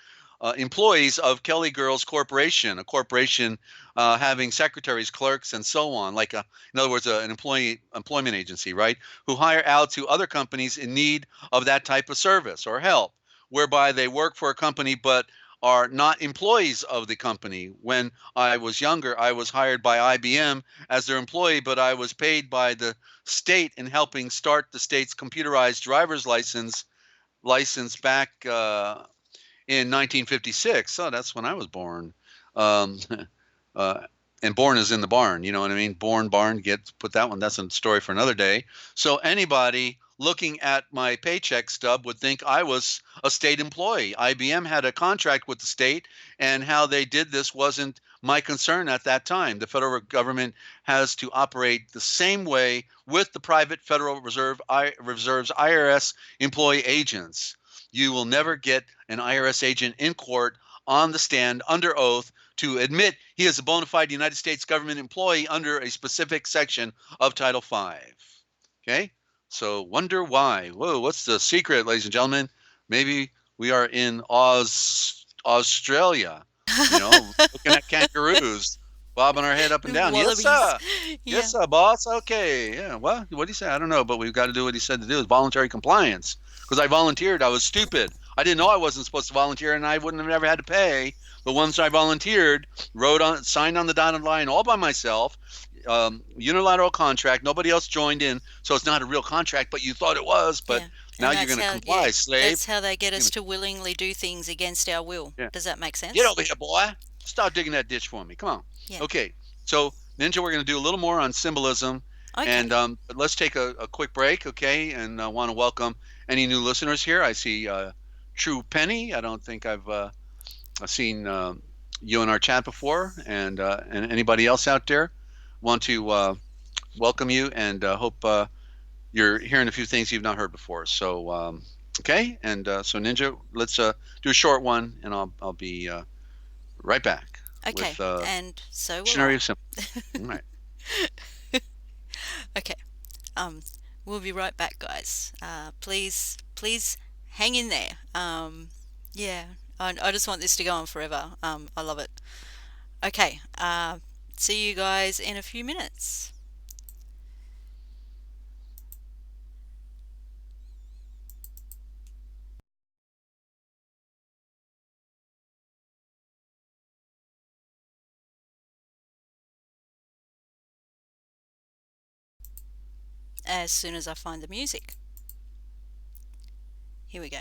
employees of Kelly Girls Corporation, a corporation having secretaries, clerks, and so on. Like, in other words, an employment agency, right? Who hire out to other companies in need of that type of service or help, whereby they work for a company but are not employees of the company. When I was younger, I was hired by IBM as their employee, but I was paid by the state in helping start the state's computerized driver's license back in 1956. So that's when I was born. Um, uh, and born is in the barn. You know what I mean? Born, barn, put that one. That's a story for another day. So anybody looking at my paycheck stub would think I was a state employee. IBM had a contract with the state, and how they did this wasn't my concern at that time. The federal government has to operate the same way with the private Federal Reserve's IRS employee agents. You will never get an IRS agent in court on the stand under oath to admit he is a bona fide United States government employee under a specific section of Title V. Okay? So wonder why. Whoa, what's the secret, ladies and gentlemen? Maybe we are in Australia, looking at kangaroos, bobbing our head up and down. Yes, Wallabies. sir. Yeah. Yes, sir, boss. Okay. Yeah. Well, what do you say? I don't know, but we've got to do what he said to do. Is voluntary compliance. Because I volunteered, I was stupid. I didn't know I wasn't supposed to volunteer, and I wouldn't have never had to pay. But once I volunteered, signed on the dotted line all by myself, unilateral contract. Nobody else joined in, so it's not a real contract, but you thought it was. But Yeah. now And you're that's going to how, comply, yeah, slave. that's how they get us to willingly do things against our will. Yeah. Does that make Get sense? over here, boy. Start digging that ditch for me. Come on. Yeah. Okay. So, Ninja, we're going to do a little more on symbolism. Okay. And but let's take a quick break, okay? And I want to welcome any new listeners here. I see True Penny. I don't think I've seen you in our chat before. And anybody else out there, want to welcome you and hope you're hearing a few things you've not heard before. So, okay. And so, Ninja, let's do a short one, and I'll be right back Okay. with And so will Dictionary I. of Symbols. All right. Okay. We'll be right back, guys. Please hang in there. Yeah. I just want this to go on forever. I love it. Okay. See you guys in a few minutes. As soon as I find the music. Here we go.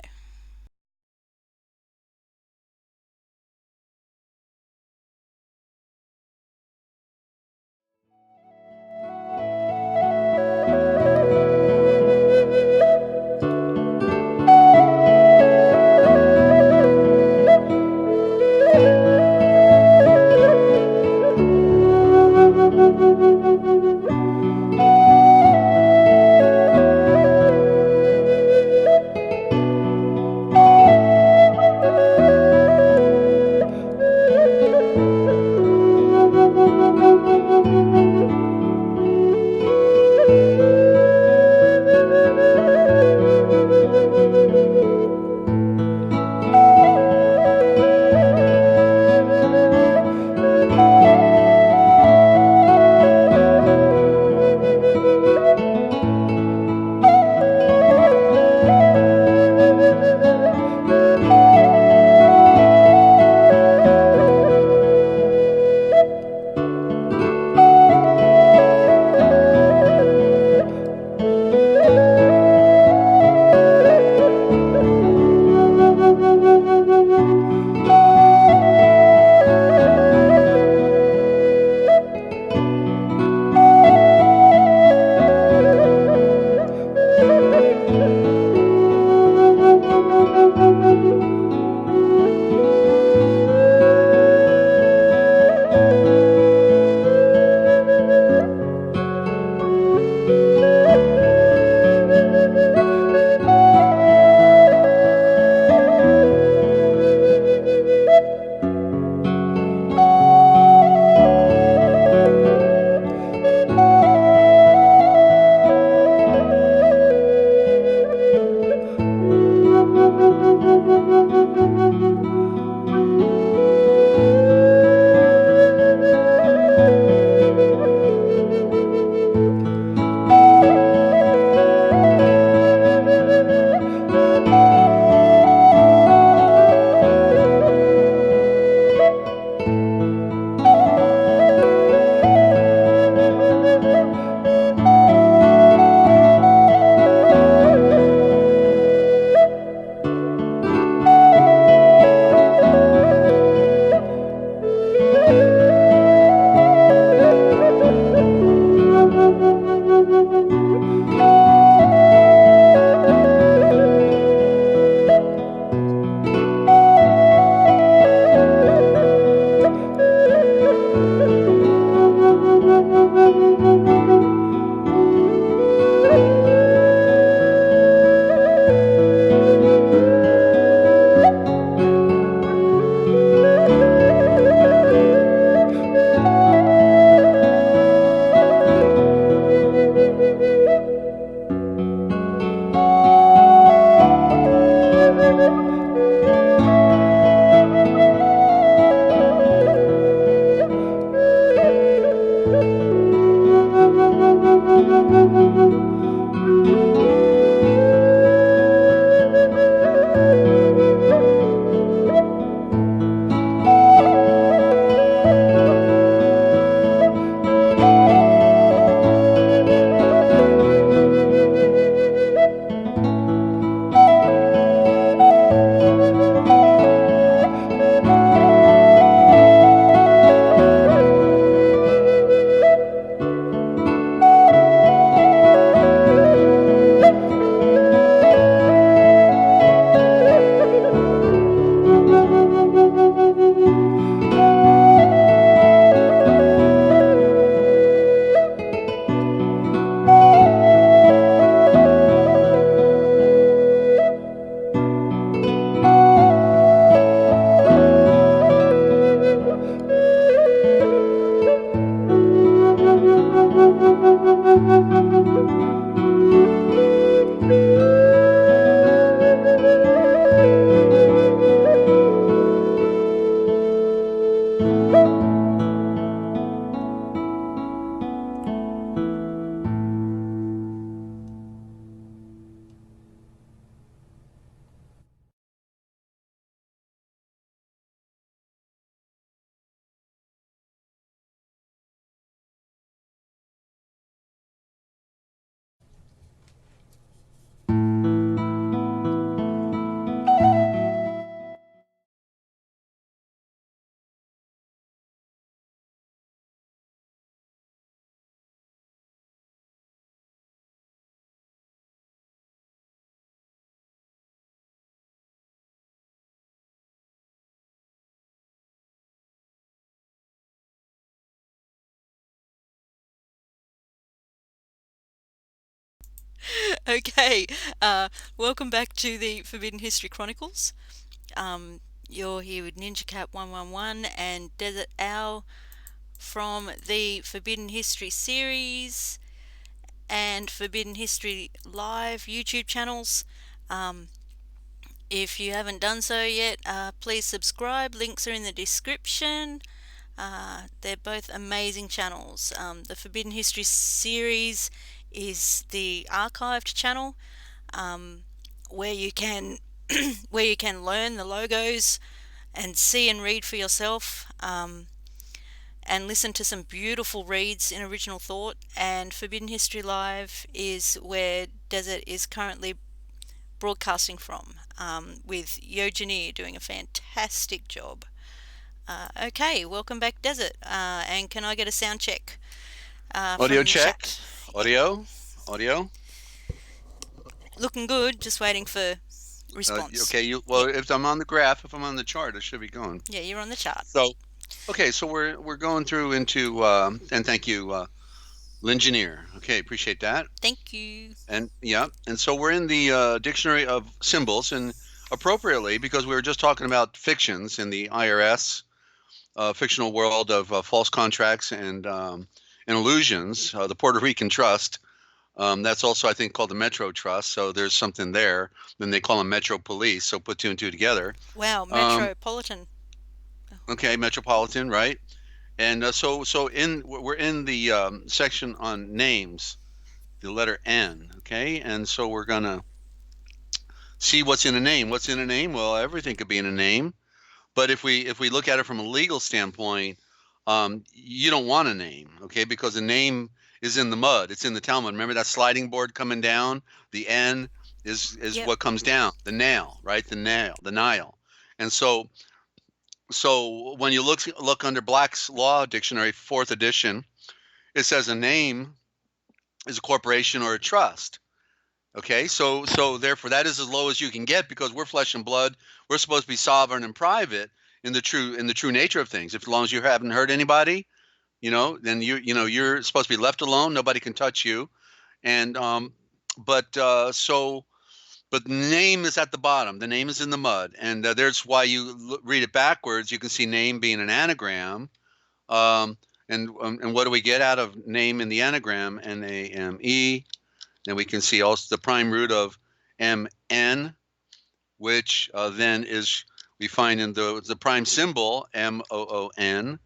Okay, welcome back to the Forbidden History Chronicles. You're here with NinjaCat 111 and Desert-Owl from the Forbidden History series and Forbidden History Live YouTube channels. If you haven't done so yet, please subscribe. Links are in the description. They're both amazing channels. The Forbidden History series is the archived channel, where you can where you can learn the logos and see and read for yourself, and listen to some beautiful reads in original thought. And Forbidden History Live is where Desert is currently broadcasting from, with Eugenie doing a fantastic job. Okay, welcome back, Desert. And can I get a sound check Audio from the check. chat? Audio. Looking good. Just waiting for response. Okay. If I'm on the graph, if I'm on the chart, it should be going. Yeah, you're on the chart. So, okay. So we're going through into and thank you, Lingineer. Okay, appreciate that. Thank you. And so we're in the dictionary of symbols, and appropriately because we were just talking about fictions in the IRS fictional world of false contracts and illusions. The Puerto Rican Trust. That's also, I think, called the Metro Trust. So there's something there. Then they call them Metro Police. So put two and two together. Wow, Metropolitan. Okay, Metropolitan, right? And we're in the section on names, the letter N. Okay, and so we're gonna see what's in a name. What's in a name? Well, everything could be in a name. But if we look at it from a legal standpoint, you don't want a name, okay? Because a name is in the mud. It's in the Talmud. Remember that sliding board coming down? The N is Yep. what comes down. The nail, right? The Nile. And so when you look under Black's Law Dictionary, 4th edition, it says a name is a corporation or a trust. Okay, so therefore that is as low as you can get, because we're flesh and blood. We're supposed to be sovereign and private in the true nature of things. If as long as you haven't hurt anybody, then you're supposed to be left alone. Nobody can touch you. And but name is at the bottom. The name is in the mud, and there's why you read it backwards. You can see name being an anagram. And what do we get out of name in the anagram? NAME. Then we can see also the prime root of MN, which then we find in the prime symbol MOON,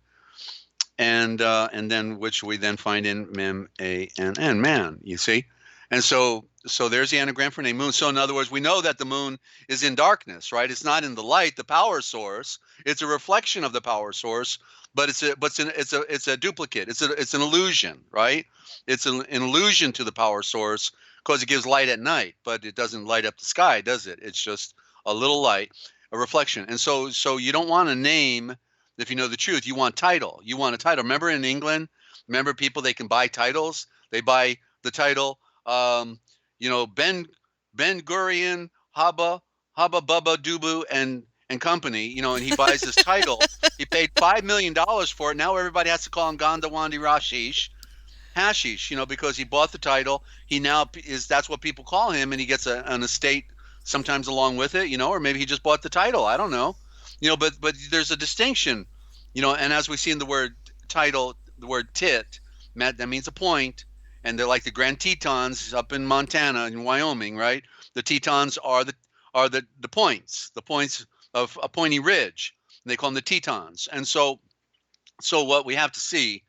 and then which we then find in MANN, man. You see, and so there's the anagram for name, moon. So in other words, we know that the moon is in darkness, right? It's not in the light, the power source. It's a reflection of the power source, but it's a duplicate. It's an illusion, right? It's an illusion to the power source, because it gives light at night, but it doesn't light up the sky, does it? It's just a little light, a reflection. And so you don't want a name. If you know the truth, you want title. You want a title. Remember in England, people, they can buy titles. They buy the title, Ben Gurion, Haba Bubba Dubu and company, and he buys this title. He paid $5 million for it. Now everybody has to call him Ganda Wandi Rashish. Hashish, because he bought the title. He now that's what people call him, and he gets an estate sometimes along with it, or maybe he just bought the title. I don't know, but there's a distinction, and as we see in the word title, the word tit, that means a point, and they're like the Grand Tetons up in Montana and Wyoming, right? The Tetons are the points of a pointy ridge, and they call them the Tetons. And so what we have to see,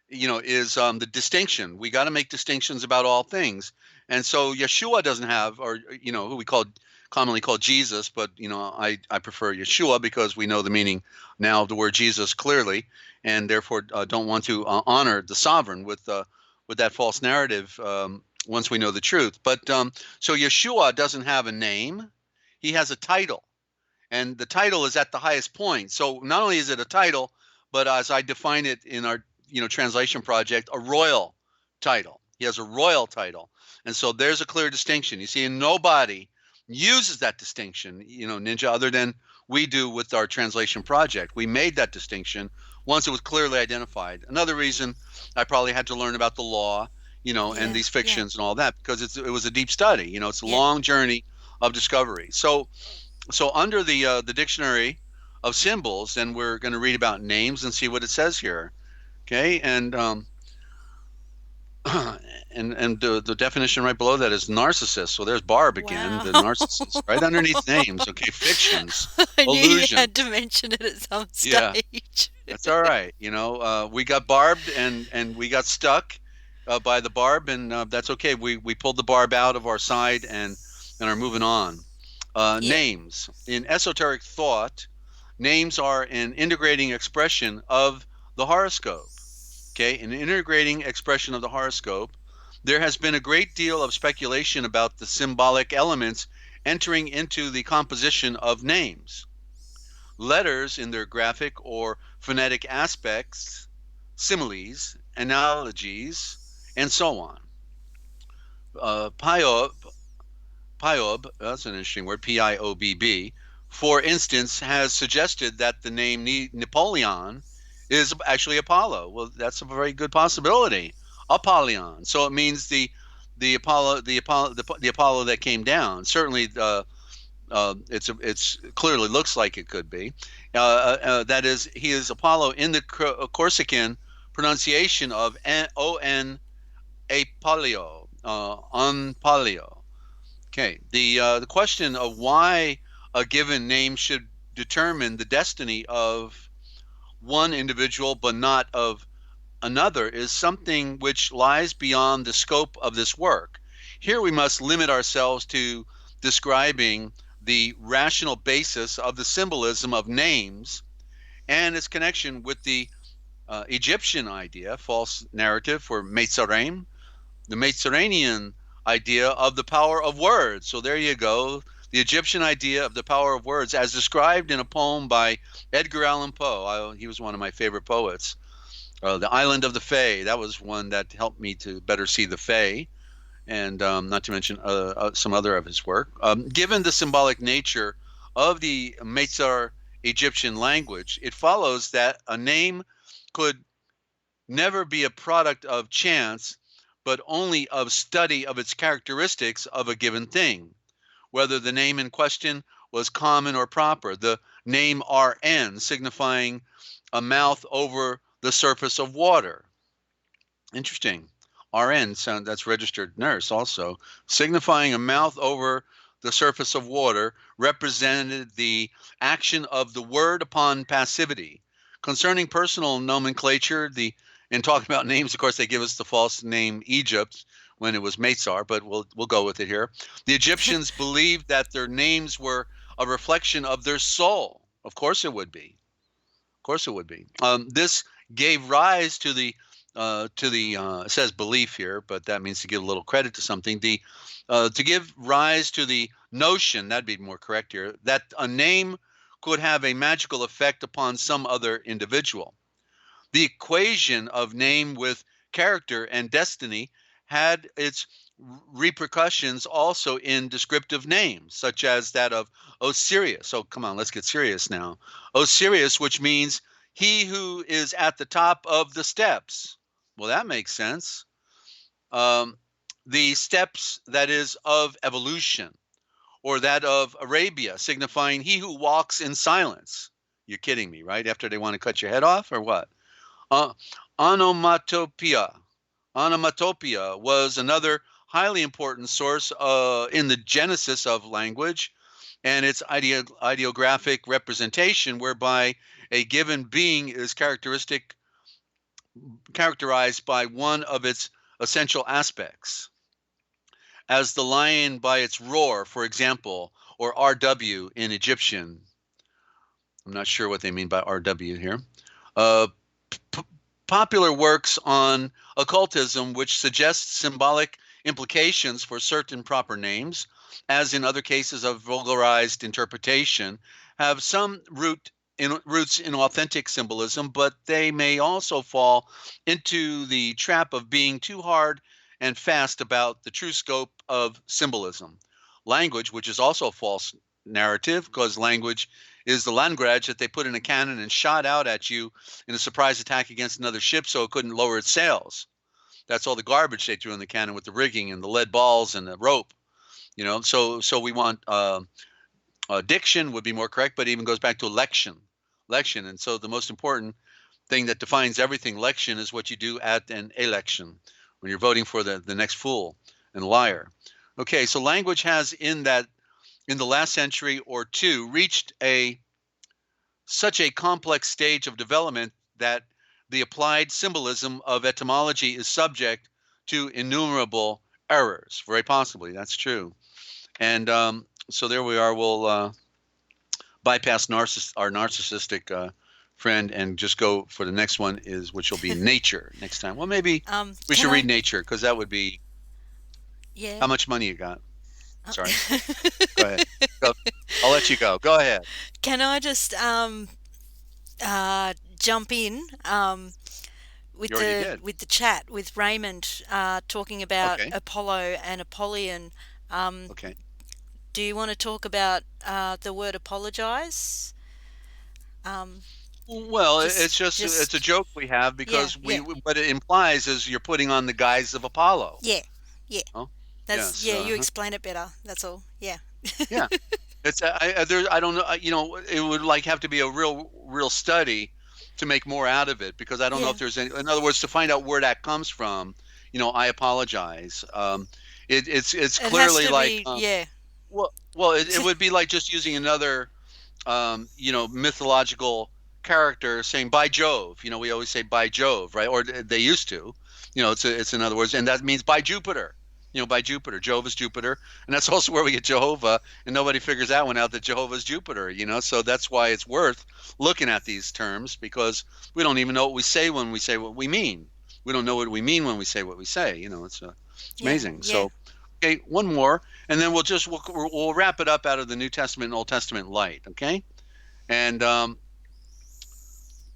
is the distinction. We got to make distinctions about all things. And so Yeshua doesn't have, or, who we commonly call Jesus, but, I prefer Yeshua because we know the meaning now of the word Jesus clearly, and therefore don't want to honor the sovereign with that false narrative once we know the truth. But so Yeshua doesn't have a name. He has a title, and the title is at the highest point. So not only is it a title, but as I define it in our translation project, a royal title. He has a royal title. And so there's a clear distinction. You see, and nobody uses that distinction, Ninja, other than we do with our translation project. We made that distinction once it was clearly identified. Another reason I probably had to learn about the law, and Yeah. these Yeah. fictions and all that, because it was a deep study. It's a Yeah. long journey of discovery. So under the dictionary of symbols, then we're going to read about names and see what it says here. Okay, and and the definition right below that is narcissist. So there's Barb again, Wow. the narcissist, right underneath names. Okay, fictions, I knew you illusion. had to mention it at some Yeah, stage. that's all right. We got barbed and we got stuck by the barb, and that's okay. We pulled the barb out of our side and are moving on. Yeah. Names in esoteric thought, names are an integrating expression of the horoscope. Okay, an integrating expression of the horoscope. There has been a great deal of speculation about the symbolic elements entering into the composition of names. Letters in their graphic or phonetic aspects, similes, analogies, and so on. Piob, that's an interesting word, Piobb, for instance, has suggested that the name Napoleon is actually Apollo. Well, that's a very good possibility. Apollyon. So it means the Apollo that came down. Certainly, it's clearly looks like it could be. That is, he is Apollo in the Corsican pronunciation of on Apollo, on Palio. Okay, the question of why a given name should determine the destiny of one individual but not of another is something which lies beyond the scope of this work. Here we must limit ourselves to describing the rational basis of the symbolism of names and its connection with the Egyptian idea, false narrative for Metzarem, the Mediterranean idea of the power of words. So there you go. The Egyptian idea of the power of words, as described in a poem by Edgar Allan Poe. He was one of my favorite poets. The Island of the Fae. That was one that helped me to better see the Fae, and not to mention some other of his work. Given the symbolic nature of the Metzar Egyptian language, it follows that a name could never be a product of chance, but only of study of its characteristics of a given thing, whether the name in question was common or proper. The name RN signifying a mouth over the surface of water. Interesting. RN that's registered nurse also, signifying a mouth over the surface of water, represented the action of the word upon passivity. Concerning personal nomenclature, and talking about names, of course, they give us the false name Egypt when it was Metzar, but we'll go with it here. The Egyptians believed that their names were a reflection of their soul. Of course it would be. Of course it would be. This gave rise to the it says belief here, but that means to give a little credit to something. To give rise to the notion, that'd be more correct here, that a name could have a magical effect upon some other individual. The equation of name with character and destiny had its repercussions also in descriptive names, such as that of Osiris. So come on, let's get serious now. Osiris, which means he who is at the top of the steps. Well, that makes sense. The steps, that is, of evolution, or that of Arabia, signifying he who walks in silence. You're kidding me, right? After they want to cut your head off, or what? Uh, onomatopoeia. Onomatopoeia was another highly important source in the genesis of language and its ideographic representation, whereby a given being is characterized by one of its essential aspects, as the lion by its roar, for example, or RW in Egyptian. I'm not sure what they mean by RW here. P- Popular works on occultism, which suggest symbolic implications for certain proper names, as in other cases of vulgarized interpretation, have some roots in authentic symbolism, but they may also fall into the trap of being too hard and fast about the true scope of symbolism. Language, which is also a false narrative, because language is the langrage that they put in a cannon and shot out at you in a surprise attack against another ship so it couldn't lower its sails. That's all the garbage they threw in the cannon with the rigging and the lead balls and the rope. So we want diction would be more correct, but it even goes back to election. And so the most important thing that defines everything, election, is what you do at an election when you're voting for the next fool and liar. Okay, so language has in the last century or two reached such a complex stage of development that the applied symbolism of etymology is subject to innumerable errors. Very possibly, that's true. And so there we are. We'll bypass our narcissistic friend and just go for the next one, which will be nature next time. Well, maybe we should read nature, because that would be how much money you got. Sorry. Go ahead. I'll let you go. Go ahead. Can I just jump in with the chat with Raymond talking about Apollo and Apollyon? Okay. Do you want to talk about the word apologize? Well, it's a joke we have, because what it implies is you're putting on the guise of Apollo. Yeah. Oh? That's you explain it better. That's all. Yeah. Yeah. It's I don't know, it would have to be a real study to make more out of it, because I don't know if there's any. In other words, to find out where that comes from, I apologize. It's clearly Well, it would be like just using another mythological character saying by Jove. We always say by Jove, right? Or they used to. It's in other words, and that means by Jupiter. By Jupiter. Jove is Jupiter, and that's also where we get Jehovah, and nobody figures that one out, that Jehovah is Jupiter. So that's why it's worth looking at these terms, because we don't even know what we say when we say what we mean. We don't know what we mean when we say what we say. It's amazing. Yeah. So, okay, one more, and then we'll wrap it up out of the New Testament and Old Testament light. Okay, and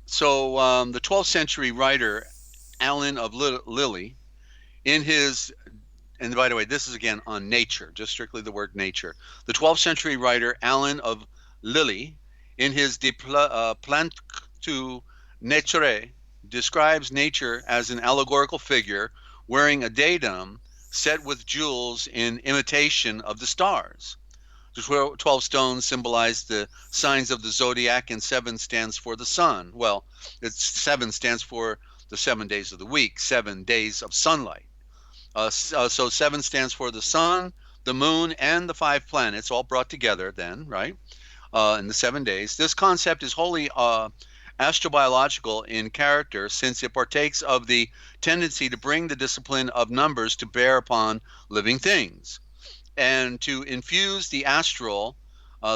so the 12th century writer Allen of Lilly, in his, and by the way, this is again on nature, just strictly the word nature. The 12th century writer Allen of Lilly, in his De Plante to Nature, describes nature as an allegorical figure wearing a diadem set with jewels in imitation of the stars. The 12 stones symbolize the signs of the zodiac, and 7 stands for the sun. Well, 7 stands for the 7 days of the week, 7 days of sunlight. So 7 stands for the sun, the moon, and the 5 planets, all brought together then, right, in the 7 days. This concept is wholly astrobiological in character, since it partakes of the tendency to bring the discipline of numbers to bear upon living things, and to infuse the astral,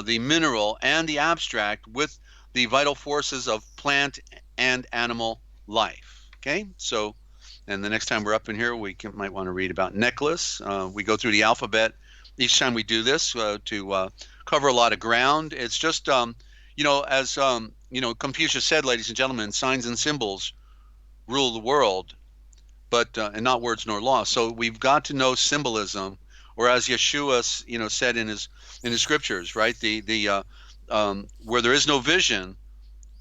the mineral, and the abstract with the vital forces of plant and animal life. Okay, so, and the next time we're up in here, we might want to read about necklace. We go through the alphabet each time we do this to cover a lot of ground. It's just, as Confucius said, ladies and gentlemen, signs and symbols rule the world, but and not words nor law. So we've got to know symbolism, or as Yeshua, said in his scriptures, right? Where there is no vision,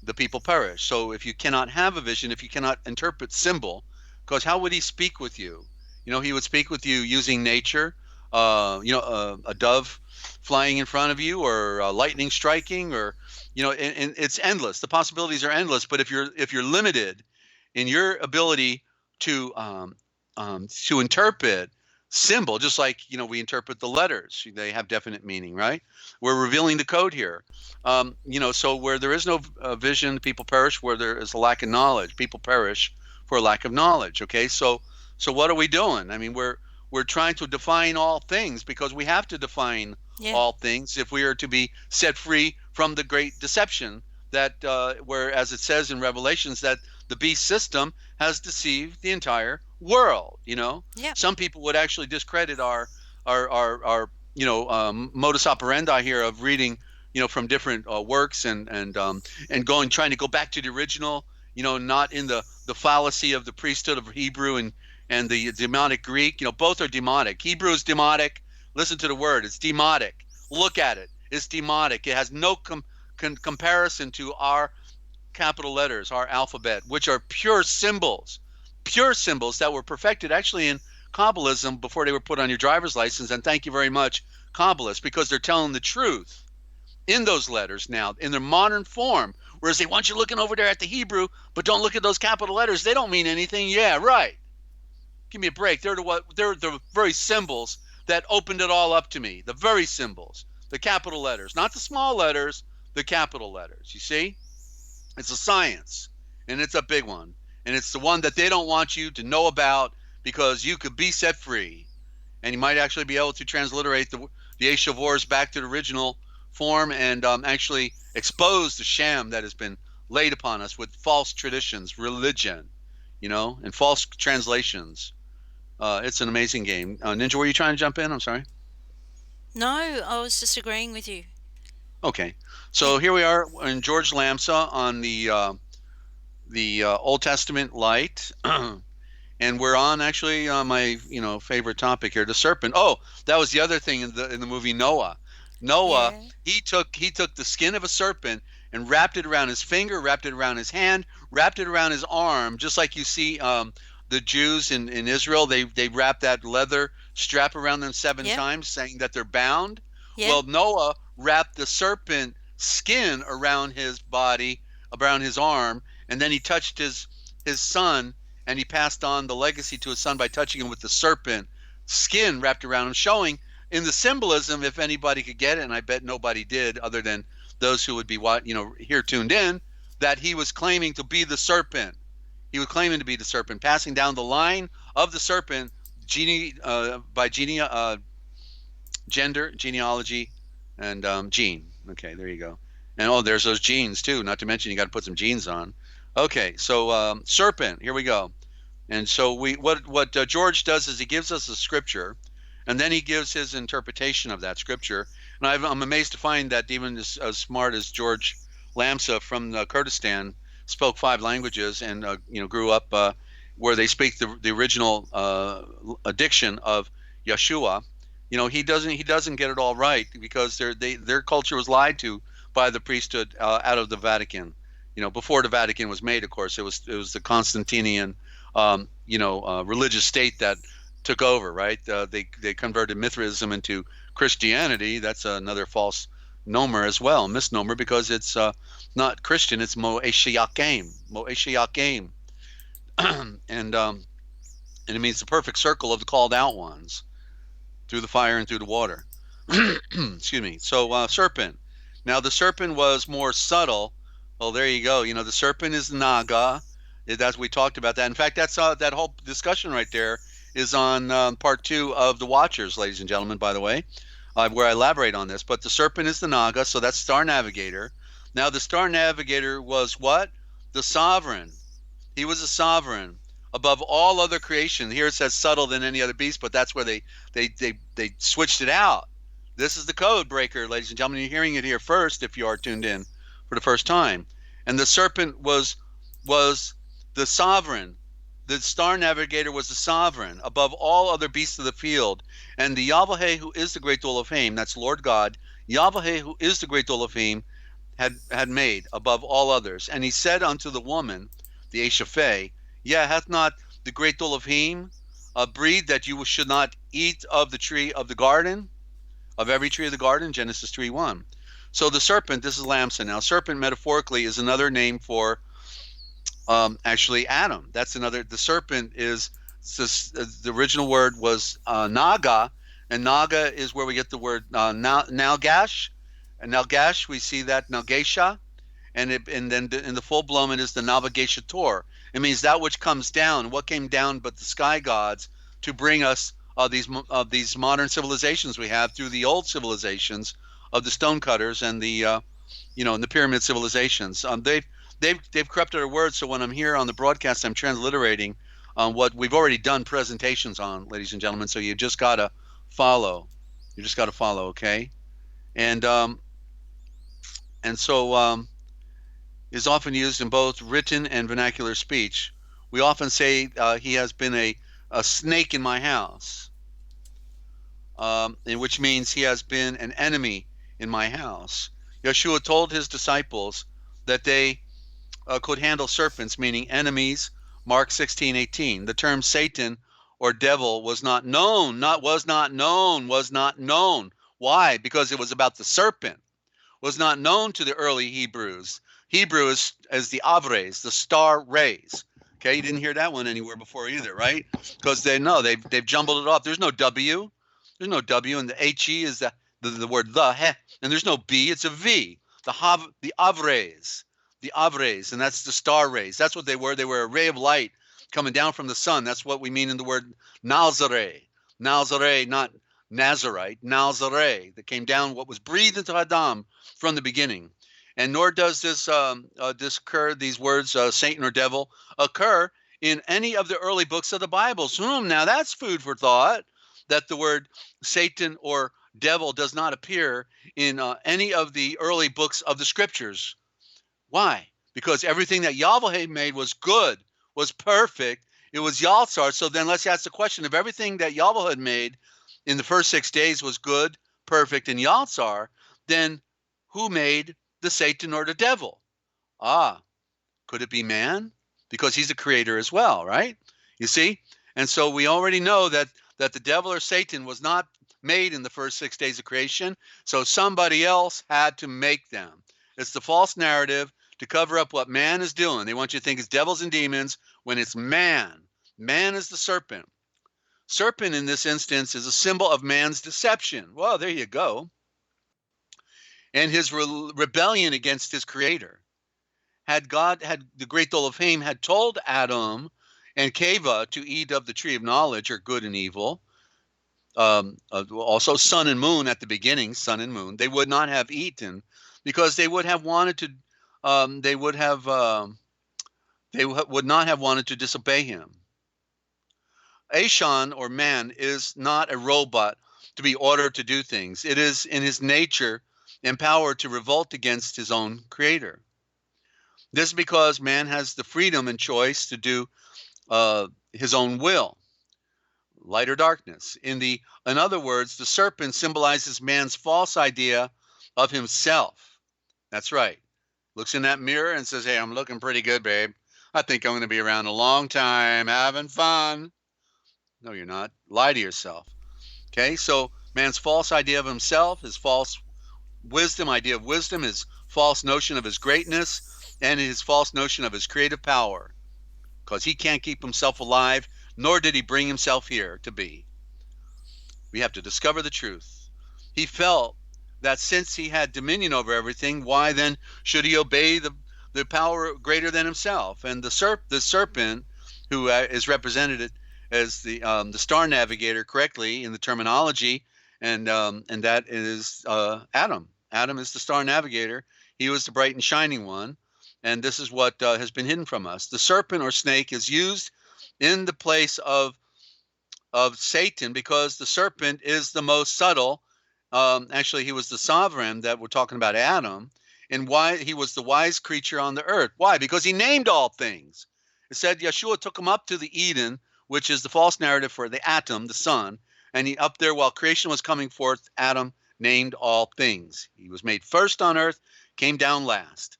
the people perish. So if you cannot have a vision, if you cannot interpret symbol, because how would he speak with you? He would speak with you using nature, a dove flying in front of you, or lightning striking, or and it's endless. The possibilities are endless. But if you're limited in your ability to interpret symbol, just like we interpret the letters, they have definite meaning, right? We're revealing the code here. So where there is no vision, people perish. Where there is a lack of knowledge, people perish for a lack of knowledge. Okay, so what are we doing? I mean, we're trying to define all things, because we have to define all things if we are to be set free from the great deception that where, as it says in Revelations, that the beast system has deceived the entire world. Some people would actually discredit our modus operandi here of reading from different works and trying to go back to the original, not in the fallacy of the priesthood of Hebrew and the demonic Greek. Both are demonic. Hebrew is demonic. Listen to the word. It's demonic. Look at it. It's demonic. It has no comparison to our capital letters, our alphabet, which are pure symbols. pure symbols that were perfected actually in Kabbalism before they were put on your driver's license. And thank you very much, Kabbalists, because they're telling the truth in those letters now in their modern form. Whereas they want you looking over there at the Hebrew, but don't look at those capital letters. They don't mean anything. Yeah, right. Give me a break. They're the very symbols that opened it all up to me. The very symbols, the capital letters, not the small letters, the capital letters. You see? It's a science, and it's a big one. And it's the one that they don't want you to know about because you could be set free. And you might actually be able to transliterate the Ace of Wars back to the original form and actually expose the sham that has been laid upon us with false traditions, religion, and false translations. It's an amazing game. Ninja, were you trying to jump in? I'm sorry. No, I was just agreeing with you. Okay. So here we are in George Lamsa on the Old Testament light. And we're on actually my favorite topic here, the serpent. Oh, that was the other thing in the movie Noah. Noah, Yeah. he took the skin of a serpent and wrapped it around his finger, wrapped it around his hand, wrapped it around his arm, just like you see the Jews in Israel. They wrap that leather strap around them 7 Yep. times, saying that they're bound. Yep. Well, Noah wrapped the serpent skin around his body, around his arm, and then he touched his son, and he passed on the legacy to his son by touching him with the serpent skin wrapped around him, showing in the symbolism, if anybody could get it, and I bet nobody did other than those who would be here tuned in, that he was claiming to be the serpent. He was claiming to be the serpent, passing down the line of the serpent by gender, genealogy, and gene. Okay, there you go. And there's those genes too. Not to mention you got to put some genes on. Okay, so serpent. Here we go. And so what George does is he gives us a scripture, and then he gives his interpretation of that scripture. And I'm amazed to find that even as smart as George Lamsa from Kurdistan spoke 5 languages and grew up where they speak the original diction of Yeshua. He doesn't get it all right because their culture was lied to by the priesthood out of the Vatican. Before the Vatican was made, of course, it was the Constantinian religious state that took over, right? They converted Mithraism into Christianity. That's another false nomer as well, misnomer, because it's not Christian. It's Mo'eshiakim, and it means the perfect circle of the called out ones, through the fire and through the water. Excuse me. So serpent. Now the serpent was more subtle. Well, there you go. The serpent is Naga. That's we talked about that. In fact, that's that whole discussion right there is on part 2 of the Watchers, ladies and gentlemen. By the way, where I elaborate on this. But the serpent is the Naga, so that's Star Navigator. Now the Star Navigator was what? The sovereign. He was a sovereign above all other creation. Here it says subtle than any other beast, but that's where they switched it out. This is the code breaker, ladies and gentlemen. You're hearing it here first if you are tuned in for the first time. And the serpent was the sovereign. The Star Navigator was the sovereign above all other beasts of the field. And the Yahweh, who is the great Elohim, that's Lord God, Yahweh, who is the great Elohim, had made above all others. And he said unto the woman, the Eshaphe, yeah, hath not the great Elohim breathed that you should not eat of the tree of the garden, of every tree of the garden? Genesis 3:1. So the serpent, this is Lamson. Now, serpent metaphorically is another name for actually Adam. That's another. The serpent is the original word was Naga, and Naga is where we get the word Nalgash. And Nalgash, we see that Nalgesha, and then in the full bloom it is the Navigator. It means that which comes down. What came down but the sky gods to bring us these modern civilizations we have through the old civilizations of the stonecutters and the and the pyramid civilizations. They've corrupted our words. So when I'm here on the broadcast, I'm transliterating what we've already done presentations on, ladies and gentlemen. So you just gotta follow. You just gotta follow, okay? And so is often used in both written and vernacular speech. We often say he has been a snake in my house, which means he has been an enemy in my house. Yeshua told his disciples that they could handle serpents, meaning enemies, Mark 16:18. The term Satan or devil was not known. Was not known. Why? Because it was about the serpent. Was not known to the early Hebrews. Hebrew is as the avres, the star rays. Okay, you didn't hear that one anywhere before either, right? Because they've jumbled it up. There's no W. There's no W, and the HE is the word the, heh, and there's no B, it's a V. The avres, and that's the star rays. That's what they were. They were a ray of light coming down from the sun. That's what we mean in the word Nazare. Nazare, not Nazarite, Nazare, that came down, what was breathed into Adam from the beginning. And nor does this occur, these words, Satan or devil, occur in any of the early books of the Bibles. Now that's food for thought, that the word Satan or devil does not appear in any of the early books of the scriptures. Why? Because everything that Yahweh made was good, was perfect. It was Yalsar. So then let's ask the question, if everything that Yahweh had made in the first 6 days was good, perfect, and Yalsar, then who made the Satan or the devil? Could it be man? Because he's the creator as well, right? You see? And so we already know that the devil or Satan was not made in the first 6 days of creation, so somebody else had to make them. It's the false narrative to cover up what man is doing. They want you to think it's devils and demons when it's man. Man is the serpent. Serpent in this instance is a symbol of man's deception. Well, there you go. And his rebellion against his creator. Had the great Elohim had told Adam and Keva to eat of the tree of knowledge, or good and evil, also sun and moon at the beginning, sun and moon, they would not have eaten, because they would have wanted to. They would not have wanted to disobey him. Ashan, or man, is not a robot to be ordered to do things. It is in his nature empowered to revolt against his own creator. This is because man has the freedom and choice to do his own will, light or darkness. In other words, the serpent symbolizes man's false idea of himself. That's right. Looks in that mirror and says, hey, I'm looking pretty good, babe. I think I'm going to be around a long time, having fun. No, you're not. Lie to yourself. Okay, so man's false idea of himself, his false idea of wisdom, his false notion of his greatness, and his false notion of his creative power, because he can't keep himself alive, nor did he bring himself here to be. We have to discover the truth. He felt that since he had dominion over everything, why then should he obey the power greater than himself? And the serpent, who is represented as the star navigator correctly in the terminology, and that is Adam. Adam is the star navigator. He was the bright and shining one, and this is what has been hidden from us. The serpent or snake is used in the place of Satan because the serpent is the most subtle. Actually, he was the sovereign that we're talking about, Adam, and why he was the wise creature on the earth. Why? Because he named all things. It said Yeshua took him up to the Eden, which is the false narrative for the atom, the sun, and he up there while creation was coming forth, Adam named all things. He was made first on earth, came down last.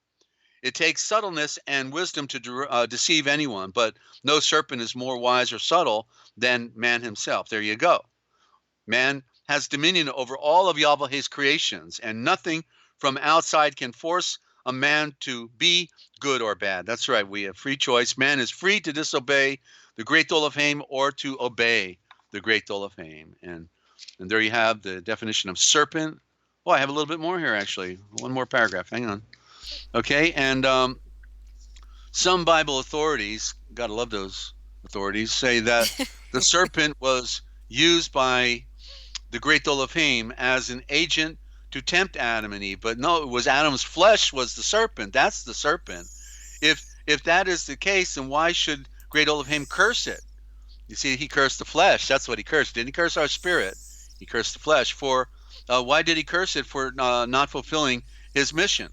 It takes subtleness and wisdom to deceive anyone, but no serpent is more wise or subtle than man himself. There you go. Man has dominion over all of Yahweh's creations, and nothing from outside can force a man to be good or bad. That's right. We have free choice. Man is free to disobey the great Elohim or to obey the great Elohim. And there you have the definition of serpent. Oh, I have a little bit more here, actually. One more paragraph. Hang on. Okay, and some Bible authorities, gotta love those authorities, say that the serpent was used by the great Elohim as an agent to tempt Adam and Eve. But no, it was Adam's flesh was the serpent. That's the serpent. If that is the case, then why should great Elohim curse it? You see, he cursed the flesh. That's what he cursed. Didn't he curse our spirit? He cursed the flesh. For why did he curse it? For not fulfilling his mission.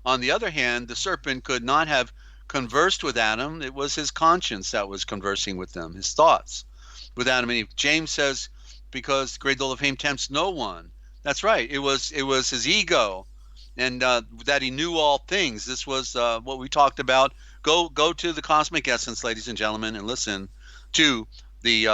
On the other hand, the serpent could not have conversed with Adam. It was his conscience that was conversing with them, his thoughts with Adam and Eve. James says, because great Elohim tempts no one. That's right. It was his ego, and that he knew all things. This was what we talked about go to the Cosmic Essence, ladies and gentlemen, and listen to the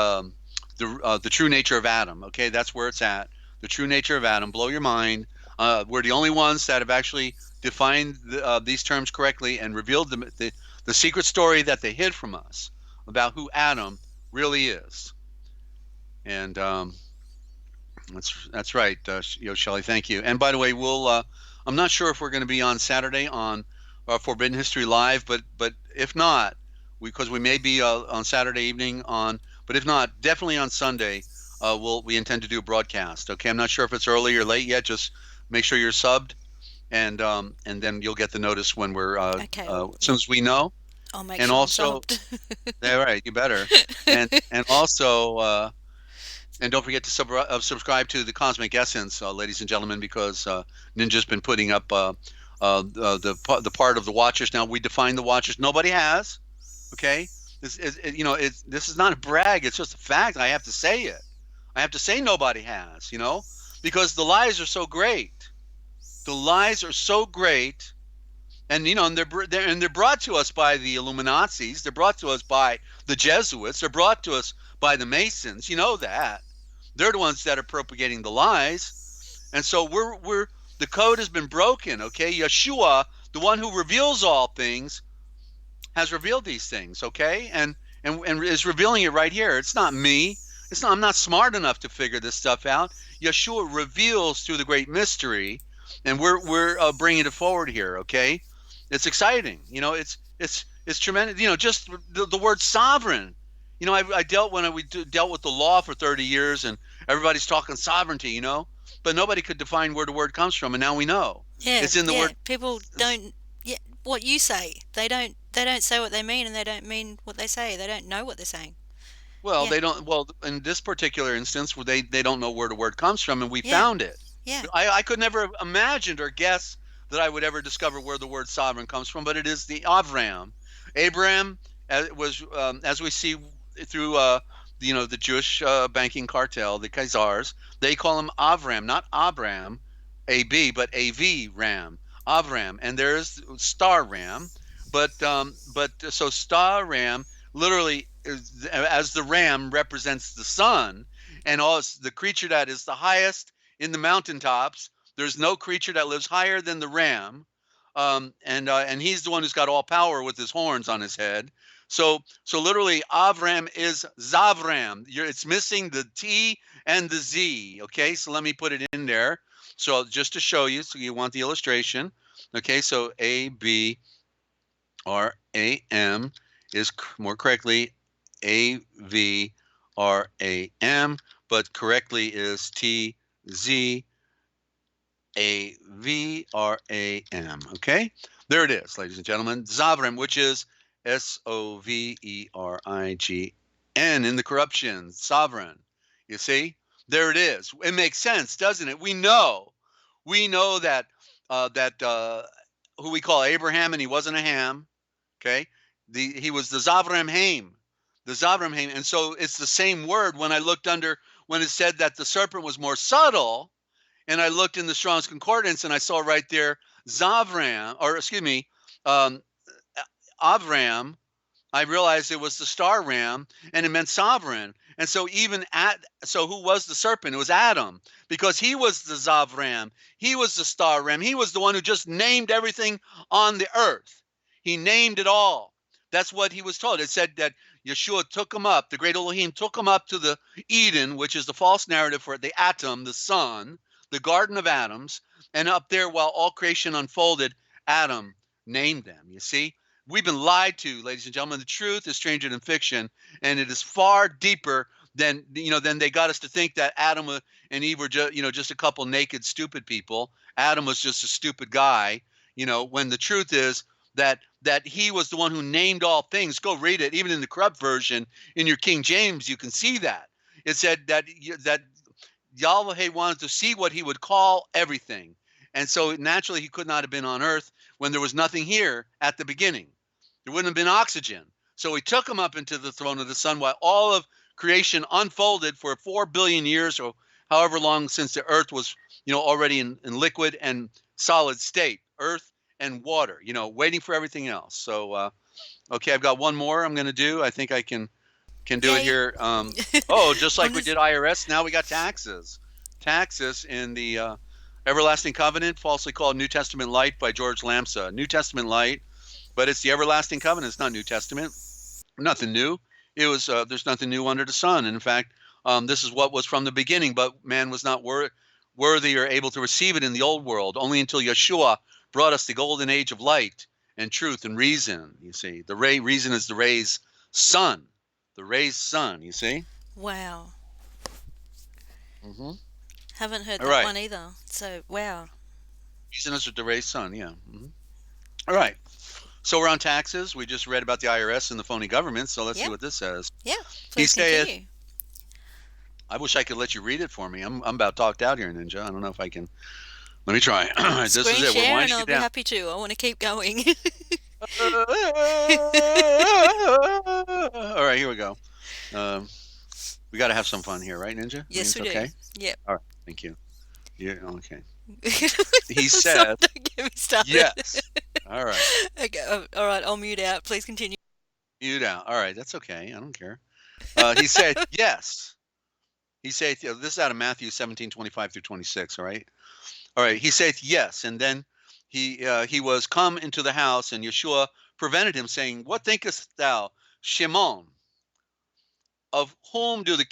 the true nature of Adam. Okay, that's where it's at. The true nature of Adam. Blow your mind. We're the only ones that have actually defined these terms correctly and revealed the secret story that they hid from us about who Adam really is. And that's right, Shelley. Thank you. And by the way, we'll. I'm not sure if we're going to be on Saturday on Forbidden History Live, but if not, because we may be on Saturday evening on, but if not, definitely on Sunday. We intend to do a broadcast. Okay, I'm not sure if it's early or late yet. Just make sure you're subbed, and then you'll get the notice when we're Okay. as soon as we know. I'll make And sure also, I'm subbed. yeah, right, you better. And also. And don't forget to subscribe to the Cosmic Essence, ladies and gentlemen, because Ninja's been putting up the part of the Watchers. Now we define the Watchers. Nobody has. Okay, this is not a brag. It's just a fact. I have to say it. I have to say nobody has. Because the lies are so great. The lies are so great. And and they're brought to us by the Illuminazis. They're brought to us by the Jesuits. They're brought to us by the Masons. You know that. They're the ones that are propagating the lies. And so we're the code has been broken, okay? Yeshua, the one who reveals all things, has revealed these things, okay? And is revealing it right here. It's not me. I'm not smart enough to figure this stuff out. Yeshua reveals through the great mystery, and we're bringing it forward here, okay? It's exciting. It's tremendous. Just the word sovereign. I dealt with the law for 30 years, and everybody's talking sovereignty, but nobody could define where the word comes from, and now we know. Yeah, It's in the word. People don't. Yeah, what you say, they don't. They don't say what they mean, and they don't mean what they say. They don't know what they're saying. Well, Yeah, they don't. Well, in this particular instance, they don't know where the word comes from, and we yeah, found it. yeah. I could never have imagined or guess that I would ever discover where the word sovereign comes from, but it is the Avram. Abraham was, as we see through the Jewish banking cartel, the Khazars. They call him Avram, not Abram, A-B, but A-V, Ram, Avram. And there's Star Ram, but so Star Ram literally as the ram represents the sun, and also the creature that is the highest in the mountaintops. There's no creature that lives higher than the ram, and he's the one who's got all power with his horns on his head. So literally, Avram is Zavram. It's missing the T and the Z. Okay, so let me put it in there. So just to show you, so you want the illustration. Okay, so ABRAM is more correctly AVRAM, but correctly is TZAVRAM. Okay, there it is, ladies and gentlemen. Zavram, which is SOVERIGN in the corruption, sovereign. You see, there it is. It makes sense, doesn't it? We know that who we call Abraham, and he wasn't a ham. Okay, he was the Zavram Haim, and so it's the same word. When it said that the serpent was more subtle, and I looked in the Strong's Concordance, and I saw right there Zavram, or excuse me, Avram, I realized it was the star ram, and it meant sovereign. And so so who was the serpent? It was Adam, because he was the Zavram. He was the star ram. He was the one who just named everything on the earth. He named it all. That's what he was told. It said that Yeshua took him up, the great Elohim took him up to the Eden, which is the false narrative for the atom, the sun, the Garden of Atoms, and up there while all creation unfolded, Adam named them, you see? We've been lied to, ladies and gentlemen. The truth is stranger than fiction, and it is far deeper than they got us to think that Adam and Eve were just a couple naked, stupid people. Adam was just a stupid guy, when the truth is that he was the one who named all things. Go read it. Even in the corrupt version, in your King James, you can see that. It said that Yahweh wanted to see what he would call everything. And so naturally, he could not have been on earth when there was nothing here at the beginning. There wouldn't have been oxygen. So he took him up into the throne of the sun while all of creation unfolded for 4 billion years, or however long since the earth was, already in liquid and solid state, earth and water, waiting for everything else. So Okay, I've got one more I'm going to do. I think I can do it Yay. here. Just like we did IRS, now we got taxes. Taxes in the Everlasting Covenant, falsely called New Testament Light by George Lamsa. New Testament Light, but it's the Everlasting Covenant. It's not New Testament. Nothing new. It was there's nothing new under the sun. And in fact, this is what was from the beginning, but man was not worthy or able to receive it in the old world, only until Yeshua brought us the golden age of light and truth and reason. You see, the reason is the ray's sun. The ray's sun, you see? Wow. Mm-hmm. Haven't heard All that right. one either. So, wow. Reason is the ray's sun, yeah. Mm-hmm. All right. So we're on taxes. We just read about the IRS and the phony government, so let's see what this says. Yeah, He please saith, continue. I wish I could let you read it for me. I'm about talked out here, Ninja. I don't know if I can. Let me try. This is Screen it. We're share and winding I'll it be down. happy to. I want to keep going. All right, here we go. We got to have some fun here, right, Ninja? Yes, we do. Okay? Yep. All right, thank you. Yeah, okay. He said, don't get me started. yes. All right. Okay, all right, I'll mute out. Please continue. You down. All right, that's okay. I don't care. He said, yes. He said, this is out of Matthew 17:25 through 26, all right? All right, he said, yes. And then he was come into the house, and Yeshua prevented him, saying, what thinkest thou, Shimon? Of whom do the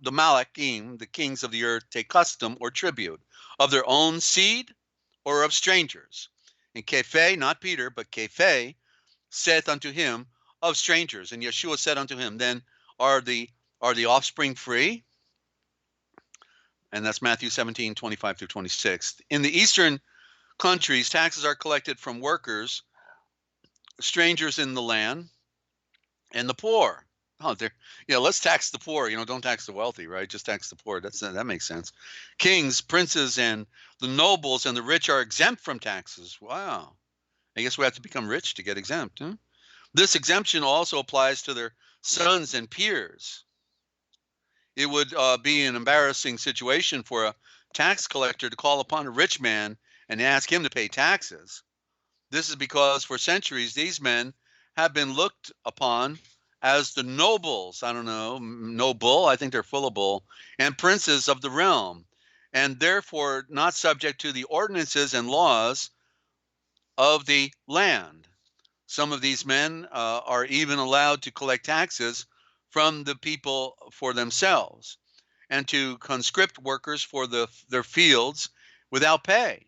Malachim, the kings of the earth, take custom or tribute? Of their own seed or of strangers? And Kepha, not Peter, but Kepha, saith unto him, of strangers. And Yeshua said unto him, then are the offspring free? And that's Matthew 17:25 through 26. In the eastern countries, taxes are collected from workers, strangers in the land, and the poor. Let's tax the poor. Don't tax the wealthy, right? Just tax the poor. That makes sense. Kings, princes, and the nobles and the rich are exempt from taxes. Wow. I guess we have to become rich to get exempt, huh? This exemption also applies to their sons and peers. It would be an embarrassing situation for a tax collector to call upon a rich man and ask him to pay taxes. This is because for centuries these men have been looked upon as the nobles, I don't know, noble, I think they're full of bull, and princes of the realm, and therefore not subject to the ordinances and laws of the land. Some of these men are even allowed to collect taxes from the people for themselves and to conscript workers for their fields without pay.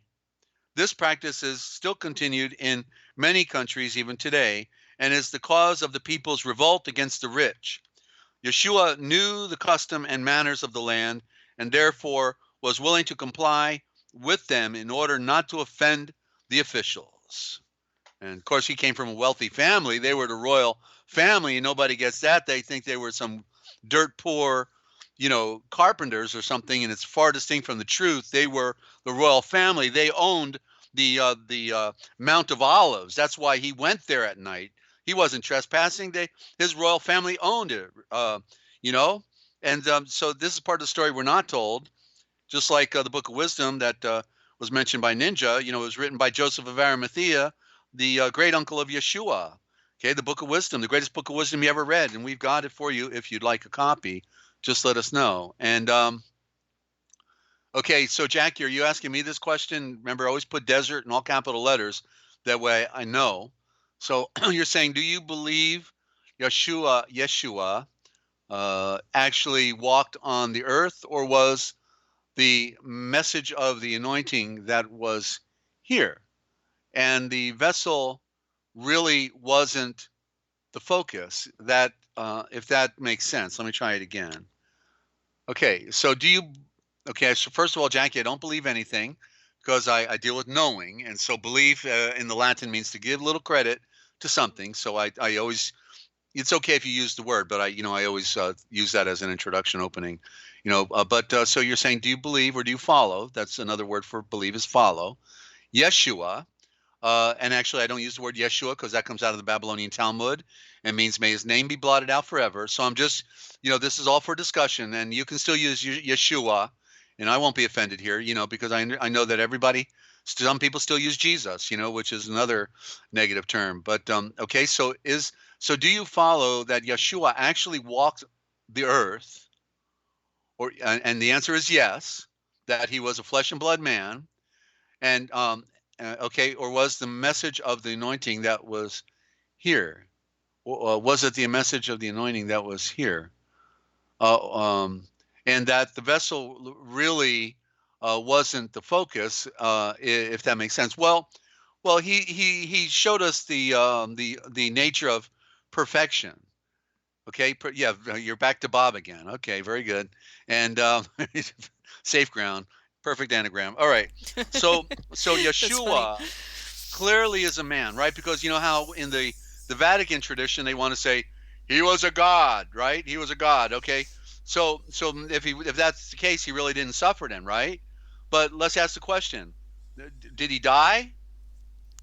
This practice is still continued in many countries even today and is the cause of the people's revolt against the rich. Yeshua knew the custom and manners of the land and therefore was willing to comply with them in order not to offend the officials. And of course, he came from a wealthy family. They were the royal family, and nobody gets that. They think they were some dirt poor, carpenters or something, and it's far distinct from the truth. They were the royal family. They owned the Mount of Olives. That's why he went there at night. He wasn't trespassing. His royal family owned it, And so this is part of the story we're not told. Just like the Book of Wisdom that was mentioned by Ninja, it was written by Joseph of Arimathea, the great uncle of Yeshua. Okay, the Book of Wisdom, the greatest book of wisdom you ever read, and we've got it for you if you'd like a copy. Just let us know. And okay, so Jackie, are you asking me this question? Remember, always put desert in all capital letters. That way I know. So you're saying, do you believe Yeshua actually walked on the earth, or was the message of the anointing that was here? And the vessel really wasn't the focus. That, if that makes sense, let me try it again. Okay, so so first of all, Jackie, I don't believe anything because I deal with knowing. And so believe in the Latin means to give little credit to something. So I always, it's okay if you use the word, but I always use that as an introduction opening, so you're saying, do you believe or do you follow? That's another word for believe is follow. Yeshua. And actually, I don't use the word Yeshua because that comes out of the Babylonian Talmud and means may his name be blotted out forever. So I'm just, this is all for discussion, and you can still use Yeshua, and I won't be offended here, because I know that everybody Some people still use Jesus, which is another negative term. But okay, so do you follow that Yeshua actually walked the earth, or and the answer is yes, that he was a flesh and blood man, and okay, or was the message of the anointing that was here? Was it the message of the anointing that was here? uh, and that the vessel really wasn't the focus, if that makes sense. Well, he showed us the nature of perfection. Okay, yeah, you're back to Bob again. Okay, very good, and safe ground, perfect anagram. All right, so That's funny. Yeshua clearly is a man, right? Because you know how in the Vatican tradition they want to say he was a god, right? He was a god. Okay, so if that's the case, he really didn't suffer then, right? But let's ask the question: did he die?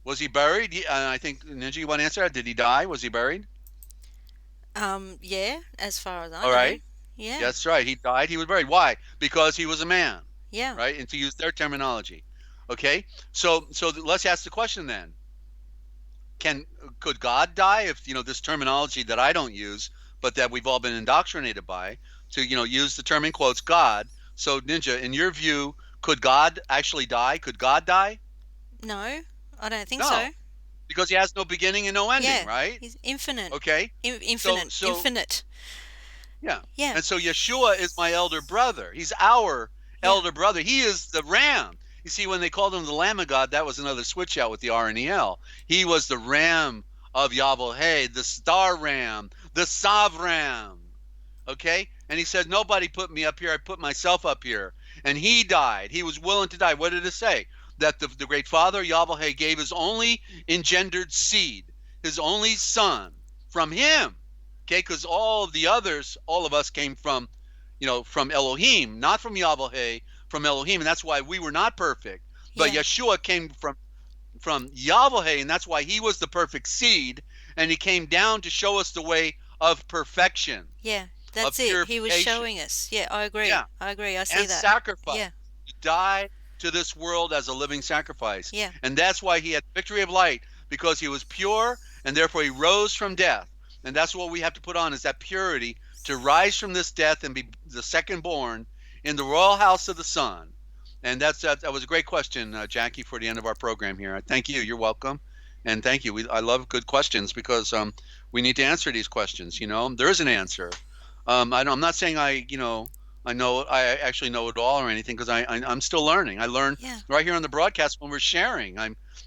Was he buried? I think Ninja, you want to answer that? Did he die? Was he buried? Yeah, as far as I All know. right, Yeah, that's right. He died. He was buried. Why? Because he was a man, yeah. right? And to use their terminology. Okay, so let's ask the question then: can could God die? If this terminology that I don't use, but that we've all been indoctrinated by, to use the term in quotes God. So Ninja, in your view, could God actually die? Could God die? No, I don't think No, so. because he has no beginning and no ending, Yeah, right? he's infinite. Okay, so Infinite, so infinite. yeah. Yeah, And so Yeshua is my elder brother. He's our yeah, elder brother. He is the ram. You see, when they called him the Lamb of God, that was another switch out with the R and the L. He was the ram of Yahweh, the star ram, the Savram. Okay? And he said, nobody put me up here. I put myself up here. And he died. He was willing to die. What did it say? That the great father, Yahweh, gave his only engendered seed, his only son, from him. Okay? Because all of the others, all of us came from Elohim, not from Yahweh, from Elohim. And that's why we were not perfect. But yeah, Yeshua came from Yahweh, and that's why he was the perfect seed. And he came down to show us the way of perfection, yeah. of That's it. He was purification. showing us. Yeah, I agree. Yeah, I agree. I see and that. sacrifice. Yeah, To die to this world as a living sacrifice. yeah, And that's why he had victory of light, because he was pure and therefore he rose from death. And that's what we have to put on, is that purity, to rise from this death and be the second born in the royal house of the Son. And that was a great question, Jackie, for the end of our program here. Thank you. You're welcome. And thank you. I love good questions because we need to answer these questions. There is an answer. I'm not saying I actually know it all or anything, because I'm still learning. I learn yeah. right here on the broadcast when we're sharing.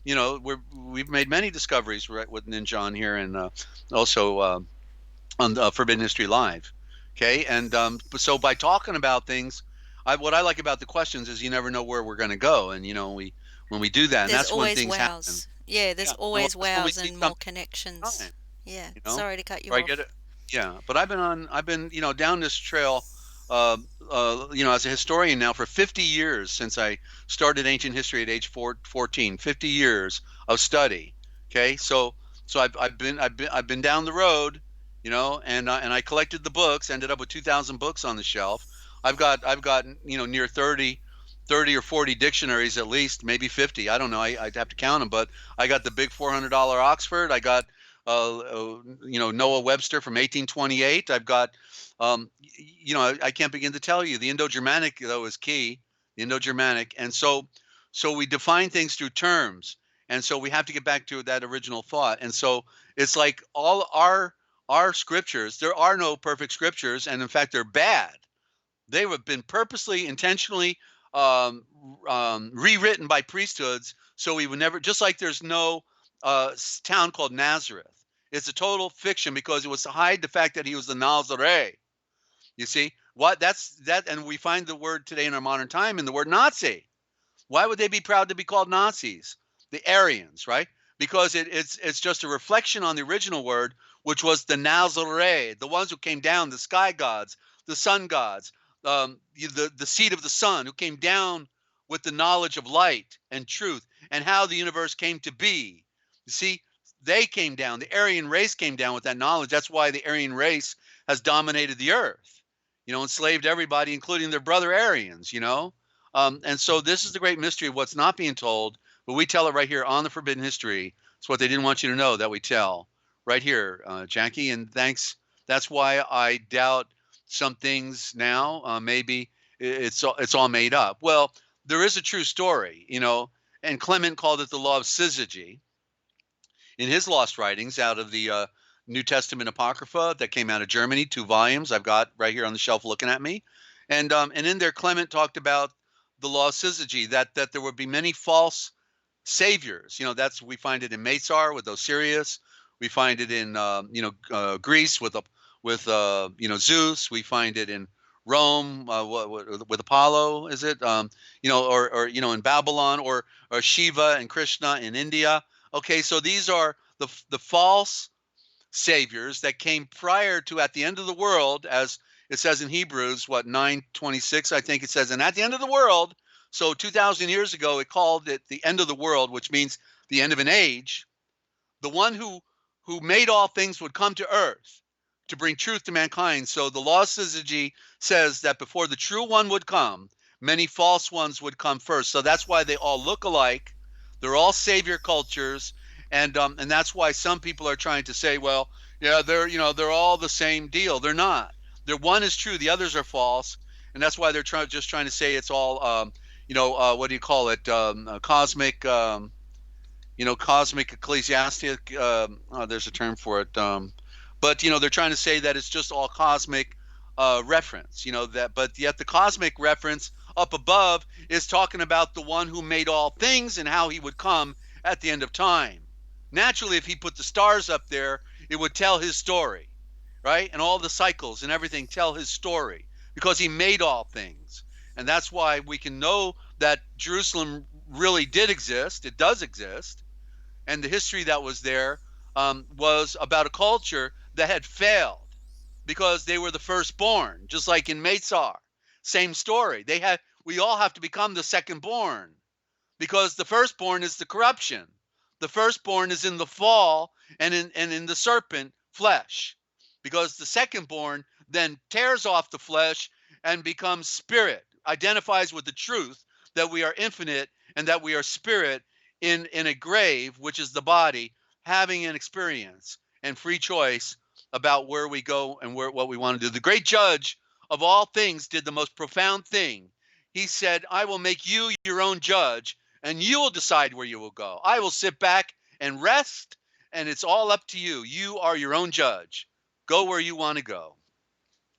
We've made many discoveries right with Ninja on here, and also on Forbidden History Live. Okay, and so by talking about things, what I like about the questions is you never know where we're going to go, and we when we do that, and There's that's when always things happen. wows. Yeah, there's Yeah, well, always that's when we wows see and more something connections. time. Yeah, You know, sorry to cut you where I get off. it. Yeah, but I've been down this trail, as a historian now for 50 years, since I started ancient history at age 14. 50 years of study. Okay, so I've been down the road, and I collected the books. Ended up with 2,000 books on the shelf. I've got near 30 or 40 dictionaries, at least, maybe 50. I don't know. I'd have to count them, but I got the big $400 Oxford. I got Noah Webster from 1828. I've got, I can't begin to tell you. The Indo-Germanic, though, is key. The Indo-Germanic, and so we define things through terms, and so we have to get back to that original thought. And so it's like all our scriptures. There are no perfect scriptures, and in fact, they're bad. They have been purposely, intentionally um, rewritten by priesthoods, so we would never. Just like there's no town called Nazareth. It's a total fiction because it was to hide the fact that he was the Nazare. You see what? That's that, and we find the word today in our modern time in the word Nazi. Why would they be proud to be called Nazis? The Aryans, right? Because it's just a reflection on the original word, which was the Nazare, the ones who came down, the sky gods, the sun gods, the seed of the sun, who came down with the knowledge of light and truth and how the universe came to be. You see, they came down. The Aryan race came down with that knowledge. That's why the Aryan race has dominated the earth. Enslaved everybody, including their brother Aryans. And so this is the great mystery of what's not being told, but we tell it right here on the Forbidden History. It's what they didn't want you to know that we tell right here, Jackie. And thanks. That's why I doubt some things now. Maybe it's all made up. Well, there is a true story, and Clement called it the law of syzygy in his lost writings out of the New Testament Apocrypha that came out of Germany, 2 volumes I've got right here on the shelf looking at me. And in there, Clement talked about the law of syzygy, that there would be many false saviors. We find it in Masar with Osiris. We find it in Greece with Zeus. We find it in Rome with Apollo, is it? Or in Babylon, or Shiva and Krishna in India. Okay, so these are the false saviors that came prior to, at the end of the world, as it says in Hebrews, 9:26, I think it says, and at the end of the world. So 2,000 years ago, it called it the end of the world, which means the end of an age. The one who made all things would come to earth to bring truth to mankind. So the law of syzygy says that before the true one would come, many false ones would come first. So that's why they all look alike. They're all savior cultures, and that's why some people are trying to say, well, yeah, they're all the same deal. They're not. One is true, the others are false, and that's why they're just trying to say it's all what do you call it? Cosmic, cosmic ecclesiastic. There's a term for it. But they're trying to say that it's just all cosmic reference. But yet the cosmic reference up above is talking about the one who made all things and how he would come at the end of time. Naturally, if he put the stars up there, it would tell his story, right? And all the cycles and everything tell his story because he made all things. And that's why we can know that Jerusalem really did exist. It does exist. And the history that was there was about a culture that had failed because they were the firstborn, just like in Masar. Same story. We all have to become the secondborn because the firstborn is the corruption. The firstborn is in the fall and in the serpent flesh, because the secondborn then tears off the flesh and becomes spirit, identifies with the truth that we are infinite and that we are spirit in a grave, which is the body, having an experience and free choice about where we go and what we want to do. The great judge of all things did the most profound thing. He said, I will make you your own judge, and you will decide where you will go. I will sit back and rest, and it's all up to you. You are your own judge. Go where you want to go.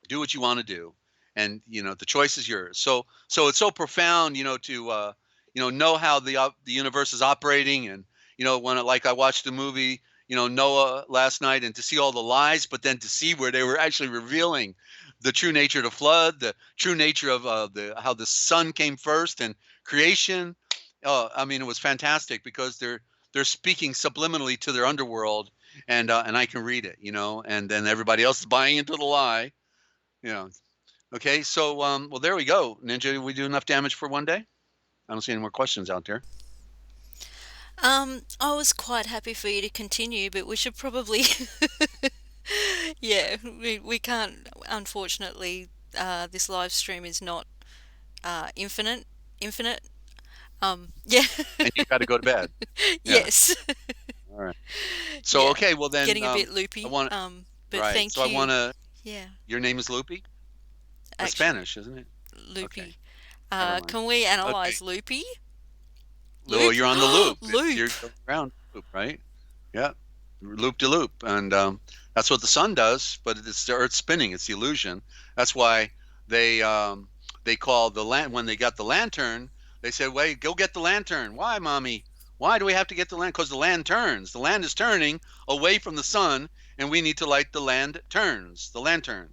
Do what you want to do. And, the choice is yours. So it's so profound, to, know how the universe is operating. And, like I watched the movie, Noah last night, and to see all the lies, but then to see where they were actually revealing the true nature of the flood, the true nature of how the sun came first and creation. It was fantastic because they're speaking subliminally to their underworld, and I can read it, and then everybody else is buying into the lie, Okay, so well, there we go. Ninja, did we do enough damage for one day? I don't see any more questions out there. I was quite happy for you to continue, but we should probably, yeah, we can't, unfortunately, this live stream is not infinite. Yeah. And you got to go to bed. Yeah. Yes. All right. So, Yeah. okay, well then. Getting a bit loopy. But right. thank so you. I want to. Yeah. Your name is Loopy? That's Actually, Spanish, isn't it? Loopy. Okay. Never mind. Can we analyze Okay. loopy? Well, you're on the loop. Loop. You're going around loop, right? Yeah. Loop to loop. And that's what the sun does, but it's the earth spinning. It's the illusion. That's why they call when they got the lantern, they said, wait, go get the lantern. Why, mommy? Why do we have to get the lantern? Because the land turns. The land is turning away from the sun, and we need to light the lantern.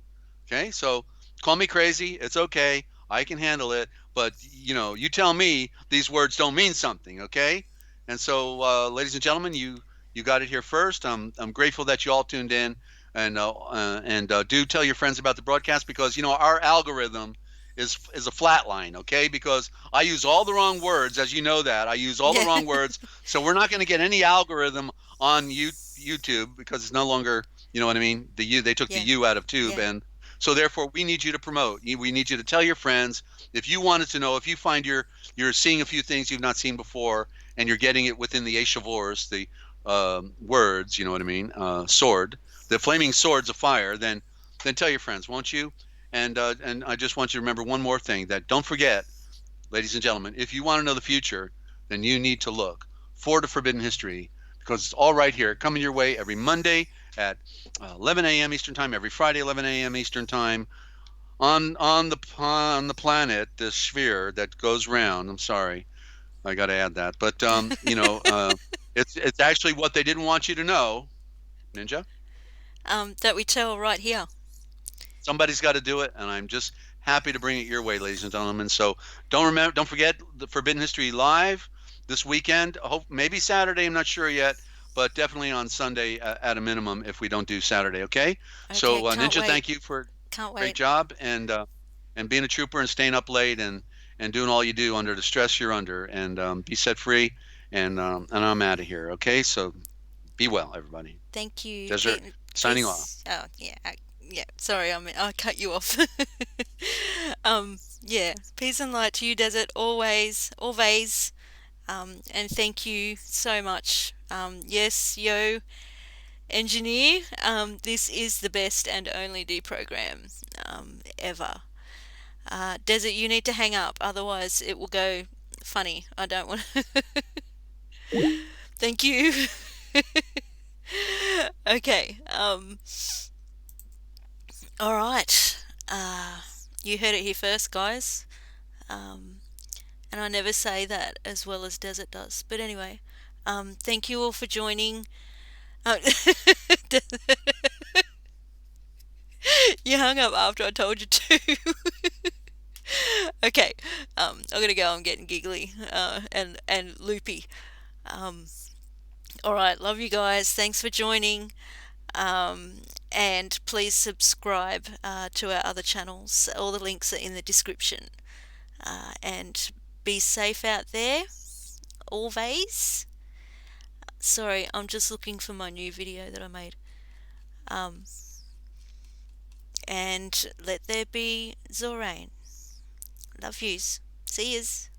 Okay, so call me crazy. It's okay. I can handle it. But, you tell me these words don't mean something, okay? And so, ladies and gentlemen, you got it here first. I'm grateful that you all tuned in, and do tell your friends about the broadcast, because, our algorithm is a flat line, okay? Because I use all the wrong words, as you know that. I use all the wrong words, so we're not going to get any algorithm on YouTube, because it's no longer, you know what I mean? They took the U out of tube, and so therefore we need you to promote. We need you to tell your friends. If you wanted to know, if you find you're seeing a few things you've not seen before, and you're getting it within the Aeshavors, the words, you know what I mean, sword, the flaming swords of fire, then tell your friends, won't you? And I just want you to remember one more thing, that don't forget, ladies and gentlemen, if you want to know the future, then you need to look for the Forbidden History, because it's all right here, coming your way every Monday at 11 a.m. Eastern Time, every Friday 11 a.m. Eastern Time, on the planet, this sphere that goes round. I'm sorry, I got to add that, but it's actually what they didn't want you to know, Ninja. That we tell right here. Somebody's got to do it, and I'm just happy to bring it your way, ladies and gentlemen. So don't forget the Forbidden History live this weekend. I hope maybe Saturday. I'm not sure yet, but definitely on Sunday at a minimum if we don't do Saturday. Okay. Okay, So can't Ninja, wait. thank you for a Can't great wait. job and being a trooper and staying up late and doing all you do under the stress you're under, and be set free. And I'm out of here. Okay. So be well, everybody. Thank you. Desert signing off. Peace. Oh, yeah. Yeah. Sorry, I cut you off. Yeah. Peace and light to you, Desert. Always, always. And thank you so much. Yes, yo, engineer. This is the best and only deprogram ever. Desert, you need to hang up, otherwise it will go funny. I don't want. Thank you. Okay. All right. You heard it here first, guys. Um, and I never say that as well as Desert does. But anyway, thank you all for joining. Uh, you hung up after I told you to. Okay, I'm gonna go. I'm getting giggly and loopy. Um, all right, love you guys. Thanks for joining. Um, and please subscribe to our other channels. All the links are in the description. And be safe out there, always. Sorry, I'm just looking for my new video that I made. Um, and let there be Zorain. Love yous. See yous.